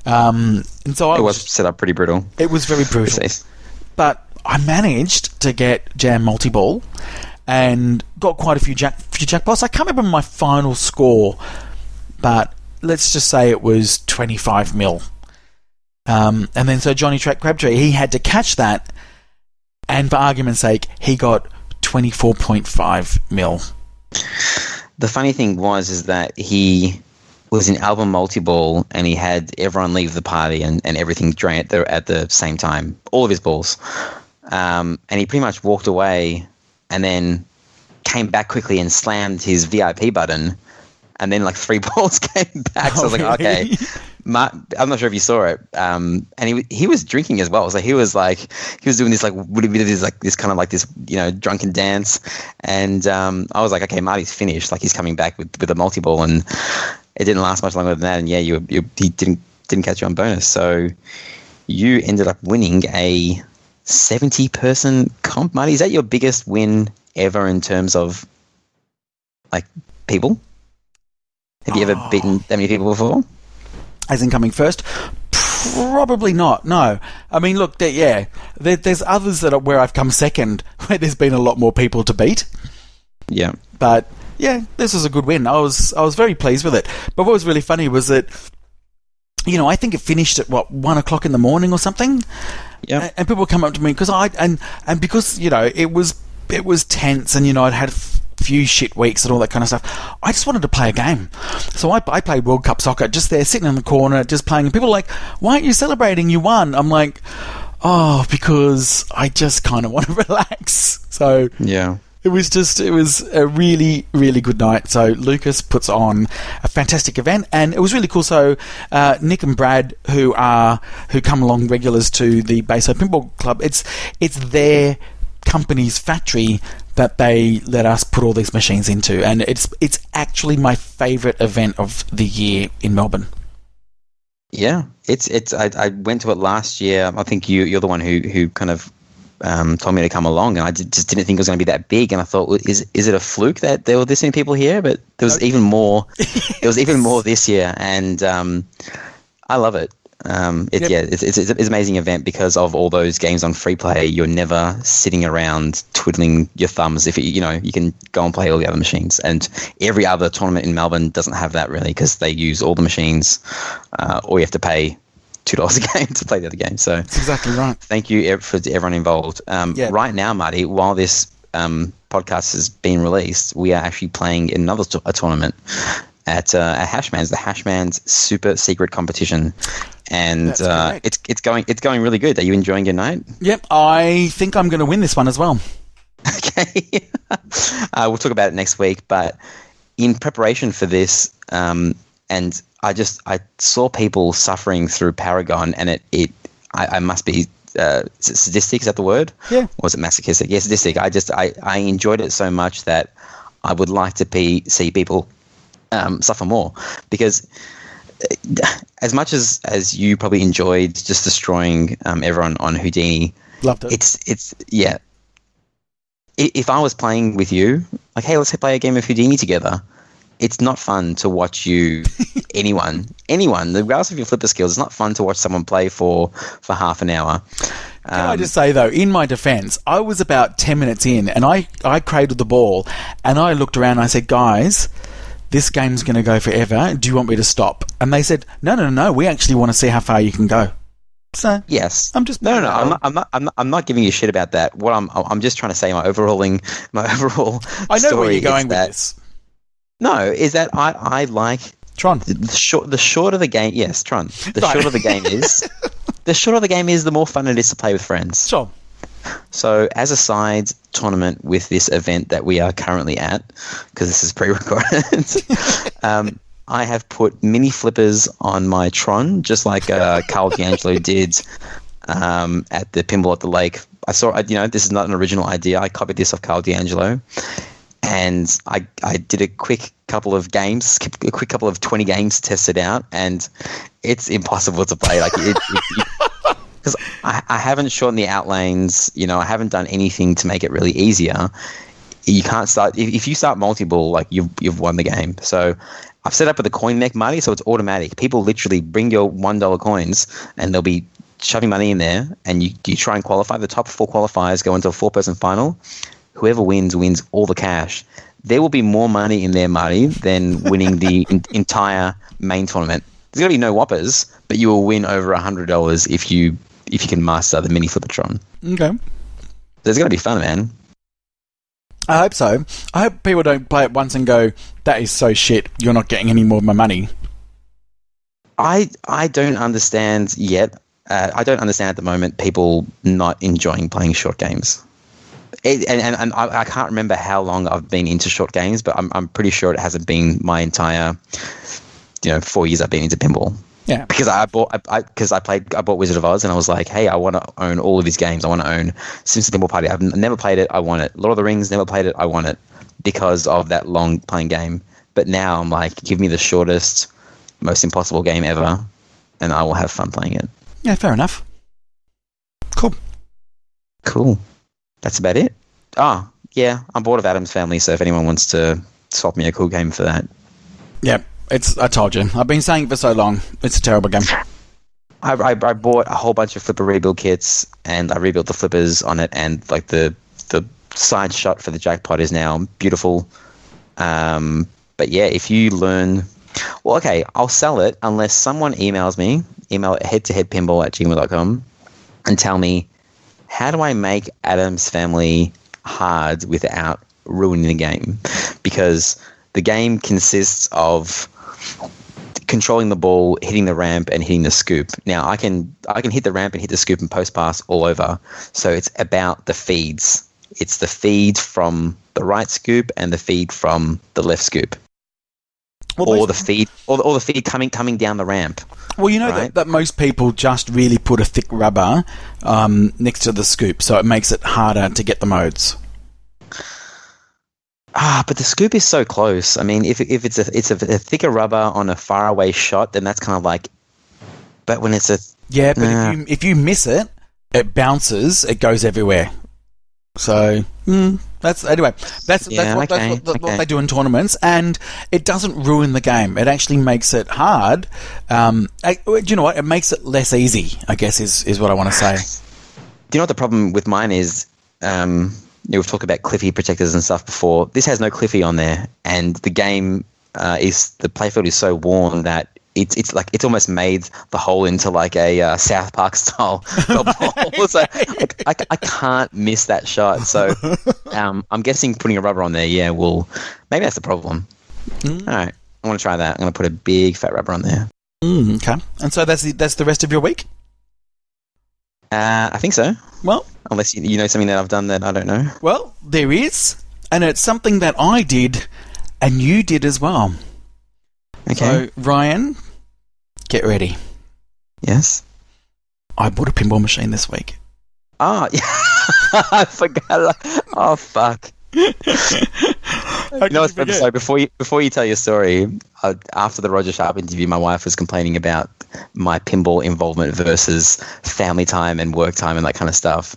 [SPEAKER 2] And so it
[SPEAKER 3] was set up pretty brutal.
[SPEAKER 2] It was very brutal. But I managed to get Jam multi-ball and got quite a few jackpots. I can't remember my final score, but let's just say it was 25 mil. And then so Johnny Crabtree, he had to catch that, and for argument's sake, he got 24.5 mil.
[SPEAKER 3] The funny thing is that he was in album multi-ball, and he had everyone leave the party and everything drain at the same time, all of his balls. And he pretty much walked away and then came back quickly and slammed his VIP button, and then like 3 balls came back. So I was like, okay. I'm not sure if you saw it, and he was drinking as well. So he was doing this this kind of like this drunken dance, and I was like, okay, Marty's finished. Like, he's coming back with a multi-ball, and it didn't last much longer than that. And yeah, he didn't catch you on bonus, so you ended up winning a 70-person comp. Marty, is that your biggest win ever in terms of like people? Have you ever beaten that many people before?
[SPEAKER 2] As in coming first? Probably not, no. I mean, look, there's others where I've come second, where there's been a lot more people to beat.
[SPEAKER 3] Yeah.
[SPEAKER 2] But, yeah, this was a good win. I was very pleased with it. But what was really funny was that, I think it finished at, 1 o'clock in the morning or something?
[SPEAKER 3] Yeah.
[SPEAKER 2] And people come up to me, because because, it was tense, and, I'd had few shit weeks and all that kind of stuff. I just wanted to play a game. So I played World Cup Soccer, just there, sitting in the corner, just playing. And people are like, why aren't you celebrating? You won. I'm like, because I just kind of want to relax. So
[SPEAKER 3] yeah.
[SPEAKER 2] It was a really, really good night. So Lucas puts on a fantastic event, and it was really cool. So Nick and Brad, who come along regulars to the Bayside Pinball Club, it's their company's factory that they let us put all these machines into, and it's actually my favourite event of the year in Melbourne.
[SPEAKER 3] Yeah, I went to it last year. I think you're the one who kind of told me to come along, and I just didn't think it was going to be that big. And I thought, is it a fluke that there were this many people here? But there was even more. There was even more this year, and I love it. It's an amazing event because of all those games on free play. You're never sitting around twiddling your thumbs. If you can go and play all the other machines, and every other tournament in Melbourne doesn't have that really, because they use all the machines, or you have to pay $2 a game to play the other game. So
[SPEAKER 2] That's exactly right.
[SPEAKER 3] thank you for everyone involved.
[SPEAKER 2] Yeah.
[SPEAKER 3] Right now, Marty, while this podcast has been released, we are actually playing another a tournament at Hashman's, the Hashman's Super Secret Competition, and it's going really good. Are you enjoying your night?
[SPEAKER 2] Yep, I think I'm going to win this one as well.
[SPEAKER 3] Okay, we'll talk about it next week. But in preparation for this, and I saw people suffering through Paragon, and I must be sadistic. Is that the word?
[SPEAKER 2] Yeah.
[SPEAKER 3] Or was it masochistic? Yeah, sadistic. I enjoyed it so much that I would like to see people suffer more, because as much as you probably enjoyed just destroying everyone on Houdini,
[SPEAKER 2] Loved it.
[SPEAKER 3] It's yeah. If I was playing with you, like, hey, let's play a game of Houdini together, it's not fun to watch you, anyone, regardless of your flipper skills, it's not fun to watch someone play for half an hour.
[SPEAKER 2] Can I just say, though, in my defense, I was about 10 minutes in, and I cradled the ball, and I looked around and I said, guys, this game's going to go forever. Do you want me to stop? And they said, no, we actually want to see how far you can go. So
[SPEAKER 3] yes,
[SPEAKER 2] I'm just
[SPEAKER 3] no. I'm not giving you shit about that. What I'm just trying to say, my overall.
[SPEAKER 2] I know
[SPEAKER 3] story
[SPEAKER 2] where you're going
[SPEAKER 3] is
[SPEAKER 2] with
[SPEAKER 3] that,
[SPEAKER 2] this.
[SPEAKER 3] No, is that I like
[SPEAKER 2] Tron.
[SPEAKER 3] The shorter the game. Yes, Tron. The shorter the game is. The shorter the game is, the more fun it is to play with friends.
[SPEAKER 2] Sure.
[SPEAKER 3] So, as a side tournament with this event that we are currently at, because this is pre-recorded, I have put mini flippers on my Tron, just like Carl D'Angelo did at the Pinball at the Lake. I saw, this is not an original idea. I copied this off Carl D'Angelo, and I did a quick couple of 20 games to test it out, and it's impossible to play. Like because I haven't shortened the outlanes. I haven't done anything to make it really easier. You can't start if you start multi-ball, like you've won the game. So I've set up with a coin mech, Marty, so it's automatic. People literally bring your $1 coins, and they'll be shoving money in there, and you try and qualify. The top 4 qualifiers go into a 4-person final. Whoever wins all the cash. There will be more money in there, Marty, than winning the entire main tournament. There's going to be no whoppers, but you will win over $100 if you can master the mini Flippertron.
[SPEAKER 2] Okay.
[SPEAKER 3] There's going to be fun, man.
[SPEAKER 2] I hope so. I hope people don't play it once and go, that is so shit, you're not getting any more of my money.
[SPEAKER 3] I don't understand yet. I don't understand at the moment people not enjoying playing short games. And I can't remember how long I've been into short games, but I'm pretty sure it hasn't been my entire 4 years I've been into pinball.
[SPEAKER 2] Yeah.
[SPEAKER 3] Because I bought Wizard of Oz, and I was like, hey, I want to own all of these games. I want to own Simpsons Pinball Party. I've never played it. I want it. Lord of the Rings, never played it. I want it because of that long playing game. But now I'm like, give me the shortest, most impossible game ever, and I will have fun playing it.
[SPEAKER 2] Yeah, fair enough.
[SPEAKER 3] Cool. That's about it. Oh, yeah. I'm bored of Adam's Family, so if anyone wants to swap me a cool game for that.
[SPEAKER 2] Yeah. I told you. I've been saying it for so long. It's a terrible game.
[SPEAKER 3] I bought a whole bunch of flipper rebuild kits, and I rebuilt the flippers on it, and like the side shot for the jackpot is now beautiful. But yeah, if you learn... Well, okay, I'll sell it unless someone emails me, email at head2headpinball@gmail.com, and tell me, how do I make Adam's Family hard without ruining the game? Because the game consists of controlling the ball, hitting the ramp, and hitting the scoop. Now, I can hit the ramp and hit the scoop and post pass all over. So it's about the feeds. It's the feed from the right scoop and the feed from the left scoop, or the feed coming down the ramp.
[SPEAKER 2] Well, you know, right? that most people just really put a thick rubber next to the scoop, so it makes it harder to get the modes.
[SPEAKER 3] But the scoop is so close. I mean, if it's a thicker rubber on a faraway shot, then that's kind of like. But when it's but
[SPEAKER 2] if you miss it, it bounces. It goes everywhere. So that's what they do in tournaments, and it doesn't ruin the game. It actually makes it hard. Do you know what? It makes it less easy, I guess, is what I want to say.
[SPEAKER 3] Do you know what the problem with mine is? We've talked about Cliffy protectors and stuff before. This has no Cliffy on there, and the game the playfield is so worn that it's almost made the hole into like a South Park style hole. So I can't miss that shot. So I'm guessing putting a rubber on there, maybe that's the problem. All right, I want to try that. I'm going to put a big fat rubber on there.
[SPEAKER 2] Okay, and so that's the rest of your week?
[SPEAKER 3] I think so.
[SPEAKER 2] Well,
[SPEAKER 3] unless you know something that I've done that I don't know.
[SPEAKER 2] Well, there is, and it's something that I did, and you did as well.
[SPEAKER 3] Okay.
[SPEAKER 2] So, Ryan, get ready.
[SPEAKER 3] Yes?
[SPEAKER 2] I bought a pinball machine this week.
[SPEAKER 3] Oh, yeah. I forgot. Oh, fuck. So before you tell your story, after the Roger Sharpe interview, my wife was complaining about my pinball involvement versus family time and work time and that kind of stuff.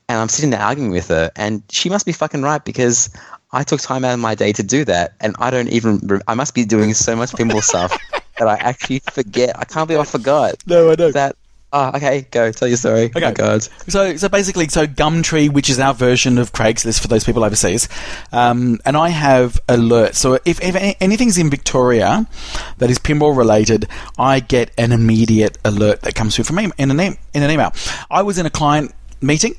[SPEAKER 3] And I'm sitting there arguing with her, and she must be fucking right, because I took time out of my day to do that, and I must be doing so much pinball stuff that I actually forget. I can't believe I forgot.
[SPEAKER 2] No, I know.
[SPEAKER 3] Okay, go. Tell your story.
[SPEAKER 2] Okay.
[SPEAKER 3] Oh, my God.
[SPEAKER 2] So basically, Gumtree, which is our version of Craigslist for those people overseas, and I have alerts. So if anything's in Victoria that is pinball related, I get an immediate alert that comes through from me in an email. I was in a client meeting.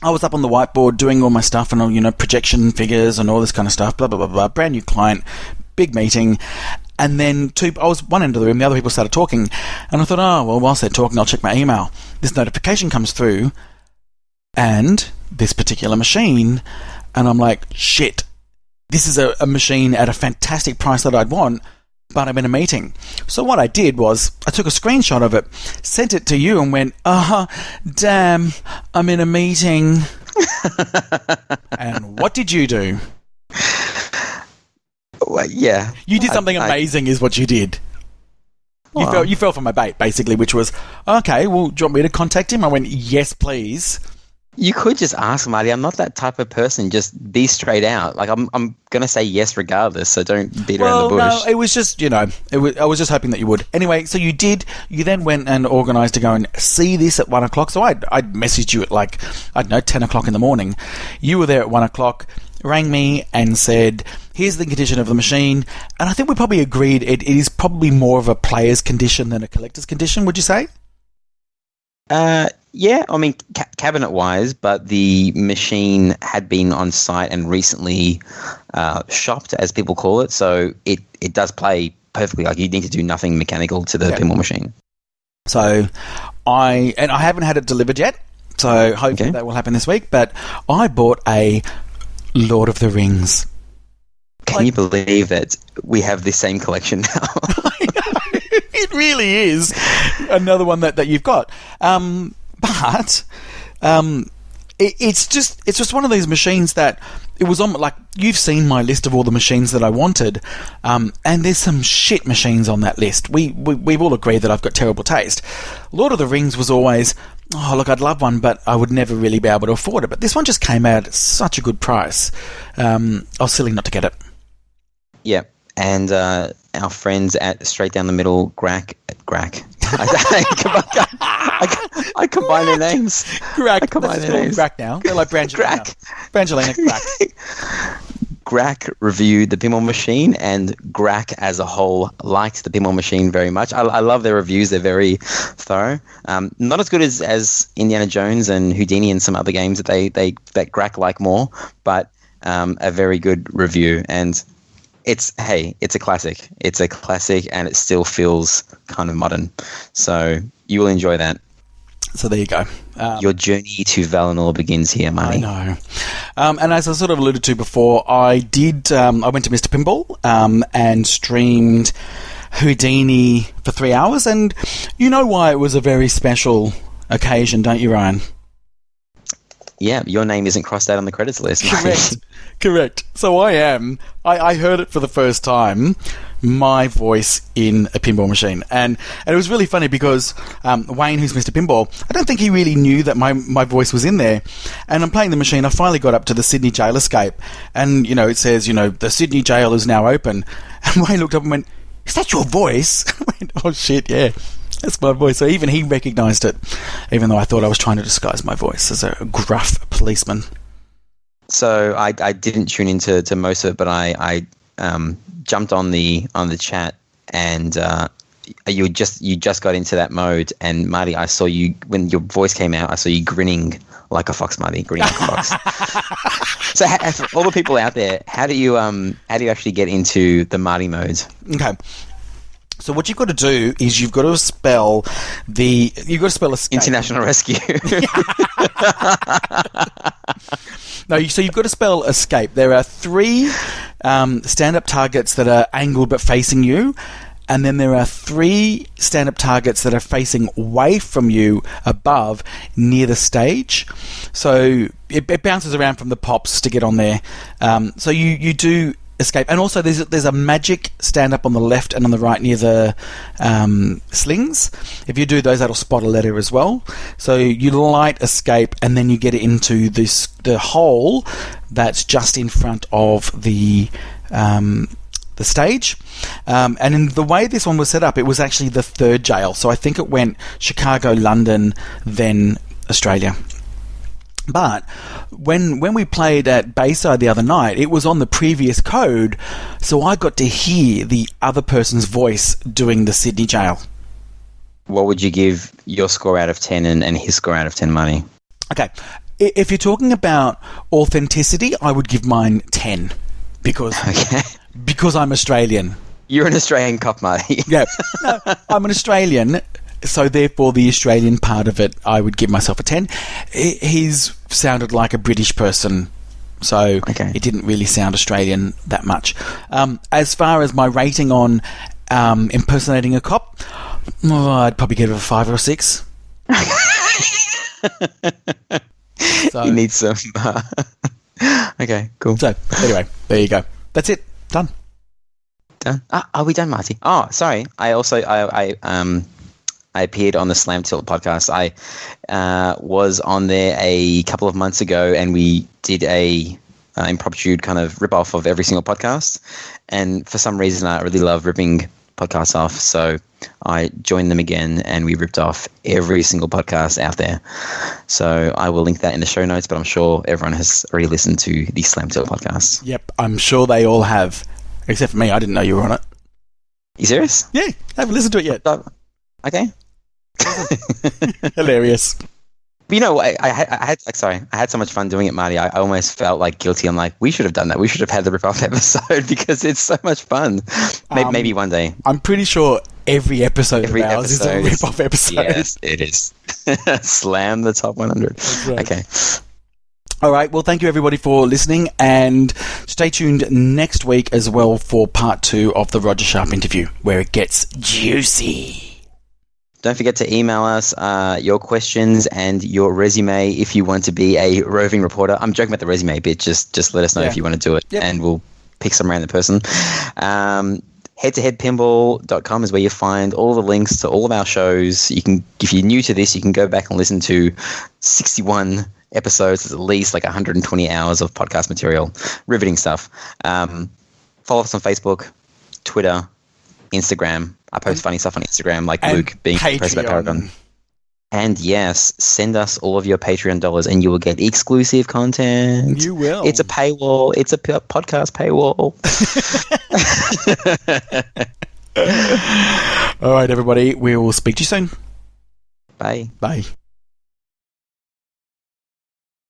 [SPEAKER 2] I was up on the whiteboard doing all my stuff and all, projection figures and all this kind of stuff, blah, blah, blah, blah. Brand new client, big meeting. And then I was one end of the room, the other people started talking. And I thought, whilst they're talking, I'll check my email. This notification comes through and this particular machine. And I'm like, shit, this is a machine at a fantastic price that I'd want, but I'm in a meeting. So what I did was I took a screenshot of it, sent it to you and went, damn, I'm in a meeting. And what did you do?
[SPEAKER 3] Well, yeah.
[SPEAKER 2] You did something amazing is what you did. You fell for my bait, basically, which was, okay, well, do you want me to contact him? I went, yes, please.
[SPEAKER 3] You could just ask, Marty. I'm not that type of person. Just be straight out. Like, I'm going to say yes regardless, so don't beat around the bush.
[SPEAKER 2] No, it was just, I was just hoping that you would. Anyway, so you did. You then went and organised to go and see this at 1 o'clock. So I'd messaged you at 10 o'clock in the morning. You were there at 1 o'clock, rang me and said, here's the condition of the machine. And I think we probably agreed it is probably more of a player's condition than a collector's condition, would you say?
[SPEAKER 3] Yeah, I mean, cabinet-wise, but the machine had been on site and recently shopped, as people call it, so it does play perfectly. Like, you need to do nothing mechanical to the pinball machine.
[SPEAKER 2] So, I haven't had it delivered yet, so hopefully that will happen this week, but I bought a Lord of the Rings.
[SPEAKER 3] Can you believe that we have the same collection now?
[SPEAKER 2] I know, it really is another one that you've got. But it's just one of these machines that it was on, like, you've seen my list of all the machines that I wanted, and there's some shit machines on that list. We've all agreed that I've got terrible taste. Lord of the Rings was always, oh, look, I'd love one, but I would never really be able to afford it. But this one just came out at such a good price. I was silly not to get it.
[SPEAKER 3] Yeah, and our friends at Straight Down the Middle, Grack. I combine their names.
[SPEAKER 2] Grack.
[SPEAKER 3] I combine their names.
[SPEAKER 2] Grack now. They're like Brangelina. Brangelina, Grack.
[SPEAKER 3] Grack reviewed the pinball machine, and Grack as a whole liked the pinball machine very much. I love their reviews. They're very thorough. Not as good as Indiana Jones and Houdini and some other games that Grack like more, but a very good review. And it's a classic. It's a classic, and it still feels kind of modern. So you will enjoy that.
[SPEAKER 2] So there you go.
[SPEAKER 3] Your journey to Valinor begins here, Marty.
[SPEAKER 2] I know. And as I sort of alluded to before, I went to Mr. Pinball and streamed Houdini for 3 hours, and you know why it was a very special occasion, don't you, Ryan?
[SPEAKER 3] Yeah, your name isn't crossed out on the credits list.
[SPEAKER 2] Correct. So I heard it for the first time, my voice in a pinball machine. And it was really funny because Wayne, who's Mr. Pinball, I don't think he really knew that my voice was in there. And I'm playing the machine. I finally got up to the Sydney jail escape. And, it says, the Sydney jail is now open. And Wayne looked up and went, is that your voice? I went, oh, shit, yeah. That's my voice. So even he recognised it, even though I thought I was trying to disguise my voice as a gruff policeman.
[SPEAKER 3] So I didn't tune into most of it, but I jumped on the chat and you just got into that mode. And Marty, I saw you when your voice came out. I saw you grinning like a fox, Marty, grinning like a fox. So, for all the people out there, how do you actually get into the Marty mode?
[SPEAKER 2] Okay. So what you've got to do is you've got to spell escape.
[SPEAKER 3] International Rescue.
[SPEAKER 2] No, so you've got to spell escape. There are 3 stand-up targets that are angled but facing you, and then there are 3 stand-up targets that are facing away from you above near the stage. So it bounces around from the pops to get on there. So you do escape, and also there's a magic stand-up on the left and on the right near the slings. If you do those, that'll spot a letter as well. So you light escape, and then you get it into the hole that's just in front of the stage. And in the way this one was set up, it was actually the 3rd jail. So I think it went Chicago, London, then Australia. But when we played at Bayside the other night, it was on the previous code, so I got to hear the other person's voice doing the Sydney jail.
[SPEAKER 3] What would you give your score out of 10 and his score out of 10, Marty?
[SPEAKER 2] Okay. If you're talking about authenticity, I would give mine 10 because I'm Australian.
[SPEAKER 3] You're an Australian cop, Marty.
[SPEAKER 2] Yeah. No, I'm an Australian. So therefore, the Australian part of it, I would give myself a 10. He's sounded like a British person, so It didn't really sound Australian that much. As far as my rating on impersonating a cop, I'd probably give it a 5 or a 6. So,
[SPEAKER 3] you need some... okay, cool.
[SPEAKER 2] So anyway, there you go. That's it. Done.
[SPEAKER 3] Are we done, Marty? Oh, sorry. I appeared on the Slam Tilt podcast. I was on there a couple of months ago, and we did a impromptu kind of rip-off of every single podcast. And for some reason, I really love ripping podcasts off, so I joined them again, and we ripped off every single podcast out there. So I will link that in the show notes, but I'm sure everyone has already listened to the Slam Tilt podcast.
[SPEAKER 2] Yep, I'm sure they all have, except for me. I didn't know you were on it.
[SPEAKER 3] You serious?
[SPEAKER 2] Yeah, I haven't listened to it yet.
[SPEAKER 3] Okay.
[SPEAKER 2] Hilarious.
[SPEAKER 3] But you know, I had so much fun doing it, Marty. I almost felt like guilty. I'm like, we should have done that. We should have had the rip-off episode because it's so much fun. Maybe one day.
[SPEAKER 2] I'm pretty sure every episode of ours is a rip-off episode.
[SPEAKER 3] Yes, it is. Slam the top 100.
[SPEAKER 2] Right.
[SPEAKER 3] Okay.
[SPEAKER 2] All right. Well, thank you everybody for listening, and stay tuned next week as well for part 2 of the Roger Sharpe interview, where it gets juicy.
[SPEAKER 3] Don't forget to email us your questions and your resume if you want to be a roving reporter. I'm joking about the resume bit. Just let us know if you want to do it, and we'll pick some random person. Head2headpinball.com is where you find all the links to all of our shows. You can, if you're new to this, you can go back and listen to 61 episodes. It's at least like 120 hours of podcast material. Riveting stuff. Follow us on Facebook, Twitter, Instagram. I post funny stuff on Instagram, like Luke being impressed about Paragon. And yes, send us all of your Patreon dollars and you will get exclusive content.
[SPEAKER 2] You will.
[SPEAKER 3] It's a paywall. It's a podcast paywall.
[SPEAKER 2] All right, everybody. We will speak to you soon.
[SPEAKER 3] Bye.
[SPEAKER 2] Bye.